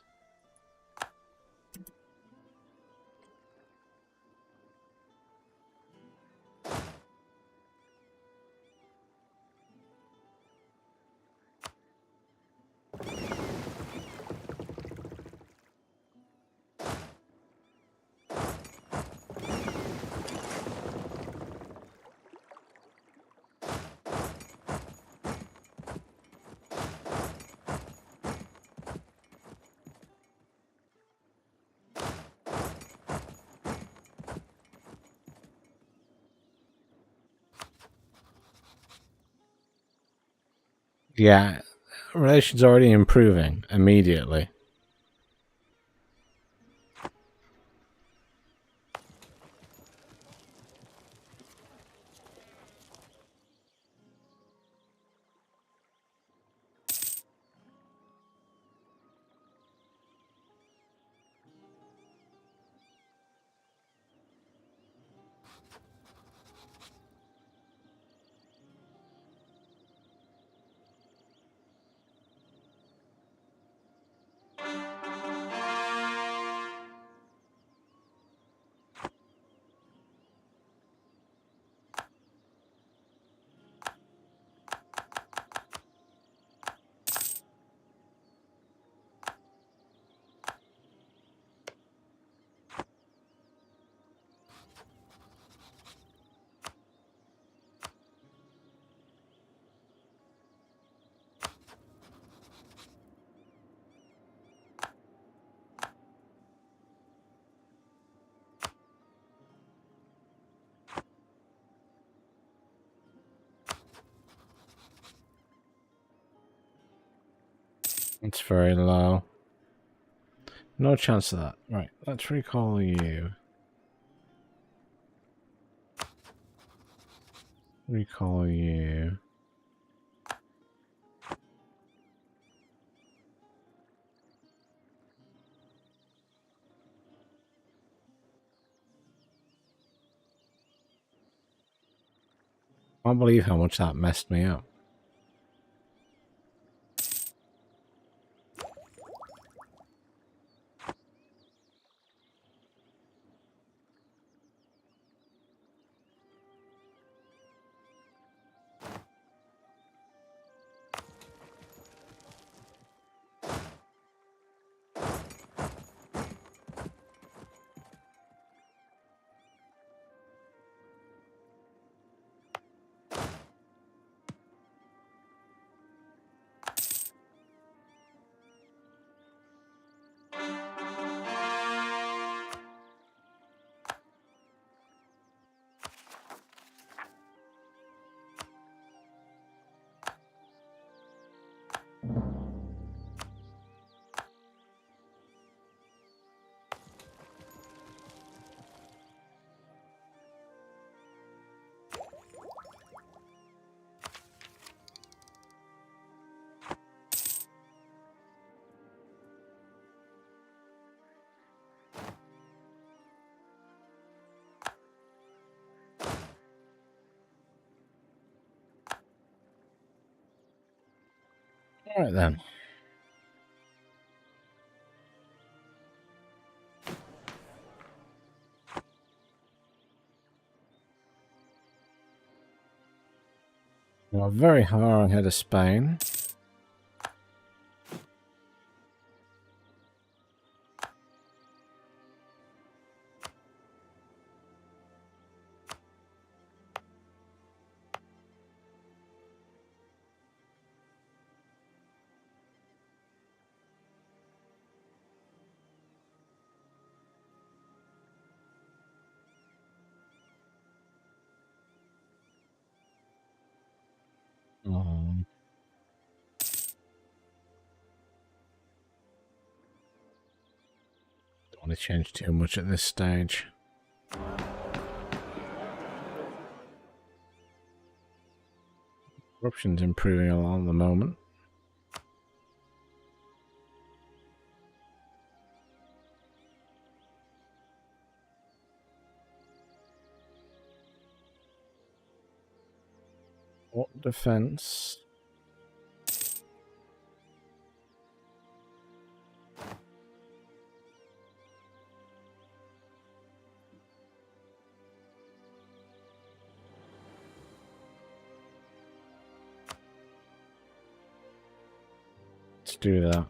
Yeah, relations already improving immediately. It's very low. No chance of that. Right, let's recall you. Recall you. I can't believe how much that messed me up. All right then. We're very far ahead of Spain. Don't want to change too much at this stage. Corruption's improving a lot at the moment. What defense? Let's do that.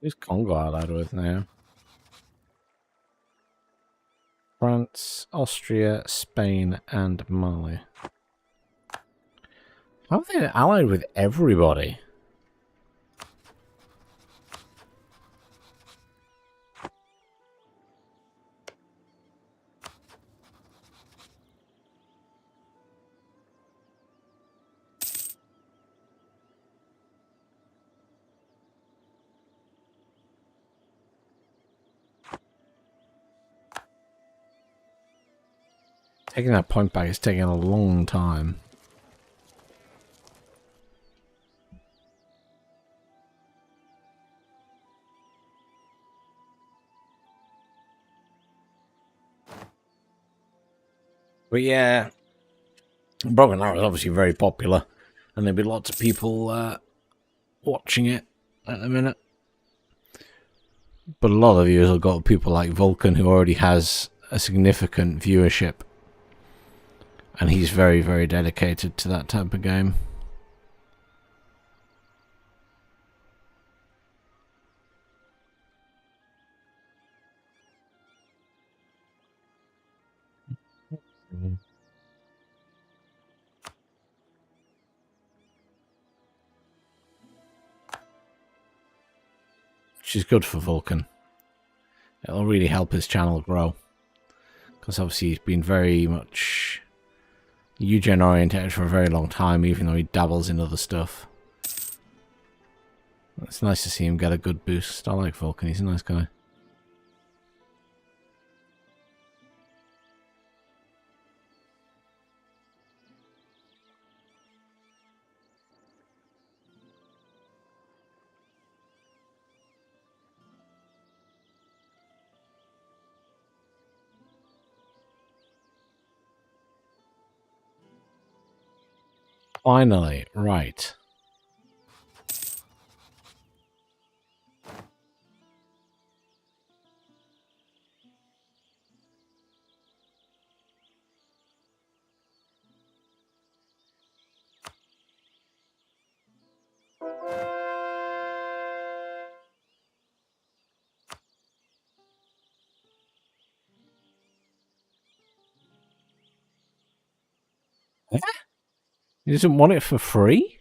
Who's Congo allied with now? France, Austria, Spain, and Mali. How are they allied with everybody? Taking that point back is taking a long time. But yeah, Broken Arrow is obviously very popular, and there'll be lots of people watching it at the minute. But a lot of viewers have got people like Vulcan, who already has a significant viewership, and he's very, very dedicated to that type of game. Which is good for Vulcan. It'll really help his channel grow, because obviously he's been very much Eugen oriented for a very long time, even though he dabbles in other stuff. It's nice to see him get a good boost. I like Vulcan, he's a nice guy. Finally, right. He doesn't want it for free?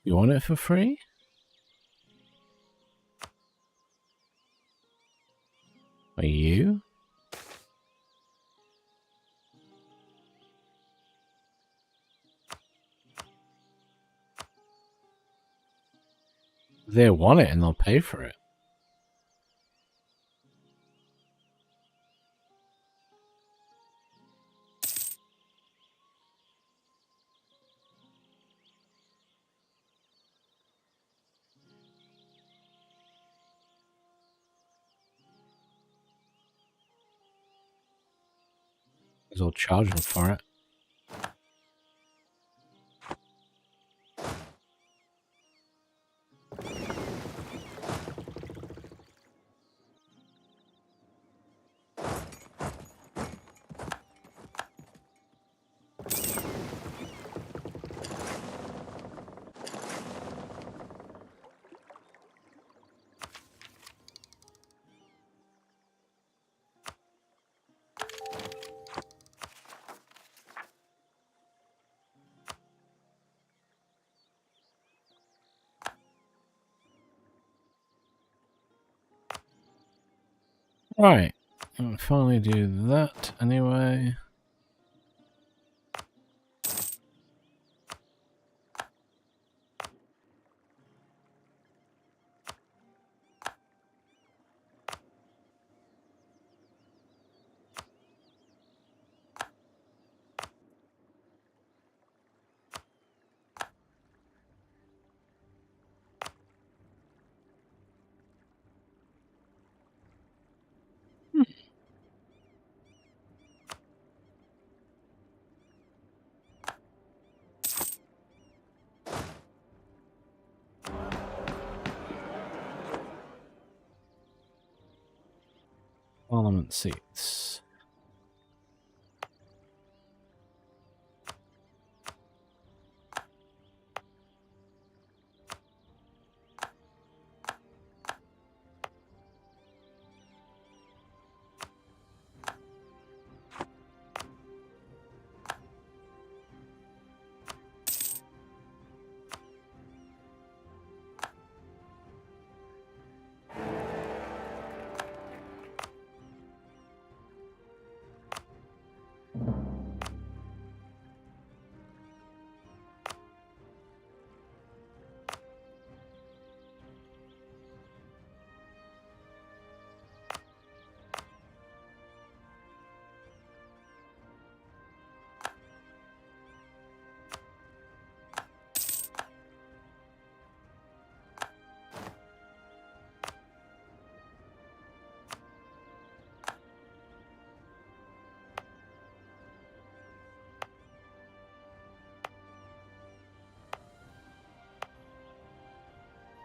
You want it for free? Are you? They want it and they'll pay for it. Because they'll charge them for it. Right. I'll finally do that anyway. Parliament seats.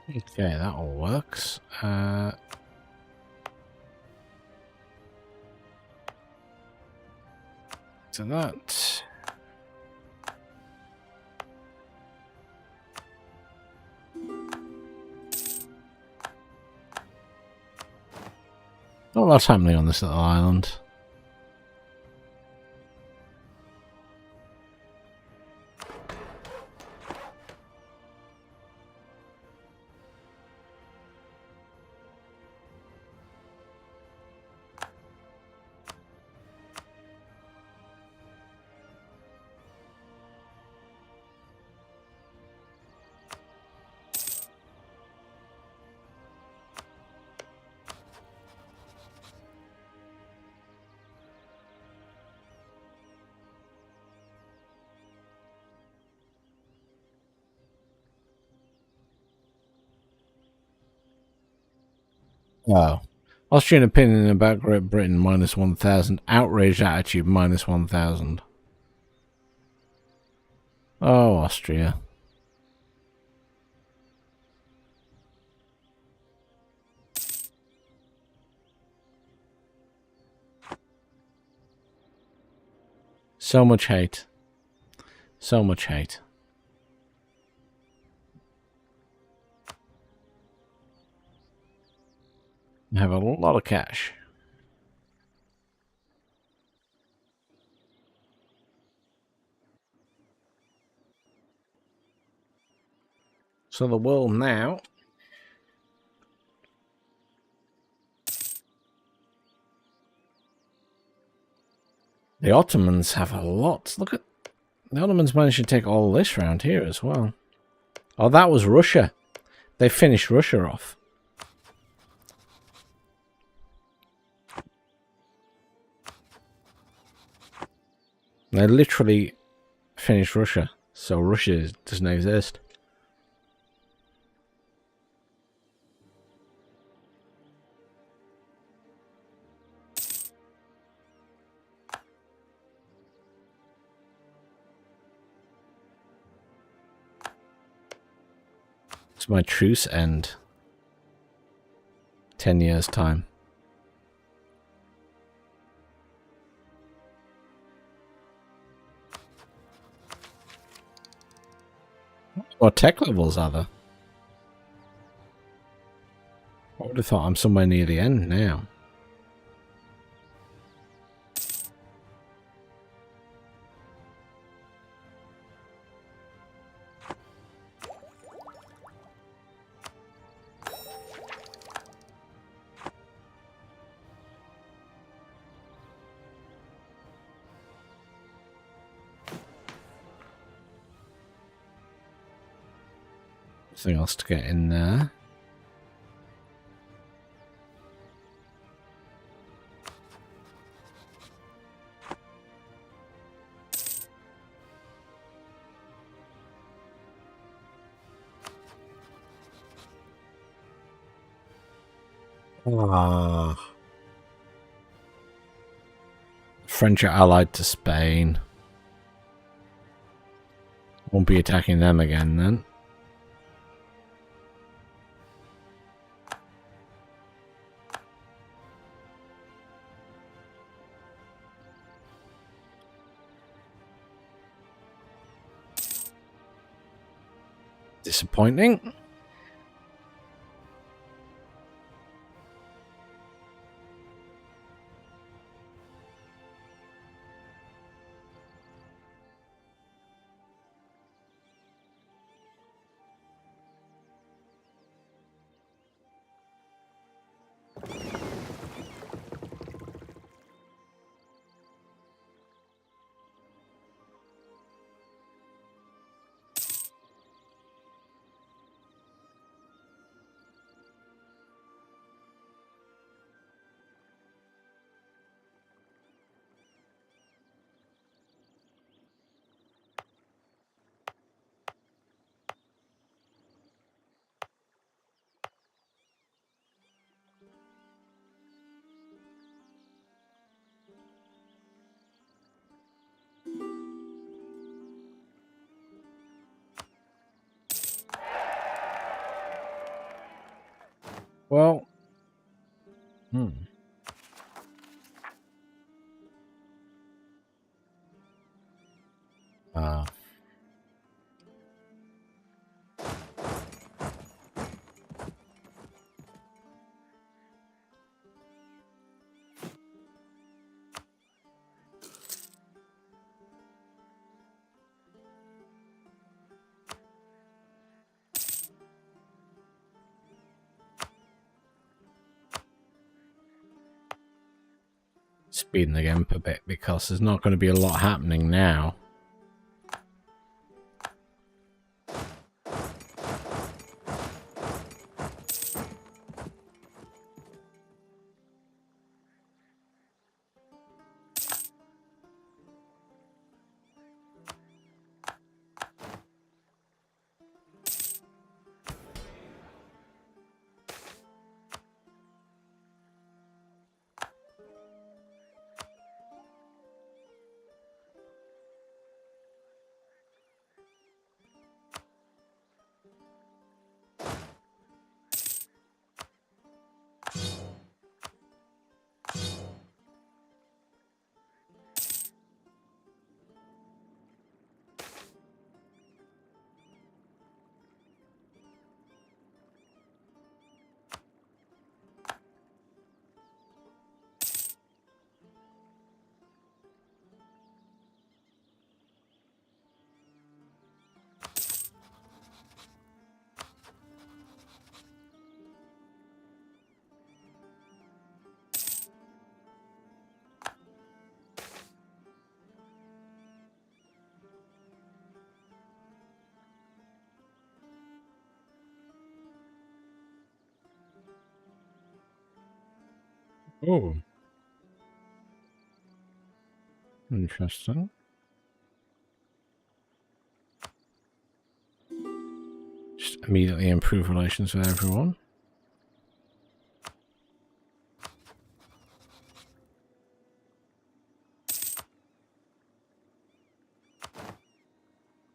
Okay, that all works. So that. Not a lot's happening on this little island. Oh. Austrian opinion about Great Britain -1,000. Outraged attitude -1,000. Oh, Austria. So much hate. So much hate. I have a lot of cash. So the world now. The Ottomans have a lot. Look at the Ottomans managed to take all this round here as well. Oh, that was Russia. They finished Russia off. They literally finished Russia. So Russia doesn't exist. It's my truce end. 10 years time. What tech levels are there? I would have thought I'm somewhere near the end now. Something else to get in there. Ah. French are allied to Spain. Won't be attacking them again then. Disappointing. Well, speeding the game up a bit because there's not going to be a lot happening now. Oh. Interesting. Just immediately improve relations with everyone.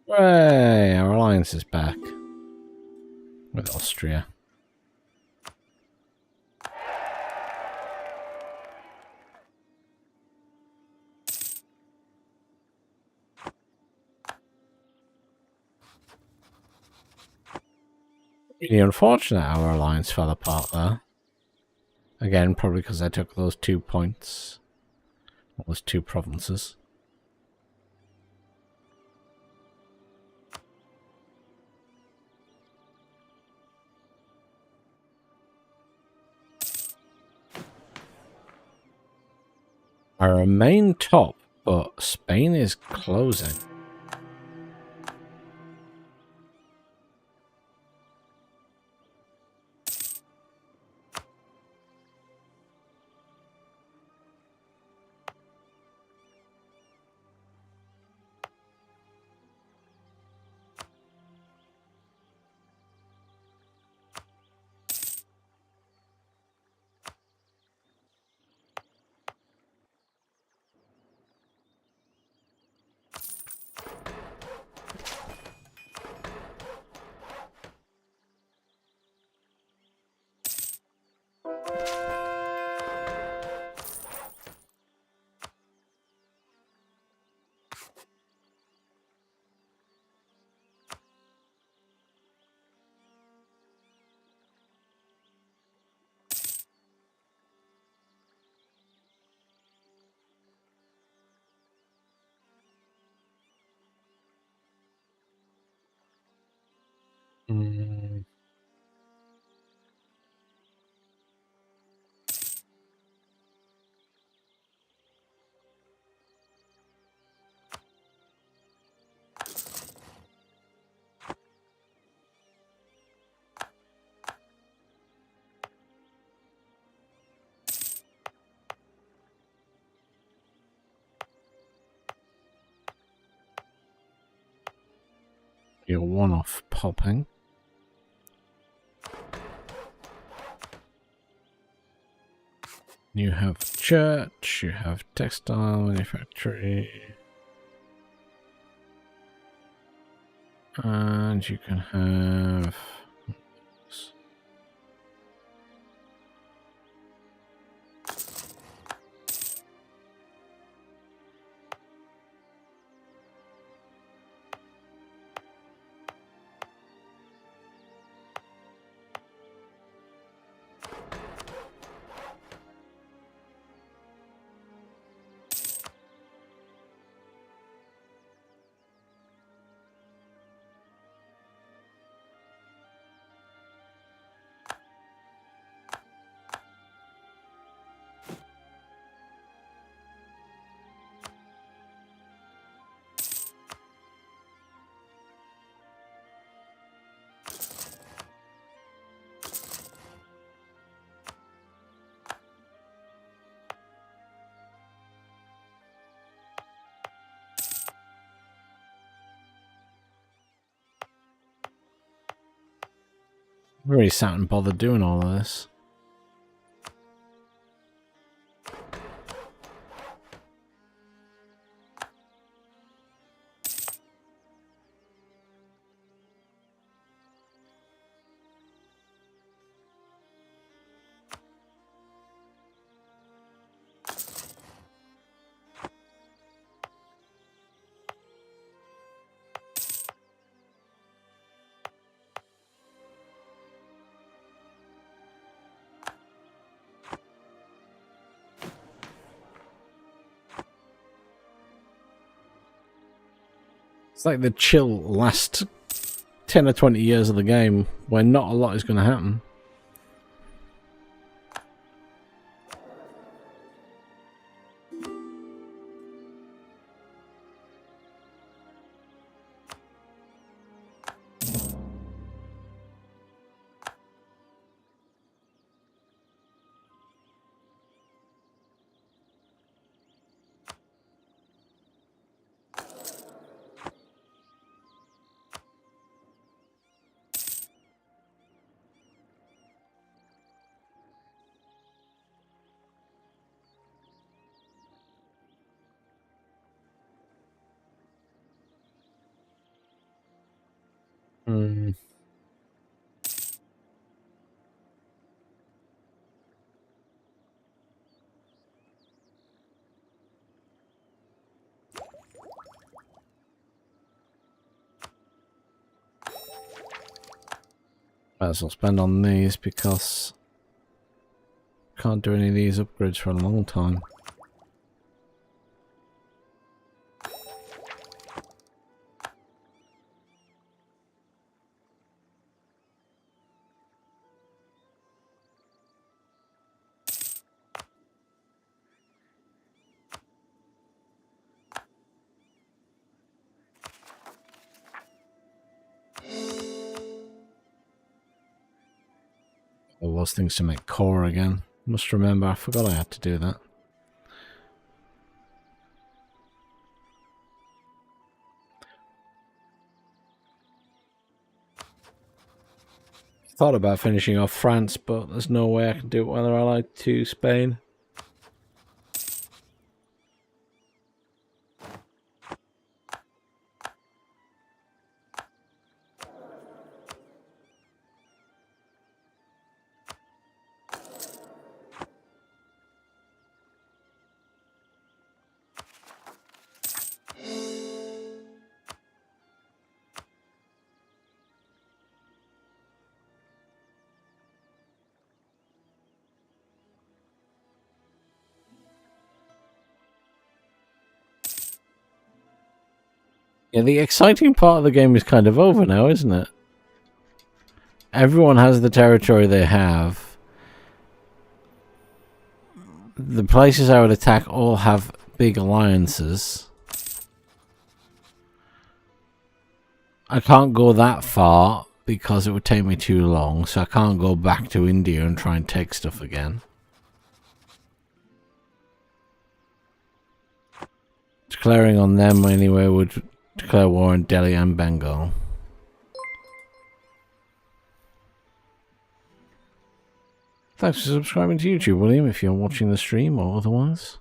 Hooray! Our alliance is back with Austria. Really unfortunate our alliance fell apart there. Again, probably because I took those 2 points. Those 2 provinces. I remain top, but Spain is closing. Mm. You're one off popping. You have church, you have textile manufactory. And you can have... Really sat and bothered doing all of this. It's like the chill last 10 or 20 years of the game where not a lot is going to happen. Might as well spend on these because can't do any of these upgrades for a long time. All those things to make core again. Must remember, I forgot I had to do that. Thought about finishing off France, but there's no way I can do it while they're allied to Spain. Yeah, the exciting part of the game is kind of over now, isn't it? Everyone has the territory they have. The places I would attack all have big alliances. I can't go that far because it would take me too long, so I can't go back to India and try and take stuff again. Declaring on them anyway would declare war on Delhi and Bengal. Thanks for subscribing to YouTube, William, if you're watching the stream or otherwise.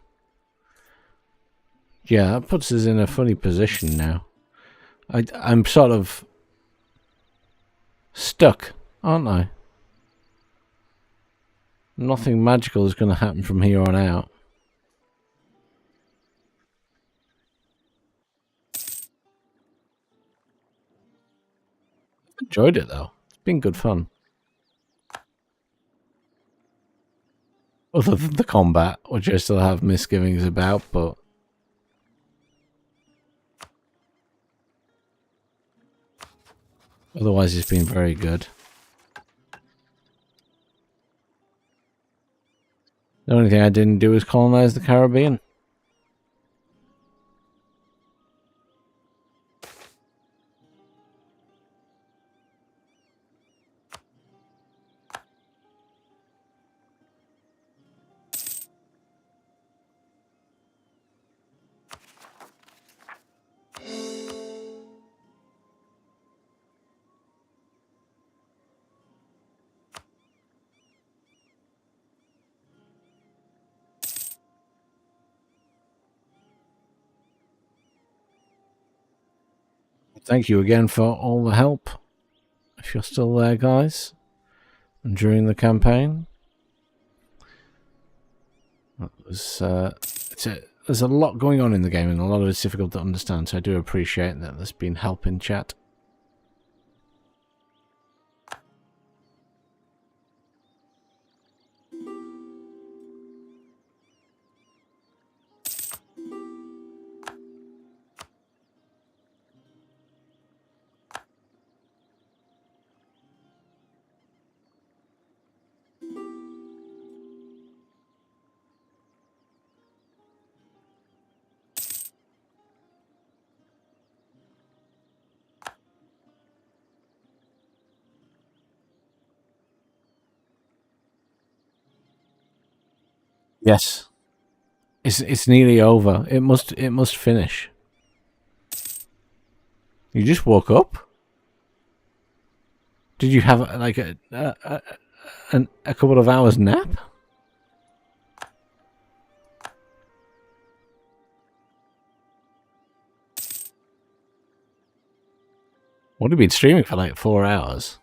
Yeah, that puts us in a funny position now. I'm sort of stuck, aren't I? Nothing magical is going to happen from here on out. Enjoyed it though. It's been good fun. Other than the combat, which I still have misgivings about, but otherwise it's been very good. The only thing I didn't do is colonize the Caribbean. Thank you again for all the help, if you're still there, guys, and during the campaign. That was, there's a lot going on in the game, and a lot of it's difficult to understand, so I do appreciate that there's been help in chat. Yes. It's nearly over. It must finish. You just woke up? Did you have like a couple of hours nap? What have you been streaming for like 4 hours?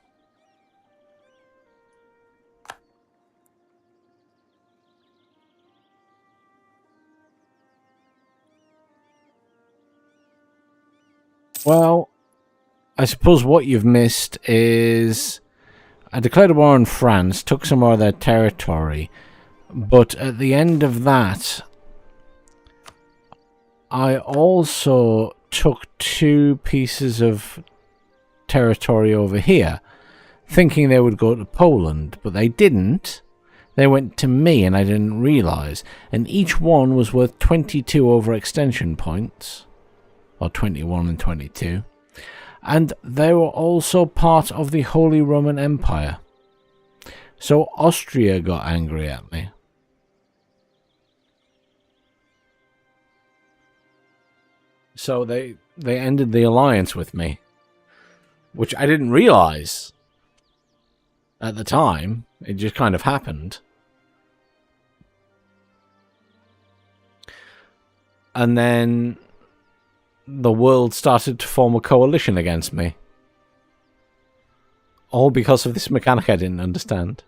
Well, I suppose what you've missed is I declared a war on France, took some more of their territory, but at the end of that, I also took 2 pieces of territory over here, thinking they would go to Poland, but they didn't. They went to me, and I didn't realise. And each one was worth 22 overextension points. Or 21 and 22. And they were also part of the Holy Roman Empire. So Austria got angry at me. So they ended the alliance with me. Which I didn't realise at the time. It just kind of happened. And then the world started to form a coalition against me. All because of this mechanic I didn't understand.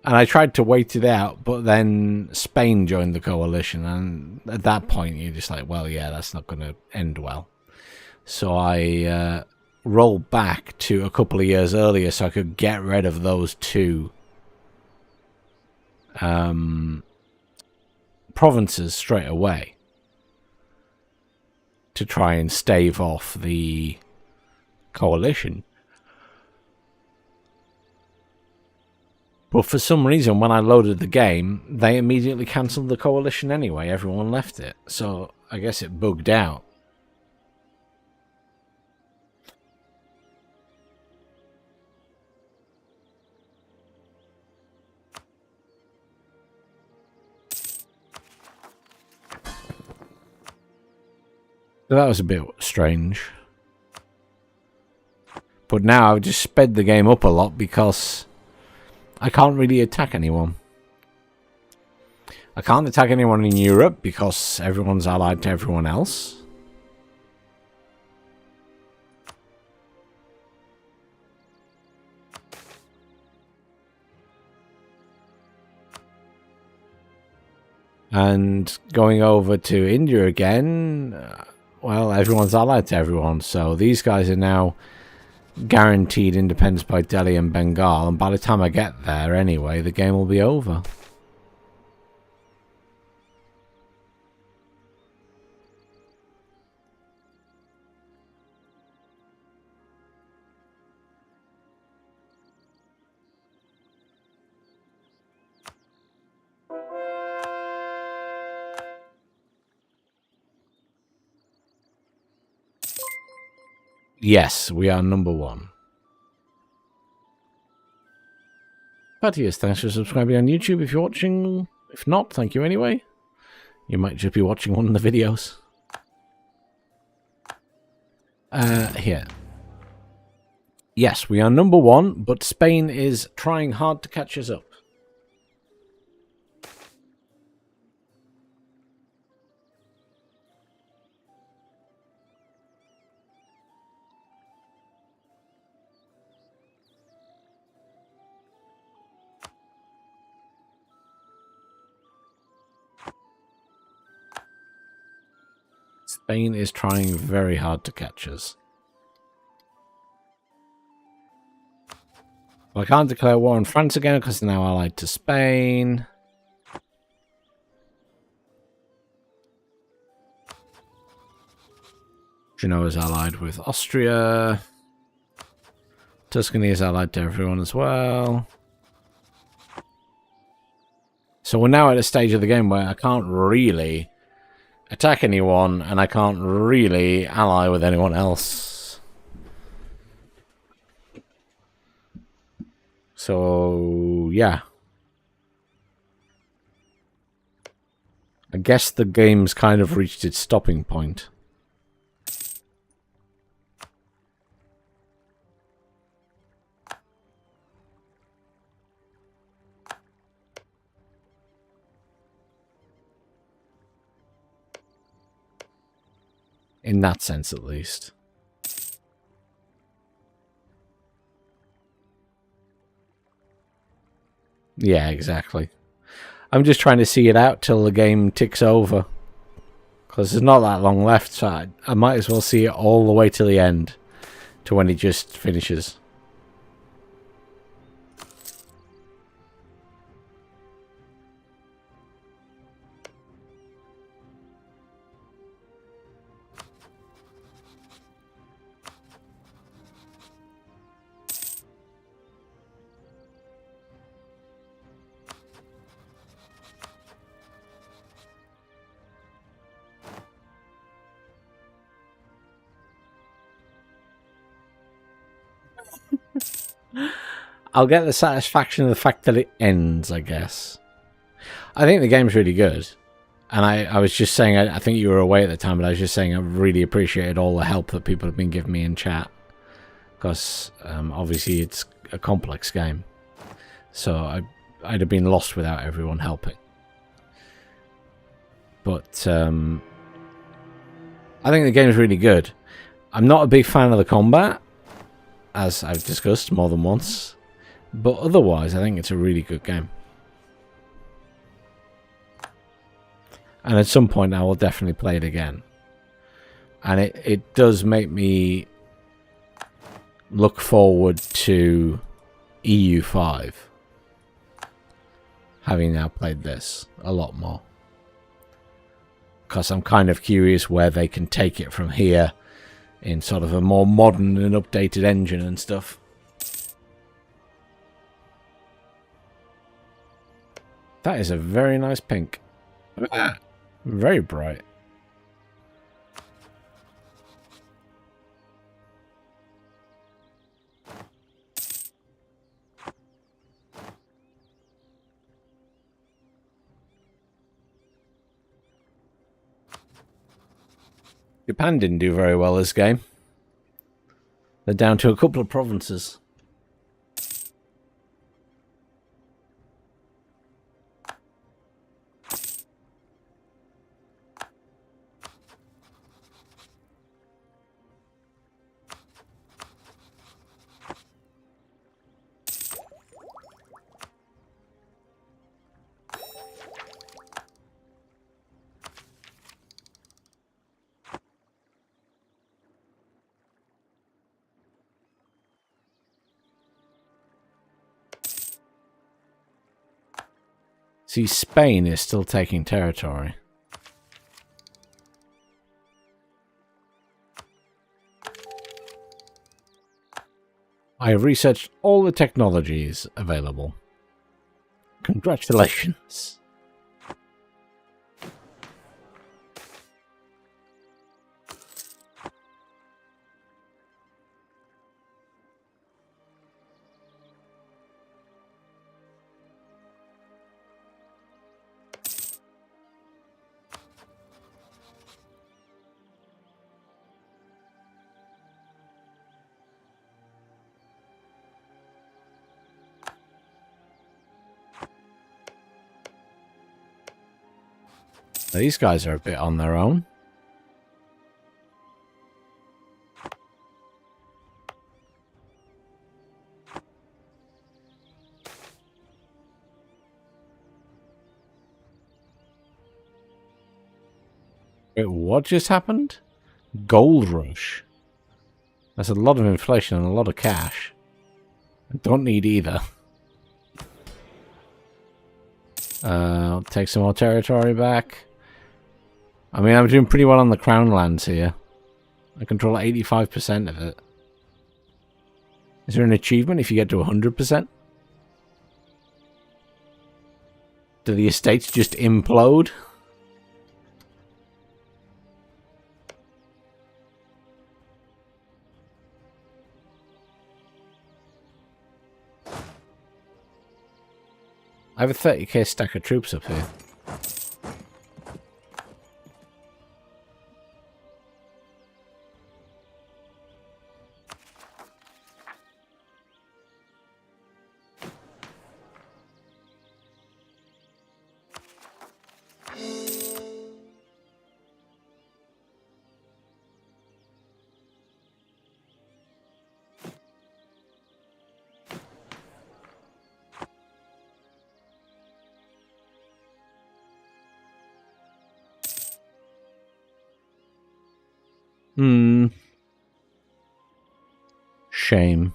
And I tried to wait it out, but then Spain joined the coalition, and at that point you're just like, well, yeah, that's not going to end well. So I rolled back to a couple of years earlier so I could get rid of those 2 provinces straight away, to try and stave off the coalition. But for some reason, when I loaded the game, they immediately cancelled the coalition anyway. Everyone left it. So I guess it bugged out. So that was a bit strange. But now I've just sped the game up a lot because I can't really attack anyone. I can't attack anyone in Europe because everyone's allied to everyone else. And going over to India again, well, everyone's allied to everyone. So these guys are now guaranteed independence by Delhi and Bengal, and by the time I get there anyway, the game will be over. Yes, we are #1. But yes, thanks for subscribing on YouTube if you're watching. If not, thank you anyway. You might just be watching one of the videos. Here. Yes, we are #1, but Spain is trying hard to catch us up. Spain is trying very hard to catch us. Well, I can't declare war on France again because they're now allied to Spain. Genoa is allied with Austria. Tuscany is allied to everyone as well. So we're now at a stage of the game where I can't really attack anyone, and I can't really ally with anyone else. So, yeah. I guess the game's kind of reached its stopping point. In that sense, at least. Yeah, exactly. I'm just trying to see it out till the game ticks over. Because there's not that long left, so I might as well see it all the way to the end. To when it just finishes. I'll get the satisfaction of the fact that it ends, I guess. I think the game's really good. And I was just saying, I think you were away at the time, but I was just saying I really appreciated all the help that people have been giving me in chat. Because obviously it's a complex game. So I'd have been lost without everyone helping. But I think the game's really good. I'm not a big fan of the combat, as I've discussed more than once. But otherwise, I think it's a really good game. And at some point, I will definitely play it again. And it does make me look forward to EU5. Having now played this a lot more. Because I'm kind of curious where they can take it from here in sort of a more modern and updated engine and stuff. That is a very nice pink. Very bright. Japan didn't do very well this game. They're down to a couple of provinces. See, Spain is still taking territory. I have researched all the technologies available. Congratulations. These guys are a bit on their own. Wait, what just happened? Gold rush. That's a lot of inflation and a lot of cash. I don't need either. I'll take some more territory back. I mean, I'm doing pretty well on the crown lands here. I control 85% of it. Is there an achievement if you get to 100%? Do the estates just implode? I have a 30k stack of troops up here. Shame.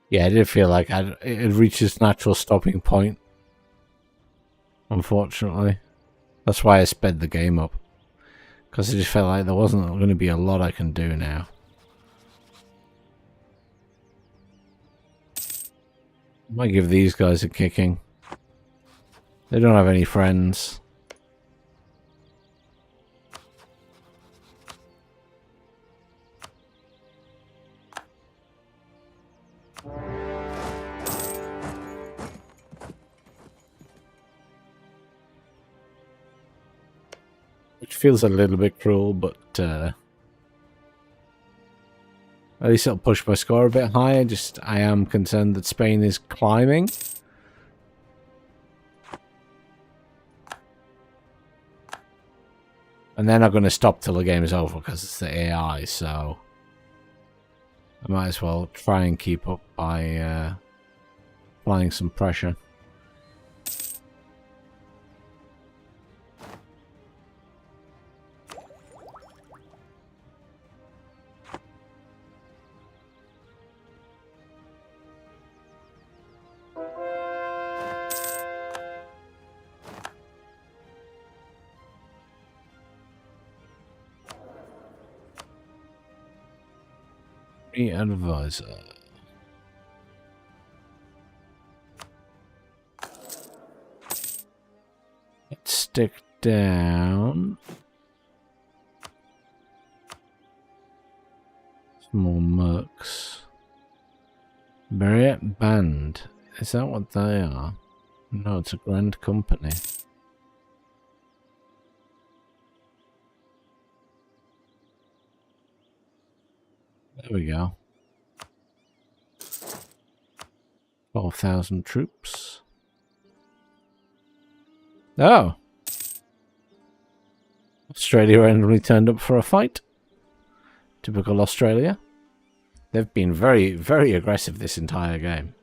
Yeah, I did feel like it had reached its natural stopping point. Unfortunately. That's why I sped the game up. Because I just felt like there wasn't going to be a lot I can do now. Might give these guys a kicking. They don't have any friends. Which feels a little bit cruel, but at least it'll push my score a bit higher. Just, I am concerned that Spain is climbing. And they're not going to stop till the game is over because it's the AI, so I might as well try and keep up by applying some pressure. Be advisor. Let's stick down. Some more mercs. Marriott Band. Is that what they are? No, it's a grand company. There we go. 12,000 troops. Oh! Australia randomly turned up for a fight. Typical Australia. They've been very, very aggressive this entire game.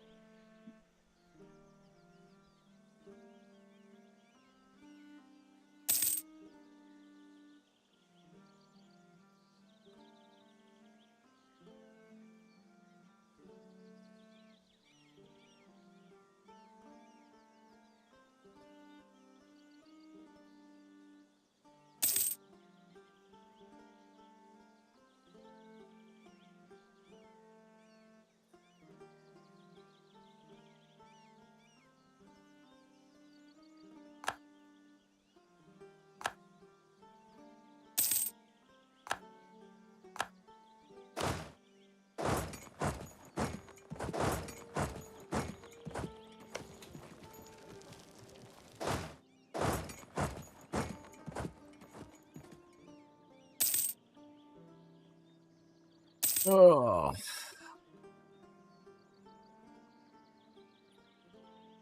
Oh.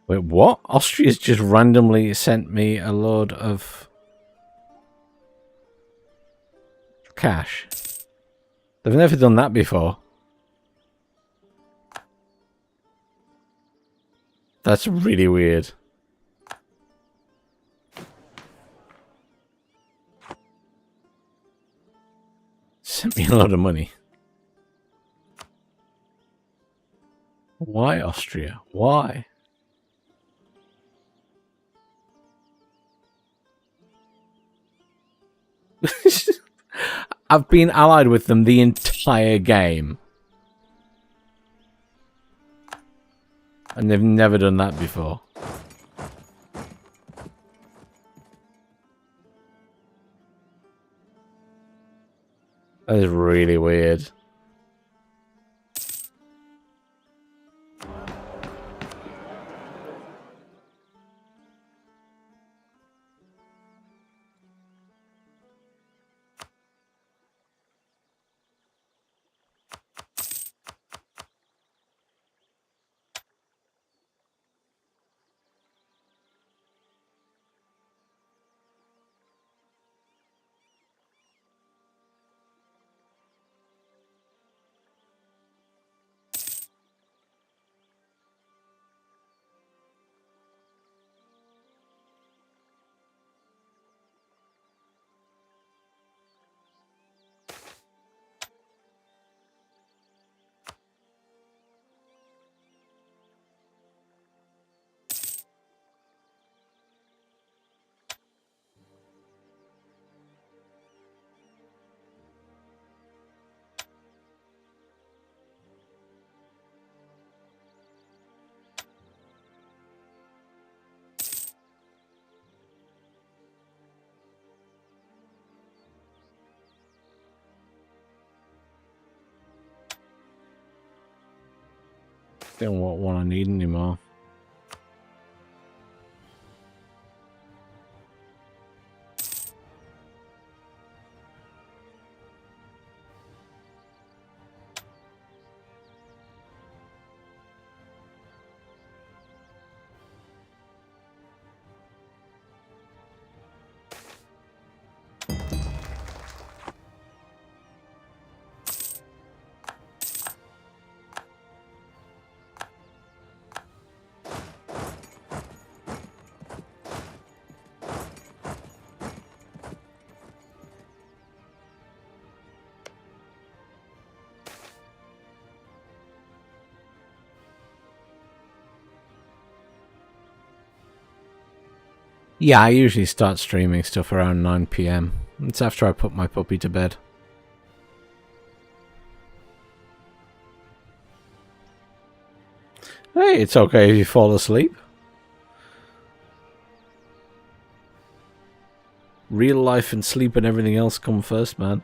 Wait, what? Austria's just randomly sent me a load of cash. They've never done that before. That's really weird. Sent me a lot of money. Why Austria? Why? I've been allied with them the entire game. And they've never done that before. That is really weird. Don't want one I need anymore. Yeah, I usually start streaming stuff around 9 PM. It's after I put my puppy to bed. Hey, it's okay if you fall asleep. Real life and sleep and everything else come first, man.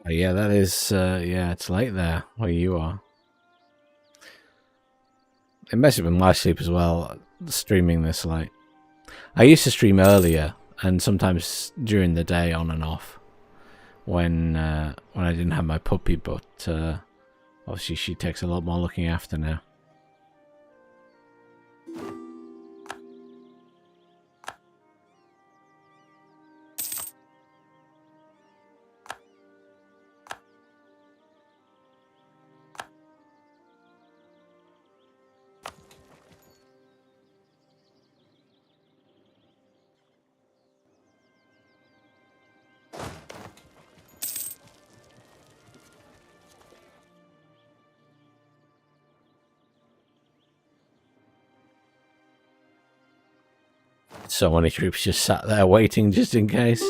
Yeah, that is, yeah, it's late there where you are. It messes with my sleep as well, streaming this late. I used to stream earlier and sometimes during the day on and off when I didn't have my puppy, but obviously she takes a lot more looking after now. So many troops just sat there waiting just in case.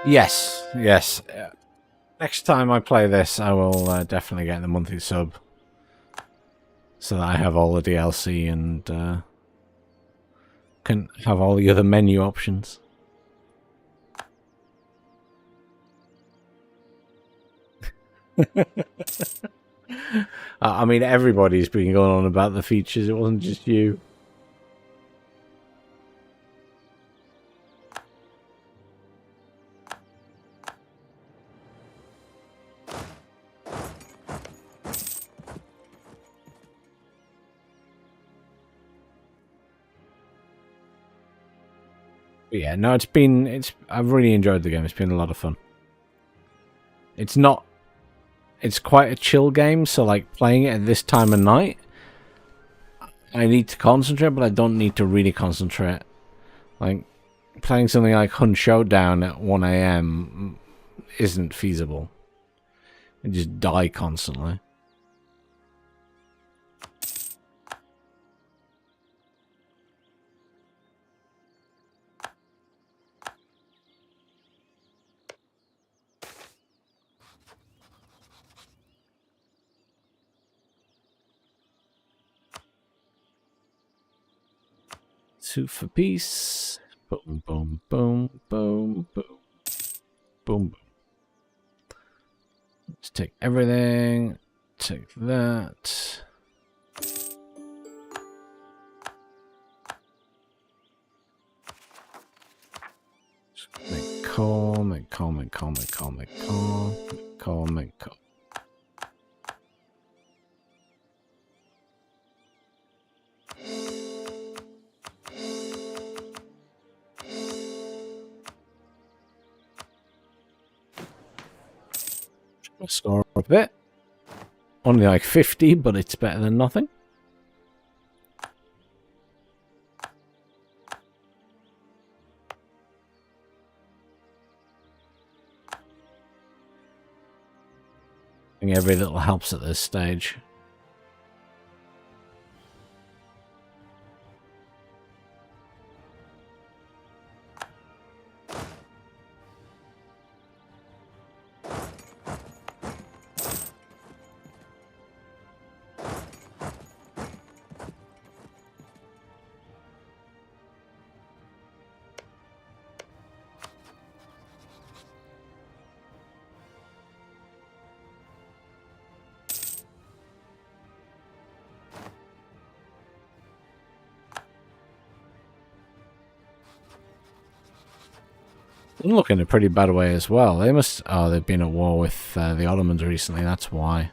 Yes, yes. Next time I play this, I will definitely get the monthly sub so that I have all the DLC and can have all the other menu options. I mean, everybody's been going on about the features. It wasn't just you. But yeah, no, I've really enjoyed the game. It's been a lot of fun. It's quite a chill game, so like playing it at this time of night, I need to concentrate, but I don't need to really concentrate. Like, playing something like Hunt Showdown at 1 AM isn't feasible. I just die constantly. Two for peace. Boom, boom, boom, boom, boom. Boom, boom. Let's take everything. Take that. Just make calm it, calm it, calm it, calm it, calm it, calm it, calm. Score a bit. Only like 50, but it's better than nothing. I think every little helps at this stage. They look in a pretty bad way as well. They must... Oh, they've been at war with the Ottomans recently, that's why.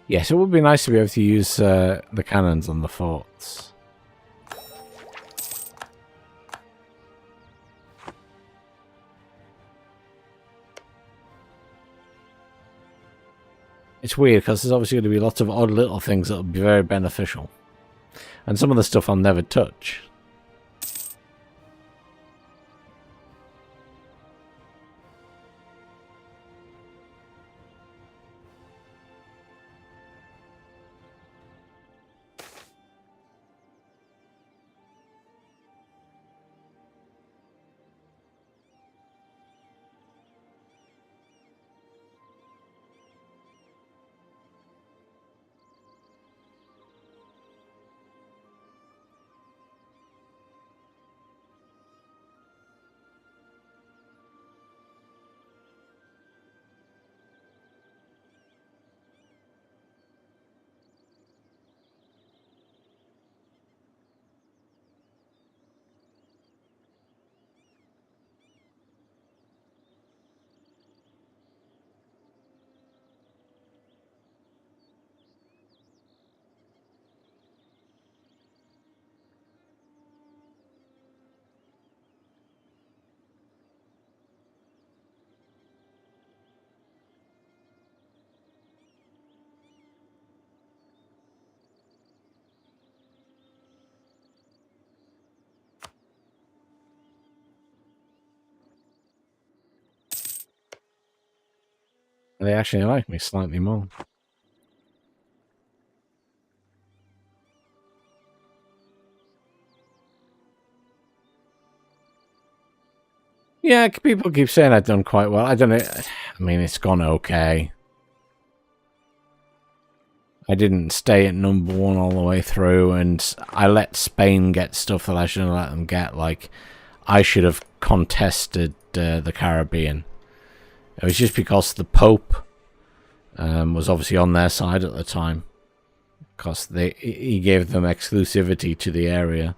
Yes, it would be nice to be able to use the cannons on the forts. It's weird, because there's obviously going to be lots of odd little things that will be very beneficial. And some of the stuff I'll never touch. They actually like me slightly more. Yeah, people keep saying I've done quite well. I don't know. I mean, it's gone okay. I didn't stay at #1 all the way through, and I let Spain get stuff that I shouldn't let them get. Like, I should have contested the Caribbean. It was just because the Pope was obviously on their side at the time, because he gave them exclusivity to the area.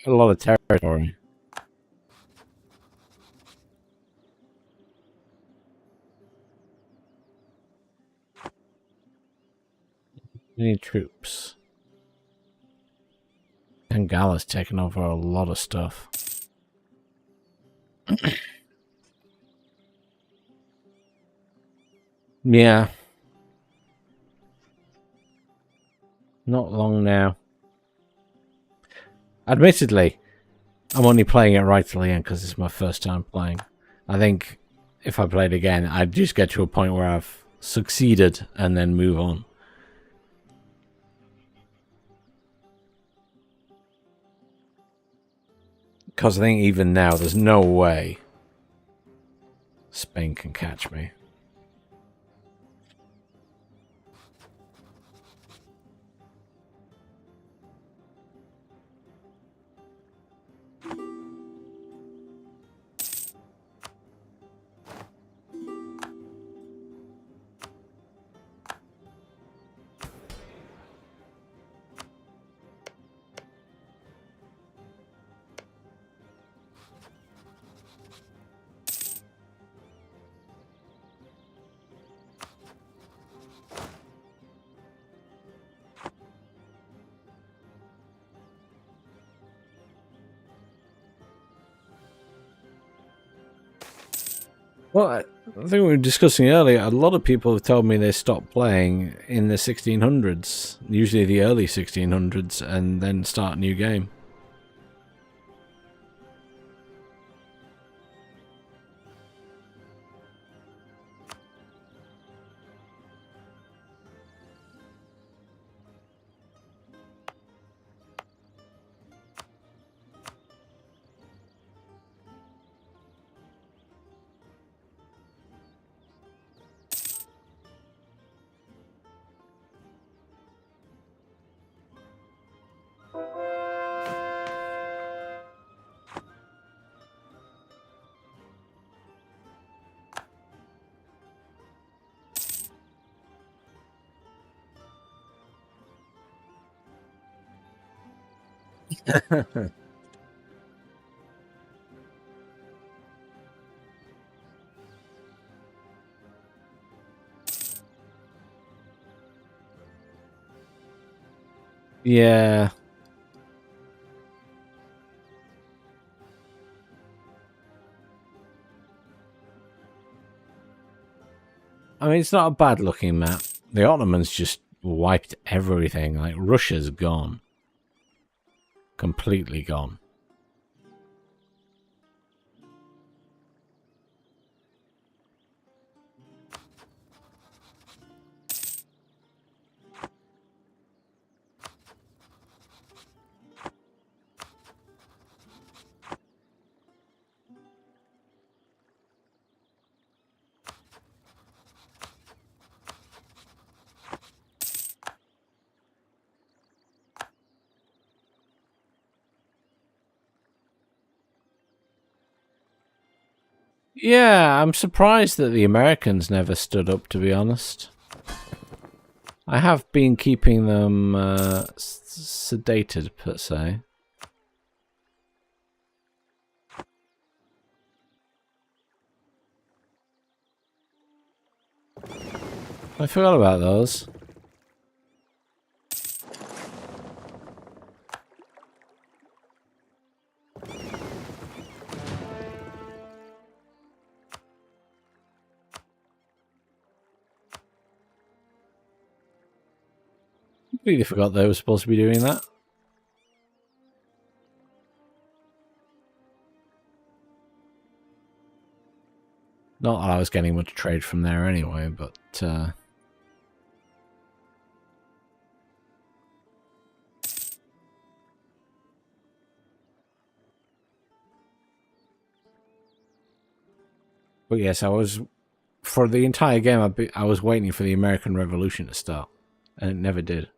A lot of territory. Many troops. Bengala's taken over a lot of stuff. Yeah. Not long now. Admittedly, I'm only playing it right till the end because it's my first time playing. I think if I played again, I'd just get to a point where I've succeeded and then move on. Because I think even now, there's no way Spain can catch me. Well, I think we were discussing earlier, a lot of people have told me they stopped playing in the 1600s, usually the early 1600s, and then start a new game. Yeah. I mean, it's not a bad looking map. The Ottomans just wiped everything. Like, Russia's gone. Completely gone. Yeah, I'm surprised that the Americans never stood up, to be honest. I have been keeping them sedated, per se. I forgot about those. Completely forgot they were supposed to be doing that. Not that I was getting much trade from there anyway, but... But yes, I was... For the entire game, I was waiting for the American Revolution to start. And it never did.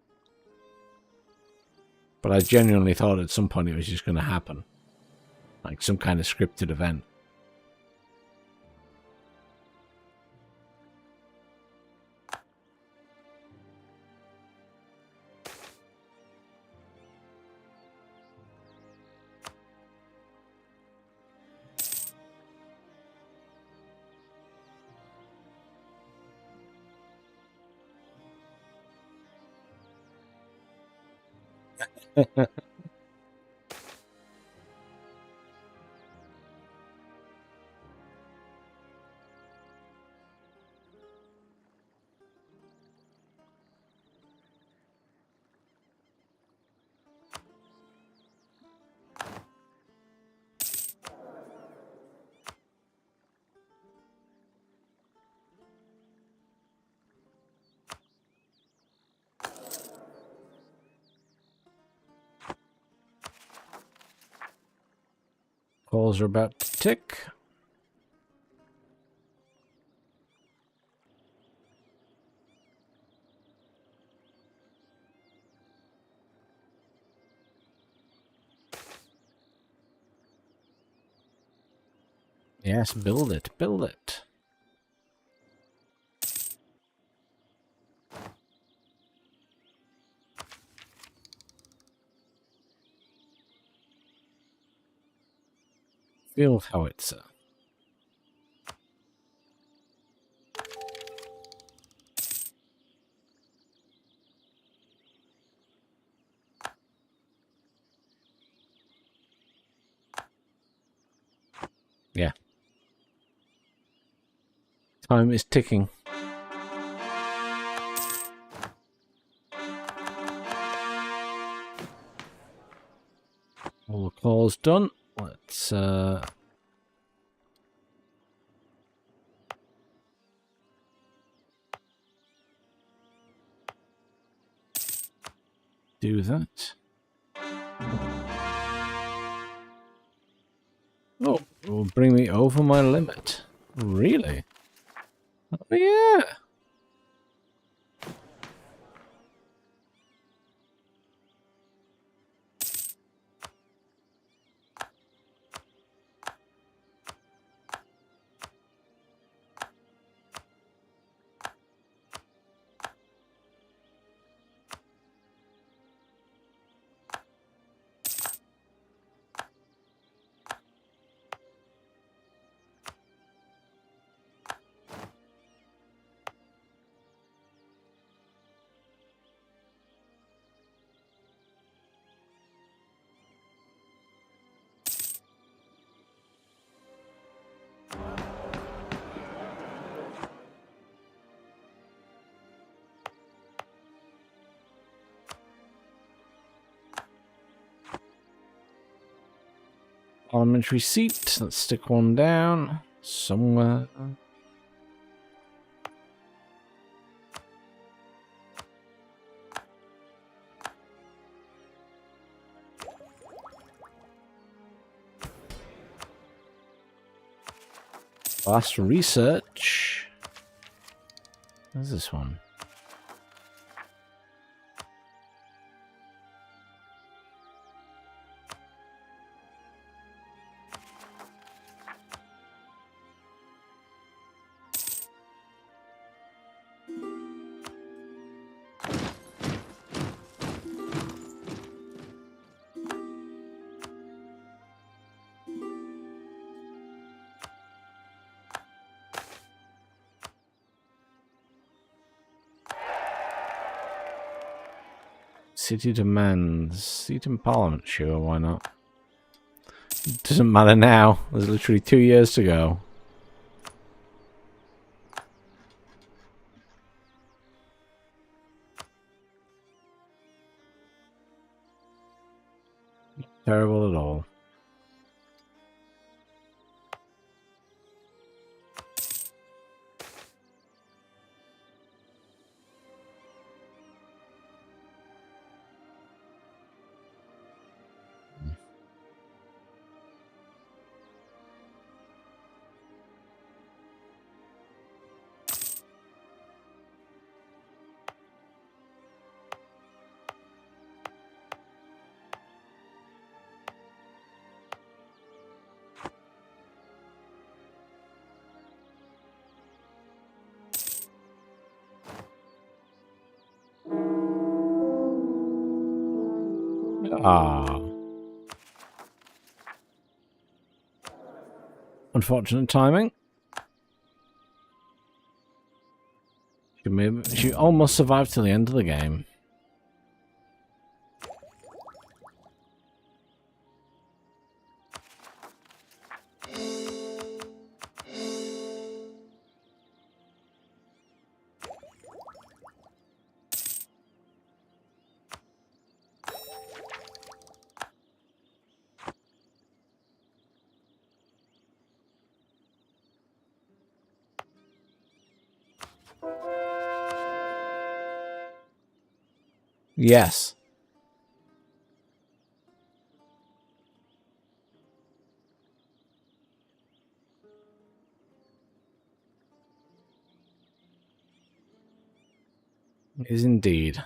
But I genuinely thought at some point it was just going to happen. Like some kind of scripted event. Calls are about to tick. Yes, build it, build it. Field howitzer. Yeah. Time is ticking. All the calls done. Let's do that. Oh, it will bring me over my limit. Really? Oh, yeah. Parliamentary seat. Let's stick one down somewhere. Last research. Where's this one? City demands. Seat in Parliament, sure, why not? Doesn't matter now. There's literally 2 years to go. Terrible at all. Ah. Unfortunate timing. She almost survived till the end of the game. Yes. is indeed.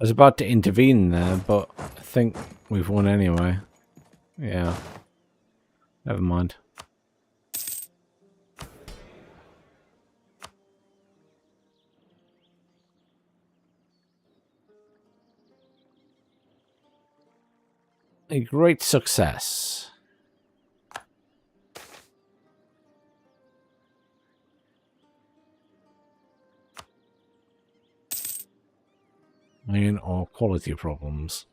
I was about to intervene there, but I think we've won anyway. Yeah. Never mind. A great success. And or quality problems.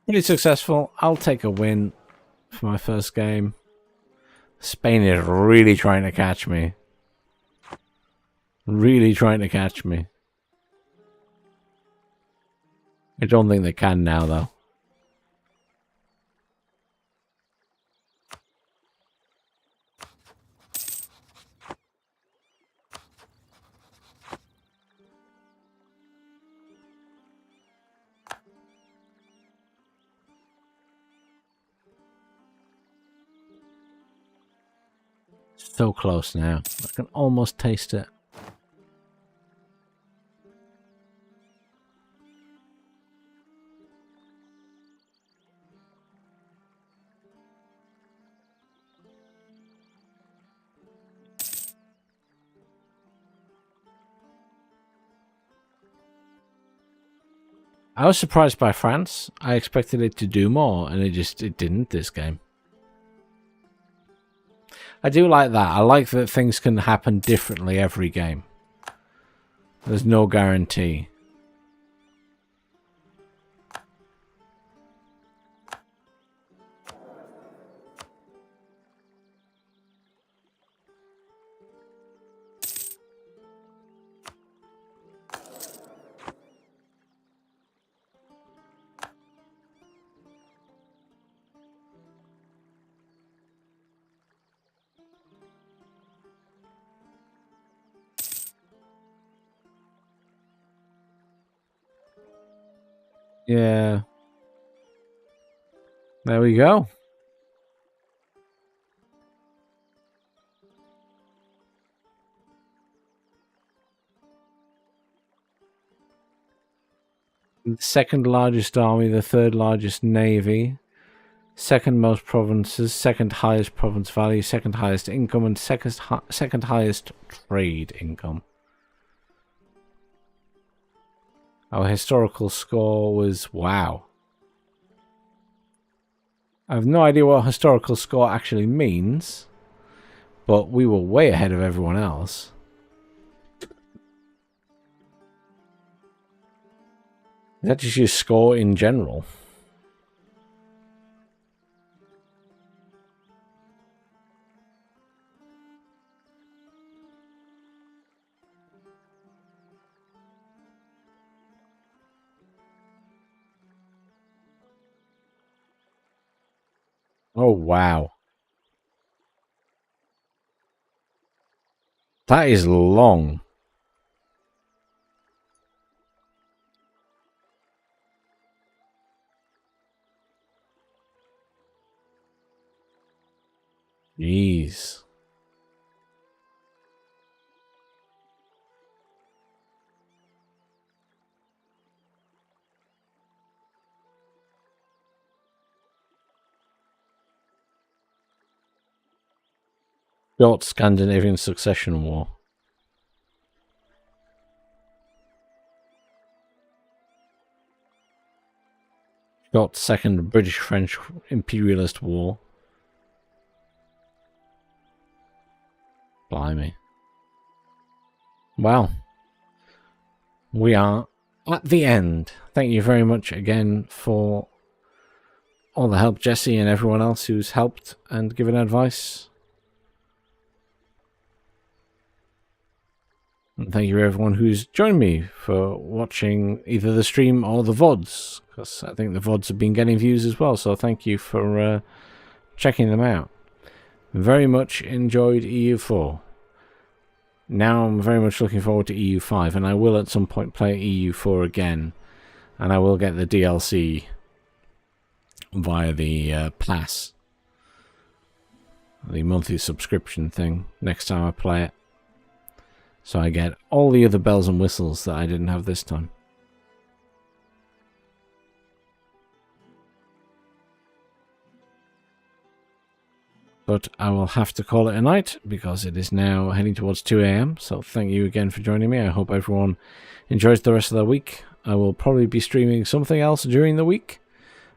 Pretty successful. I'll take a win for my first game. Spain is really trying to catch me. Really trying to catch me. I don't think they can now, though. So close now. I can almost taste it. I was surprised by France. I expected it to do more, and it didn't this game. I do like that. I like that things can happen differently every game. There's no guarantee. Yeah. There we go. The second largest army, the third largest navy, second most provinces, second highest province value, second highest income, and second highest trade income. Our historical score was wow. I have no idea what historical score actually means, but we were way ahead of everyone else. That just your score in general. Oh, wow. That is long. Jeez. Short Scandinavian Succession War. Short Second British-French Imperialist War. Blimey. Well, we are at the end. Thank you very much again for all the help, Jesse, and everyone else who's helped and given advice. And thank you everyone who's joined me for watching either the stream or the VODs, because I think the VODs have been getting views as well, so thank you for checking them out. Very much enjoyed EU4. Now I'm very much looking forward to EU5, and I will at some point play EU4 again, and I will get the DLC via the pass, the monthly subscription thing, next time I play it. So I get all the other bells and whistles that I didn't have this time. But I will have to call it a night because it is now heading towards 2 AM. So thank you again for joining me. I hope everyone enjoys the rest of their week. I will probably be streaming something else during the week.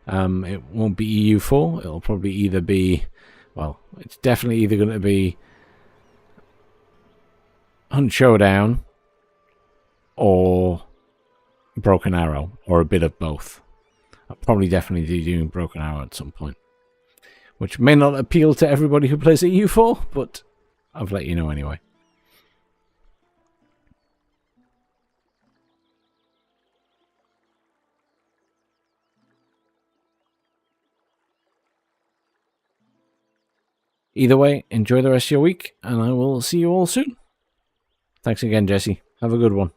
It won't be EU4. It'll probably either be, well, it's definitely either going to be Hunt Showdown or Broken Arrow, or a bit of both. I'll probably definitely be doing Broken Arrow at some point, which may not appeal to everybody who plays EU4, but I've let you know anyway. Either way, enjoy the rest of your week, and I will see you all soon. Thanks again, Jesse. Have a good one.